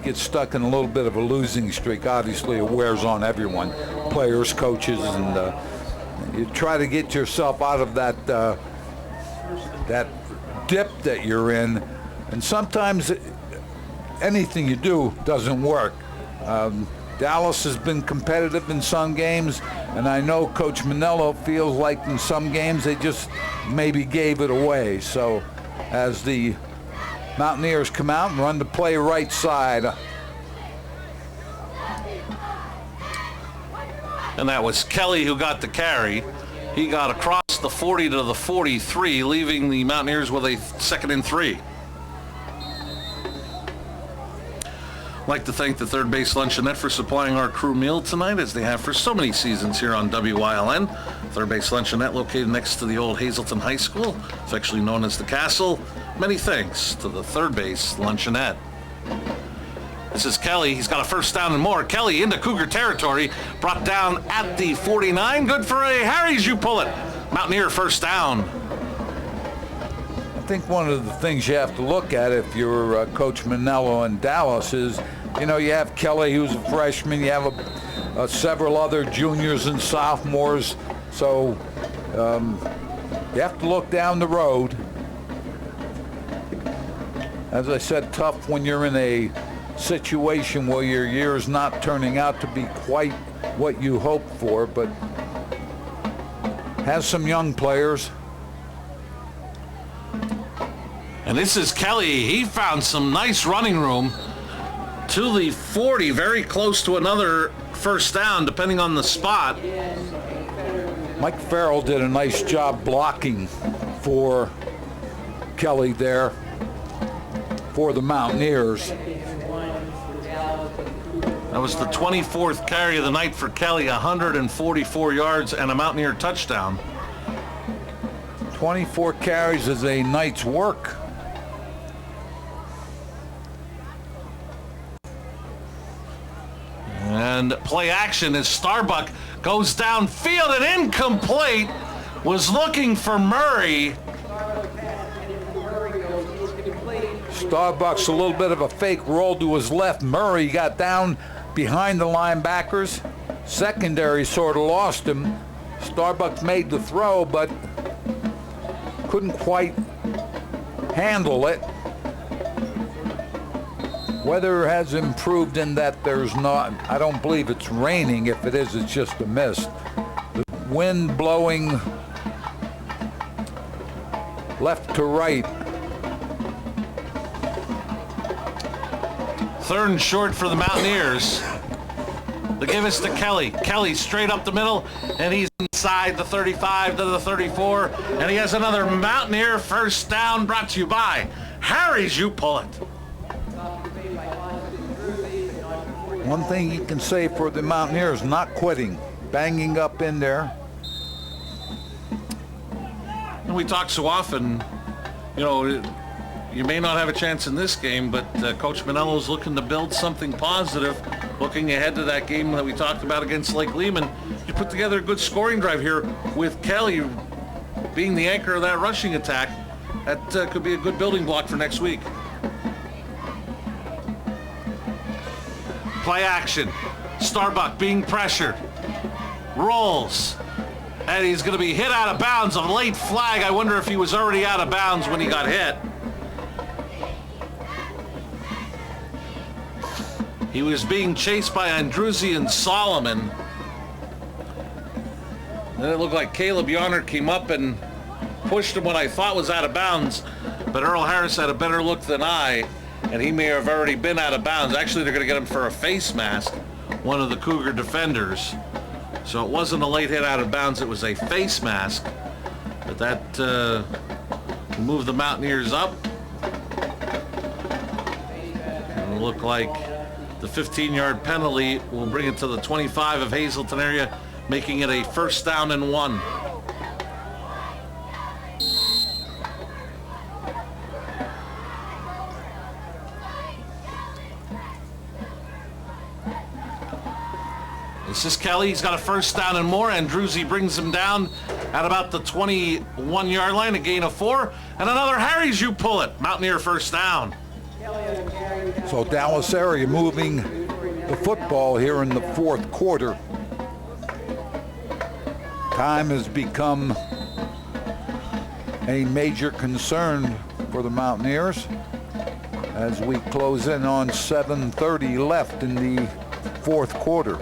get stuck in a little bit of a losing streak, obviously it wears on everyone, players, coaches, and you try to get yourself out of that dip that you're in, and sometimes anything you do doesn't work. Dallas has been competitive in some games, and I know Coach Manello feels like in some games they just maybe gave it away. So as the Mountaineers come out and run the play right side. And that was Kelly who got the carry. He got across the 40 to the 43, leaving the Mountaineers with a 2nd and 3. I'd like to thank the Third Base Luncheonette for supplying our crew meal tonight, as they have for so many seasons here on WYLN. Third Base Luncheonette, located next to the old Hazleton High School, affectionately known as the Castle. Many thanks to the Third Base Luncheonette. This is Kelly. He's got a first down and more. Kelly into Cougar territory, brought down at the 49. Good for a Harry's, you pull it. Mountaineer first down. think one of the things you have to look at if you're Coach Manello in Dallas is, you know, you have Kelly, who's a freshman. You have several other juniors and sophomores. So you have to look down the road. As I said, tough when you're in a situation where your year's not turning out to be quite what you hoped for, but has some young players. And this is Kelly. He found some nice running room to the 40, very close to another first down, depending on the spot. Mike Farrell did a nice job blocking for Kelly there for the Mountaineers. That was the 24th carry of the night for Kelly, 144 yards and a Mountaineer touchdown. 24 carries is a night's work. And play action as Starbuck goes downfield and incomplete. Was looking for Murray. Starbuck's a little bit of a fake roll to his left. Murray got down behind the linebackers. Secondary sort of lost him. Starbuck made the throw, but couldn't quite handle it. Weather has improved in that there's not, I don't believe it's raining. If it is, it's just a mist. The wind blowing left to right. Third and short for the Mountaineers. They give us to Kelly. Kelly straight up the middle, and he's inside the 35 to the 34, and he has another Mountaineer first down brought to you by Harry's You Pull It. One thing you can say for the Mountaineers, not quitting, banging up in there. And we talk so often, you know, you may not have a chance in this game, but Coach Manello's looking to build something positive, looking ahead to that game that we talked about against Lake Lehman. You put together a good scoring drive here with Kelly being the anchor of that rushing attack. That could be a good building block for next week. Play action. Starbuck being pressured. Rolls. And he's going to be hit out of bounds. A late flag. I wonder if he was already out of bounds when he got hit. He was being chased by Andruzzi and Solomon. Then it looked like Caleb Yonner came up and pushed him when I thought was out of bounds. But Earl Harris had a better look than I. And he may have already been out of bounds. Actually, they're going to get him for a face mask, one of the Cougar defenders. So it wasn't a late hit out of bounds, it was a face mask. But that moved the Mountaineers up. It'll look like the 15-yard penalty will bring it to the 25 of Hazleton area, making it a first down and 1. This is Kelly. He's got a first down and more. Andruzzi brings him down at about the 21-yard line, a gain of 4. And another Harry's You Pull It. Mountaineer first down. So Dallas area moving the football here in the fourth quarter. Time has become a major concern for the Mountaineers as we close in on 7:30 left in the fourth quarter.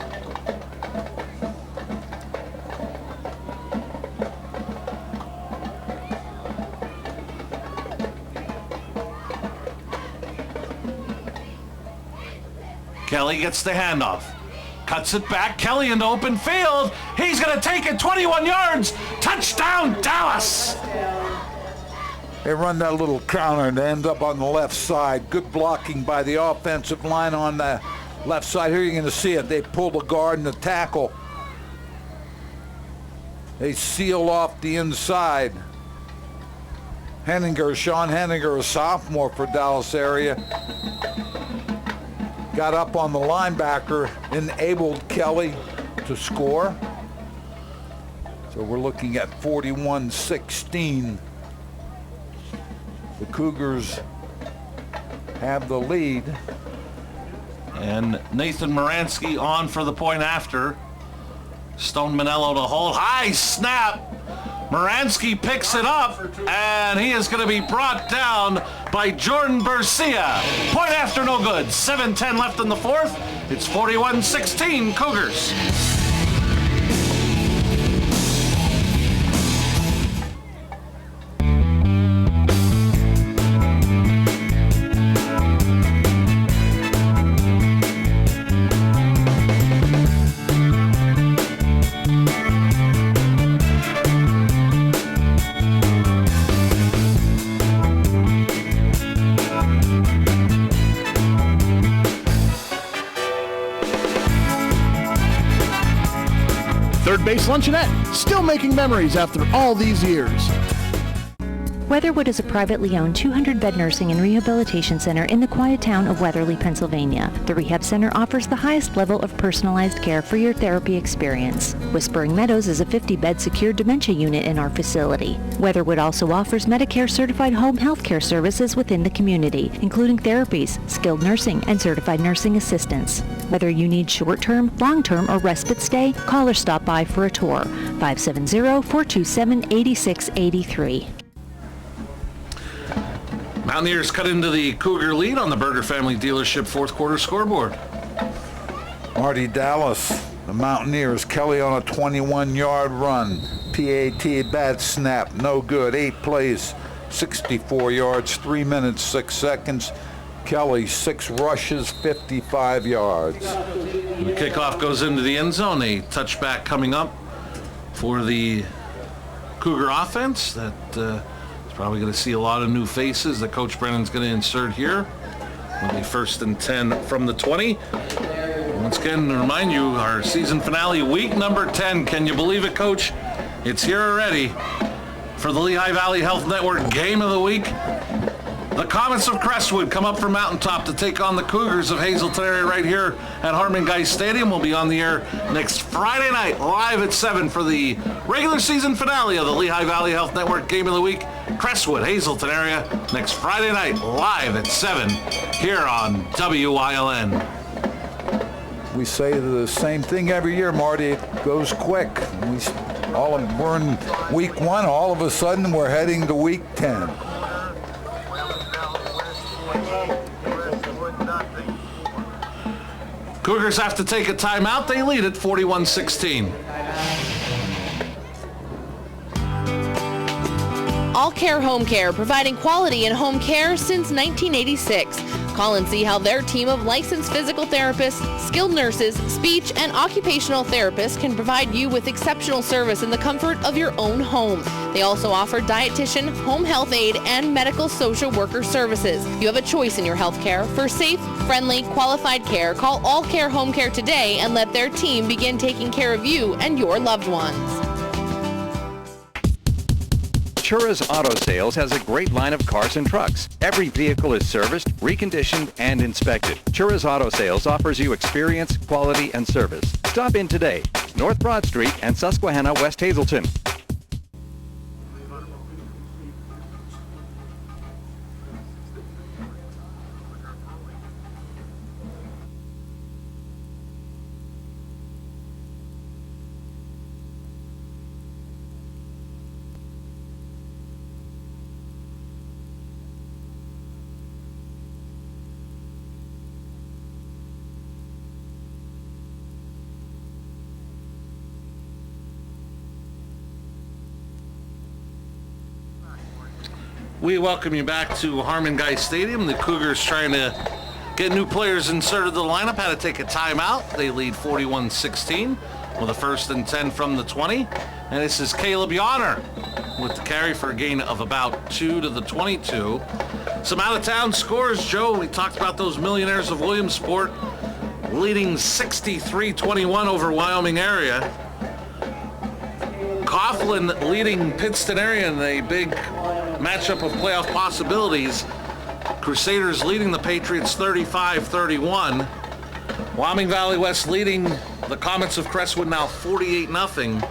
Kelly gets the handoff. Cuts it back. Kelly into open field. He's going to take it 21 yards. Touchdown, Dallas. They run that little counter and end up on the left side. Good blocking by the offensive line on the left side. Here you're going to see it. They pull the guard and the tackle. They seal off the inside. Sean Henninger, a sophomore for Dallas area, got up on the linebacker, enabled Kelly to score. So we're looking at 41-16. The Cougars have the lead. And Nathan Moransky on for the point after. Stone Manello to hold. High snap. Moransky picks it up, and he is going to be brought down by Jordan Bercia. Point after, no good. 7:10 left in the fourth. It's 41-16 Cougars. Third Base Luncheonette, still making memories after all these years. Weatherwood is a privately owned 200-bed nursing and rehabilitation center in the quiet town of Weatherly, Pennsylvania. The rehab center offers the highest level of personalized care for your therapy experience. Whispering Meadows is a 50-bed secure dementia unit in our facility. Weatherwood also offers Medicare-certified home health care services within the community, including therapies, skilled nursing, and certified nursing assistance. Whether you need short-term, long-term, or respite stay, call or stop by for a tour. 570-427-8683. Mountaineers cut into the Cougar lead on the Berger Family Dealership fourth quarter scoreboard. Marty Dallas, the Mountaineers. Kelly on a 21-yard run. PAT bat snap, no good. 8 plays, 64 yards, 3 minutes, 6 seconds. Kelly, 6 rushes, 55 yards. The kickoff goes into the end zone. A touchback coming up for the Cougar offense. That probably going to see a lot of new faces that Coach Brennan's going to insert here. It'll be 1st and 10 from the 20. Once again, to remind you, our season finale, week number 10. Can you believe it, Coach? It's here already for the Lehigh Valley Health Network Game of the Week. The Comets of Crestwood come up from Mountaintop to take on the Cougars of Hazleton area right here at Harmon Guy Stadium. We'll be on the air next Friday night, live at 7 for the regular season finale of the Lehigh Valley Health Network Game of the Week. Crestwood, Hazleton area, next Friday night, live at 7 here on WYLN. We say the same thing every year, Marty. It goes quick. We're in week 1. All of a sudden, we're heading to week 10. Cougars have to take a timeout. They lead at 41-16. All Care Home Care, providing quality in home care since 1986. Call and see how their team of licensed physical therapists, skilled nurses, speech, and occupational therapists can provide you with exceptional service in the comfort of your own home. They also offer dietitian, home health aide, and medical social worker services. You have a choice in your health care. For safe, friendly, qualified care, call All Care Home Care today and let their team begin taking care of you and your loved ones. Chura's Auto Sales has a great line of cars and trucks. Every vehicle is serviced, reconditioned, and inspected. Chura's Auto Sales offers you experience, quality, and service. Stop in today, North Broad Street and Susquehanna, West Hazleton. We welcome you back to Harmon Guy Stadium. The Cougars trying to get new players inserted to the lineup. Had to take a timeout. They lead 41-16 with a 1st and 10 from the 20. And this is Caleb Yonner with the carry for a gain of about 2 to the 22. Some out-of-town scores, Joe. We talked about those Millionaires of Williamsport leading 63-21 over Wyoming area. Coughlin leading Pittston area in a big matchup of playoff possibilities. Crusaders leading the Patriots 35-31. Wyoming Valley West leading the Comets of Crestwood now 48-0.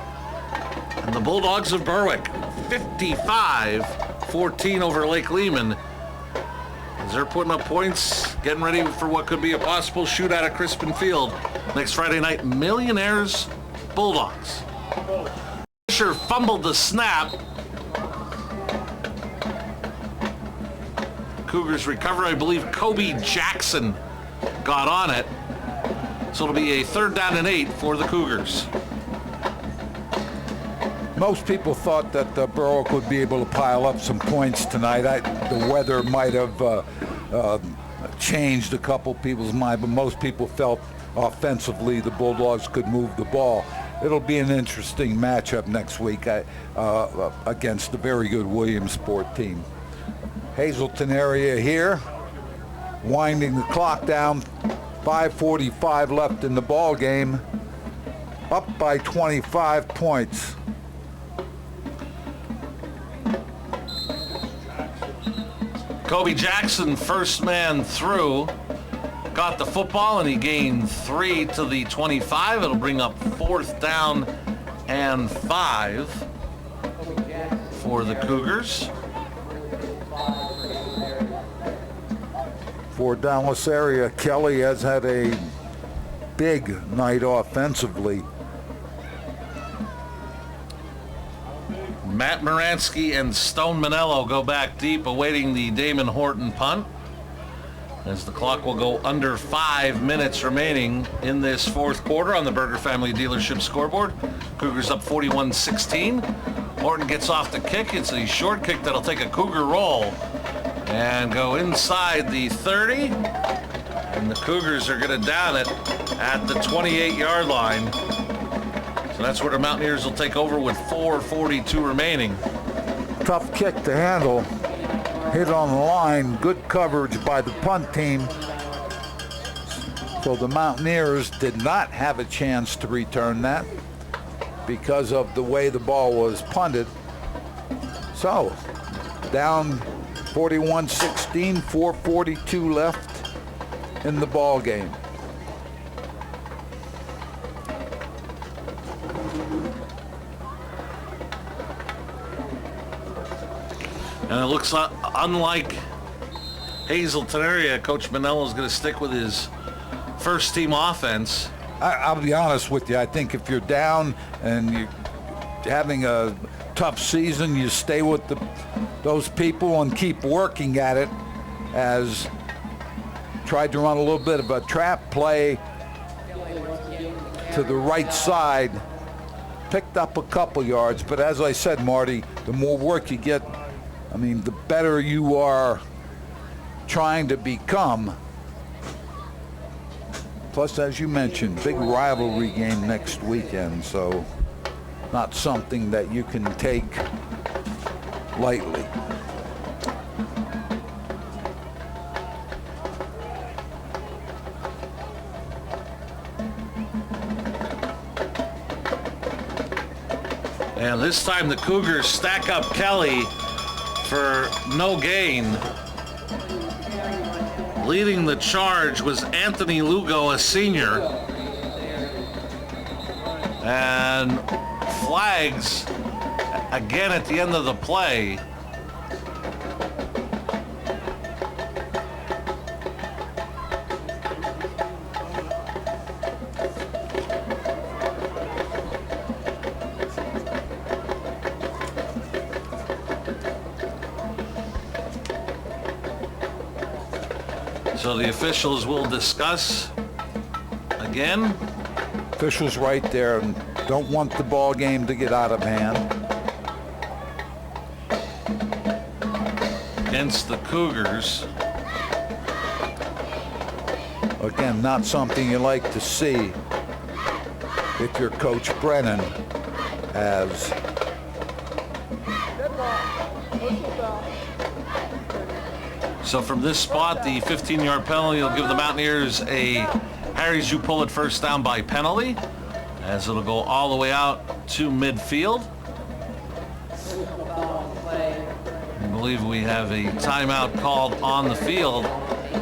And the Bulldogs of Berwick 55-46. 14 over Lake Lehman. As they're putting up points, getting ready for what could be a possible shootout at Crispin Field next Friday night. Millionaires Bulldogs. Fisher fumbled the snap. Cougars recover. I believe Kobe Jackson got on it. So it'll be a 3rd down and 8 for the Cougars. Most people thought that Berwick would be able to pile up some points tonight. The weather might have changed a couple people's mind, but most people felt offensively the Bulldogs could move the ball. It'll be an interesting matchup next week against a very good Williamsport team. Hazleton area here, winding the clock down, 5:45 left in the ball game, up by 25 points. Kobe Jackson, first man through, got the football and he gained 3 to the 25. It'll bring up 4th down and 5 for the Cougars. For Dallas area, Kelly has had a big night offensively. Matt Moransky and Stone Manello go back deep, awaiting the Damon Horton punt, as the clock will go under 5 minutes remaining in this 4th quarter on the Berger Family Dealership scoreboard. Cougars up 41-16. Horton gets off the kick. It's a short kick that'll take a Cougar roll and go inside the 30. And the Cougars are going to down it at the 28-yard line. So that's where the Mountaineers will take over with 4:42 remaining. Tough kick to handle. Hit on the line. Good coverage by the punt team. So the Mountaineers did not have a chance to return that because of the way the ball was punted. So down 41-16, 4:42 left in the ball game. And it looks unlike Hazleton area, Coach Manello is going to stick with his first team offense. I'll be honest with you. I think if you're down and you're having a tough season, you stay with those people and keep working at it. As tried to run a little bit of a trap play to the right side, picked up a couple yards. But as I said, Marty, the more work you get, I mean, the better you are trying to become. Plus, as you mentioned, big rivalry game next weekend, so not something that you can take lightly. And this time the Cougars stack up Kelly for no gain. Leading the charge was Anthony Lugo, a senior. And flags again at the end of the play. So the officials will discuss again. Officials right there and don't want the ball game to get out of hand. Against the Cougars. Again, not something you like to see if you're Coach Brennan, as so from this spot, the 15-yard penalty will give the Mountaineers a Harry's you pull it first down by penalty, as it'll go all the way out to midfield. I believe we have a timeout called on the field.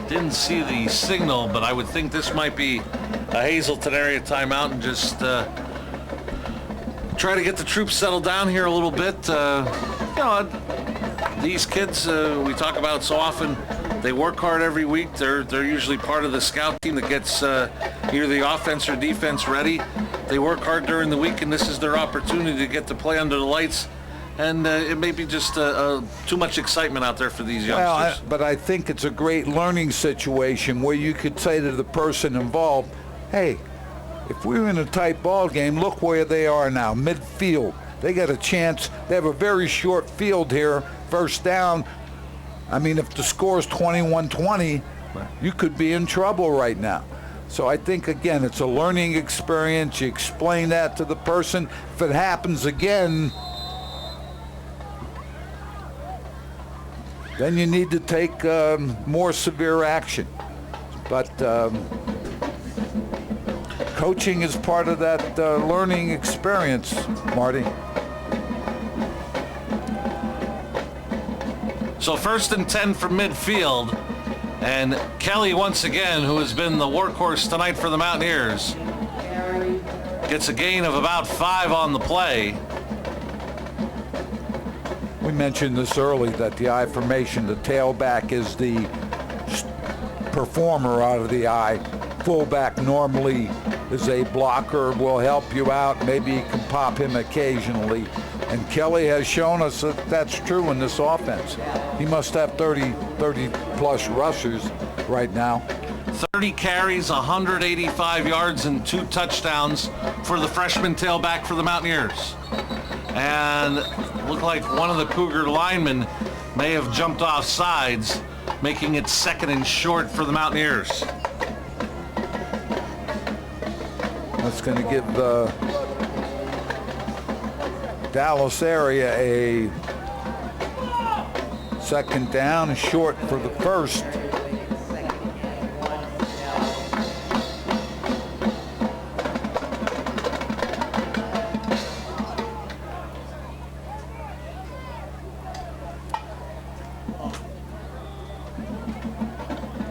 Didn't see the signal, but I would think this might be a Hazleton area timeout and just try to get the troops settled down here a little bit. You know, these kids we talk about so often, they work hard every week. They're usually part of the scout team that gets either the offense or defense ready. They work hard during the week, and this is their opportunity to get to play under the lights. And it may be just too much excitement out there for these youngsters. But I think it's a great learning situation where you could say to the person involved, hey, if we were in a tight ball game, look where they are now, midfield. They got a chance. They have a very short field here, first down. I mean, if the score is 21-20, you could be in trouble right now. So I think, again, it's a learning experience. You explain that to the person. If it happens again, then you need to take more severe action. But coaching is part of that learning experience, Marty. So 1st and 10 from midfield, and Kelly once again, who has been the workhorse tonight for the Mountaineers, gets a gain of about 5 on the play. We mentioned this early, that the I formation, the tailback is the performer out of the I. Fullback normally is a blocker, will help you out. Maybe you can pop him occasionally. And Kelly has shown us that that's true in this offense. He must have 30 plus rushers right now. 30 carries, 185 yards, and 2 touchdowns for the freshman tailback for the Mountaineers. And looked like one of the Cougar linemen may have jumped off sides, making it 2nd and short for the Mountaineers. That's going to give the Dallas area a 2nd down, short for the 1st.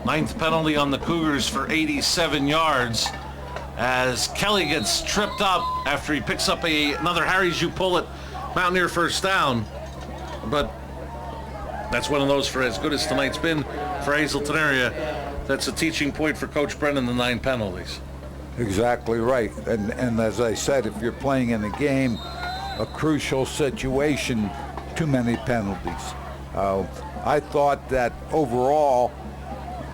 Ninth penalty on the Cougars for 87 yards as Kelly gets tripped up after he picks up another Harry's You Pull It Mountaineer first down. But that's one of those, for as good as tonight's been for Hazleton area, that's a teaching point for Coach Brennan, the 9 penalties. Exactly right. And as I said, if you're playing in a game, a crucial situation, too many penalties. I thought that overall,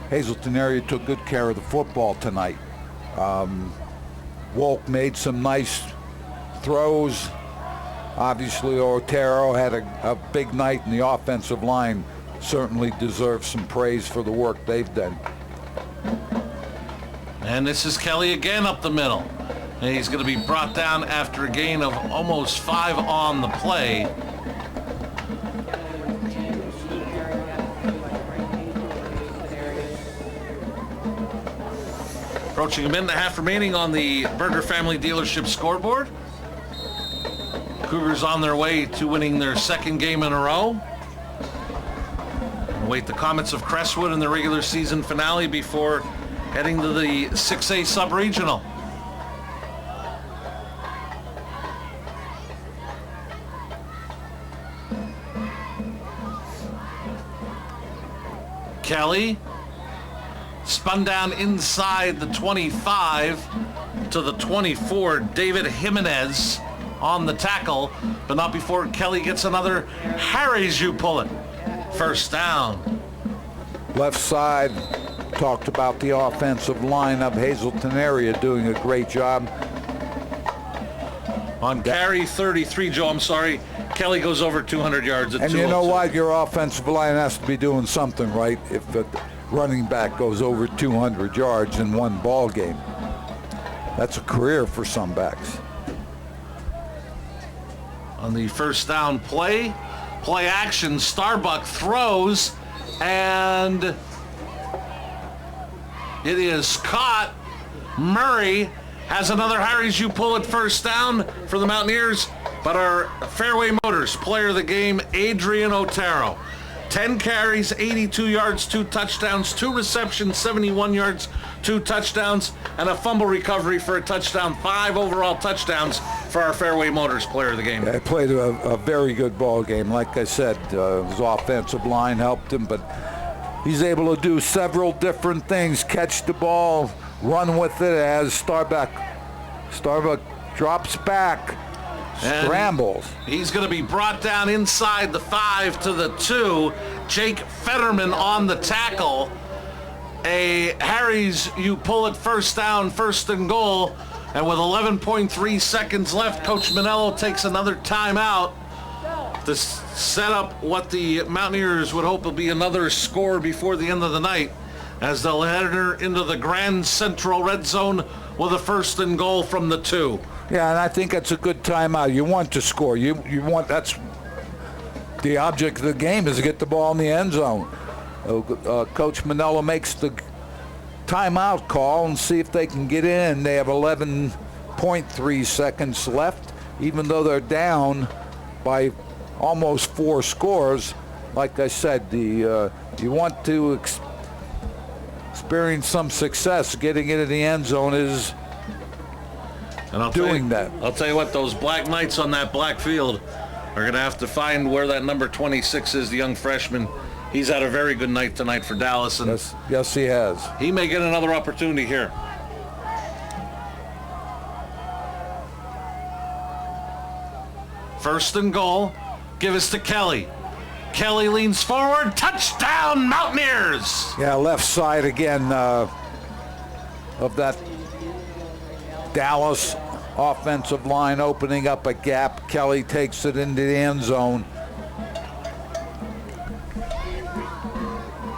Hazleton area took good care of the football tonight. Wolk made some nice throws. Obviously, Otero had a big night, and the offensive line certainly deserves some praise for the work they've done. And this is Kelly again up the middle. And he's going to be brought down after a gain of almost 5 on the play. Approaching a minute and a half remaining on the Berger Family Dealership scoreboard. Cougars on their way to winning their 2nd game in a row. Await the Comets of Crestwood in the regular season finale before heading to the 6A sub-regional. Kelly spun down inside the 25 to the 24. David Jimenez on the tackle, but not before Kelly gets another Harry's You Pull It first down. Left side, talked about the offensive line of Hazleton area doing a great job. On carry 33, Joe, I'm sorry, Kelly goes over 200 yards at 202. And you know what? Your offensive line has to be doing something right if the running back goes over 200 yards in one ball game. That's a career for some backs. On the first down play action, Starbuck throws, and it is caught. Murray has another Harry's You Pull It first down for the Mountaineers, but our Fairway Motors player of the game, Adrian Otero. 10 carries, 82 yards, 2 touchdowns, 2 receptions, 71 yards, 2 touchdowns, and a fumble recovery for a touchdown. 5 overall touchdowns for our Fairway Motors player of the game. Yeah, he played a very good ball game. Like I said, his offensive line helped him, but he's able to do several different things. Catch the ball, run with it as Starbuck drops back, scrambles. He's going to be brought down inside the 5 to the 2. Jake Fetterman on the tackle. Harry's, you pull it first down, first and goal. And with 11.3 seconds left, Coach Manello takes another timeout to set up what the Mountaineers would hope will be another score before the end of the night, as they'll enter into the Grand Central red zone with a first and goal from the 2. Yeah, and I think that's a good timeout. You want to score. You want, that's the object of the game, is to get the ball in the end zone. Coach Manello makes the timeout call and see if they can get in. They have 11.3 seconds left, even though they're down by almost 4 scores. Like I said, you want to experience some success. Getting into the end zone is doing that. I'll tell you what, those Black Knights on that black field are going to have to find where that number 26 is, the young freshman. He's had a very good night tonight for Dallas. And yes, he has. He may get another opportunity here. First and goal. Give us to Kelly. Kelly leans forward. Touchdown, Mountaineers! Yeah, left side again of that Dallas offensive line opening up a gap. Kelly takes it into the end zone.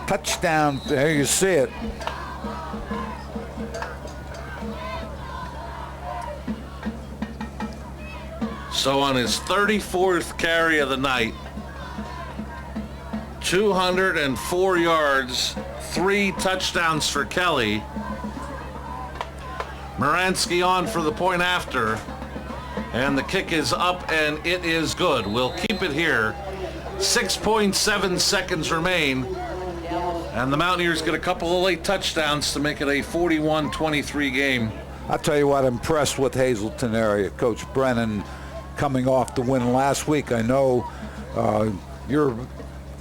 Touchdown, there you see it. So on his 34th carry of the night, 204 yards, 3 touchdowns for Kelly. Moransky on for the point after, and the kick is up and it is good. We'll keep it here. 6.7 seconds remain. And the Mountaineers get a couple of late touchdowns to make it a 41-23 game. I'll tell you what, I'm impressed with Hazleton area. Coach Brennan coming off the win last week. I know your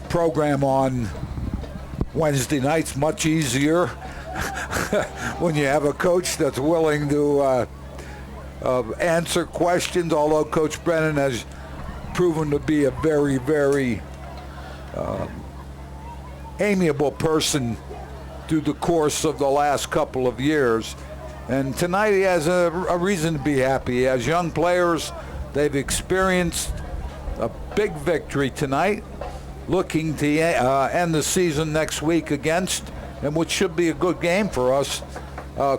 program on Wednesday night's much easier when you have a coach that's willing to answer questions, although Coach Brennan has proven to be a very, very amiable person through the course of the last couple of years. And tonight he has a reason to be happy. He has young players. They've experienced a big victory tonight, looking to end the season next week against, and which should be a good game for us,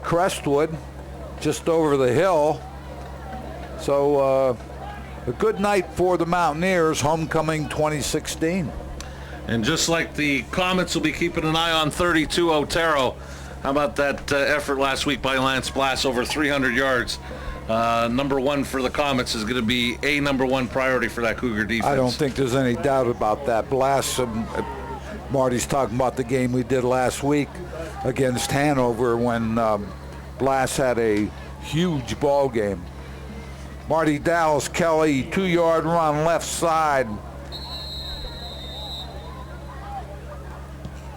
Crestwood, just over the hill. So a good night for the Mountaineers, homecoming 2016. And just like the Comets will be keeping an eye on 32 Otero, how about that effort last week by Lance Blass, over 300 yards? Number 1 for the Comets is going to be a number 1 priority for that Cougar defense. I don't think there's any doubt about that. Blass, Marty's talking about the game we did last week against Hanover when Blass had a huge ball game. Marty Dallas, Kelly, 2-yard run left side.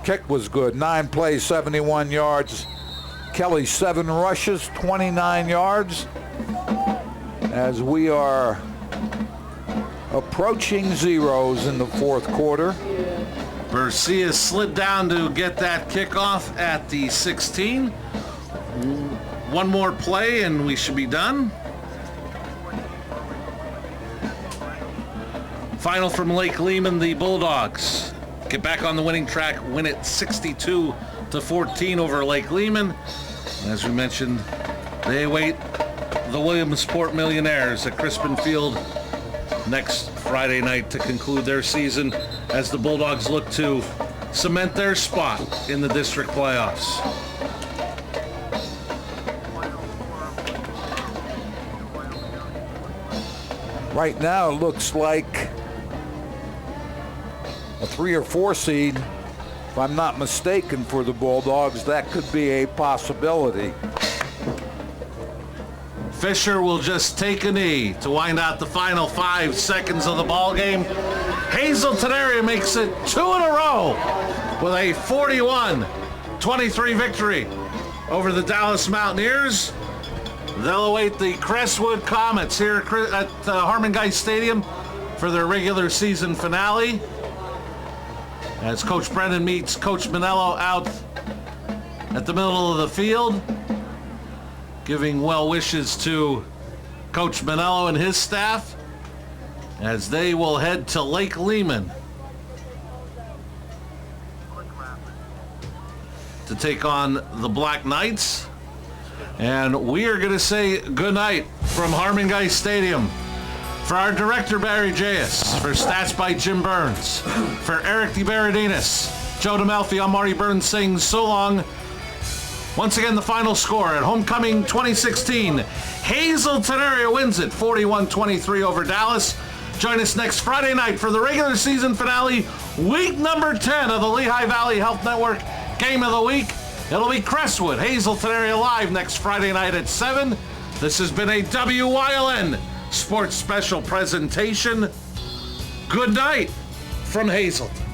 Kick was good. 9 plays, 71 yards. Kelly 7 rushes, 29 yards. As we are approaching zeros in the 4th quarter. Garcia slid down to get that kickoff at the 16. One more play and we should be done. Final from Lake Lehman, the Bulldogs get back on the winning track, win it 62-14 over Lake Lehman. As we mentioned, they await the Williamsport Millionaires at Crispin Field next Friday night to conclude their season as the Bulldogs look to cement their spot in the district playoffs. Right now it looks like a 3 or 4 seed, if I'm not mistaken, for the Bulldogs. That could be a possibility. Fisher will just take a knee to wind out the final 5 seconds of the ball game. Hazleton area makes it 2 in a row with a 41-23 victory over the Dallas Mountaineers. They'll await the Crestwood Comets here at Harmon Guy Stadium for their regular season finale, as Coach Brennan meets Coach Manello out at the middle of the field, giving well wishes to Coach Manello and his staff as they will head to Lake Lehman to take on the Black Knights. And we are going to say goodnight from Harmon Guy Stadium. For our director, Barry J.S., for Stats by Jim Burns, for Eric DeBaradinas, Joe DeMelfi, I'm Marty Burns saying so long. Once again, the final score at Homecoming 2016. Hazleton area wins it 41-23 over Dallas. Join us next Friday night for the regular season finale, week number 10 of the Lehigh Valley Health Network Game of the Week. It'll be Crestwood, Hazleton area live next Friday night at 7. This has been a WYLN Sports Special presentation. Good night from Hazleton.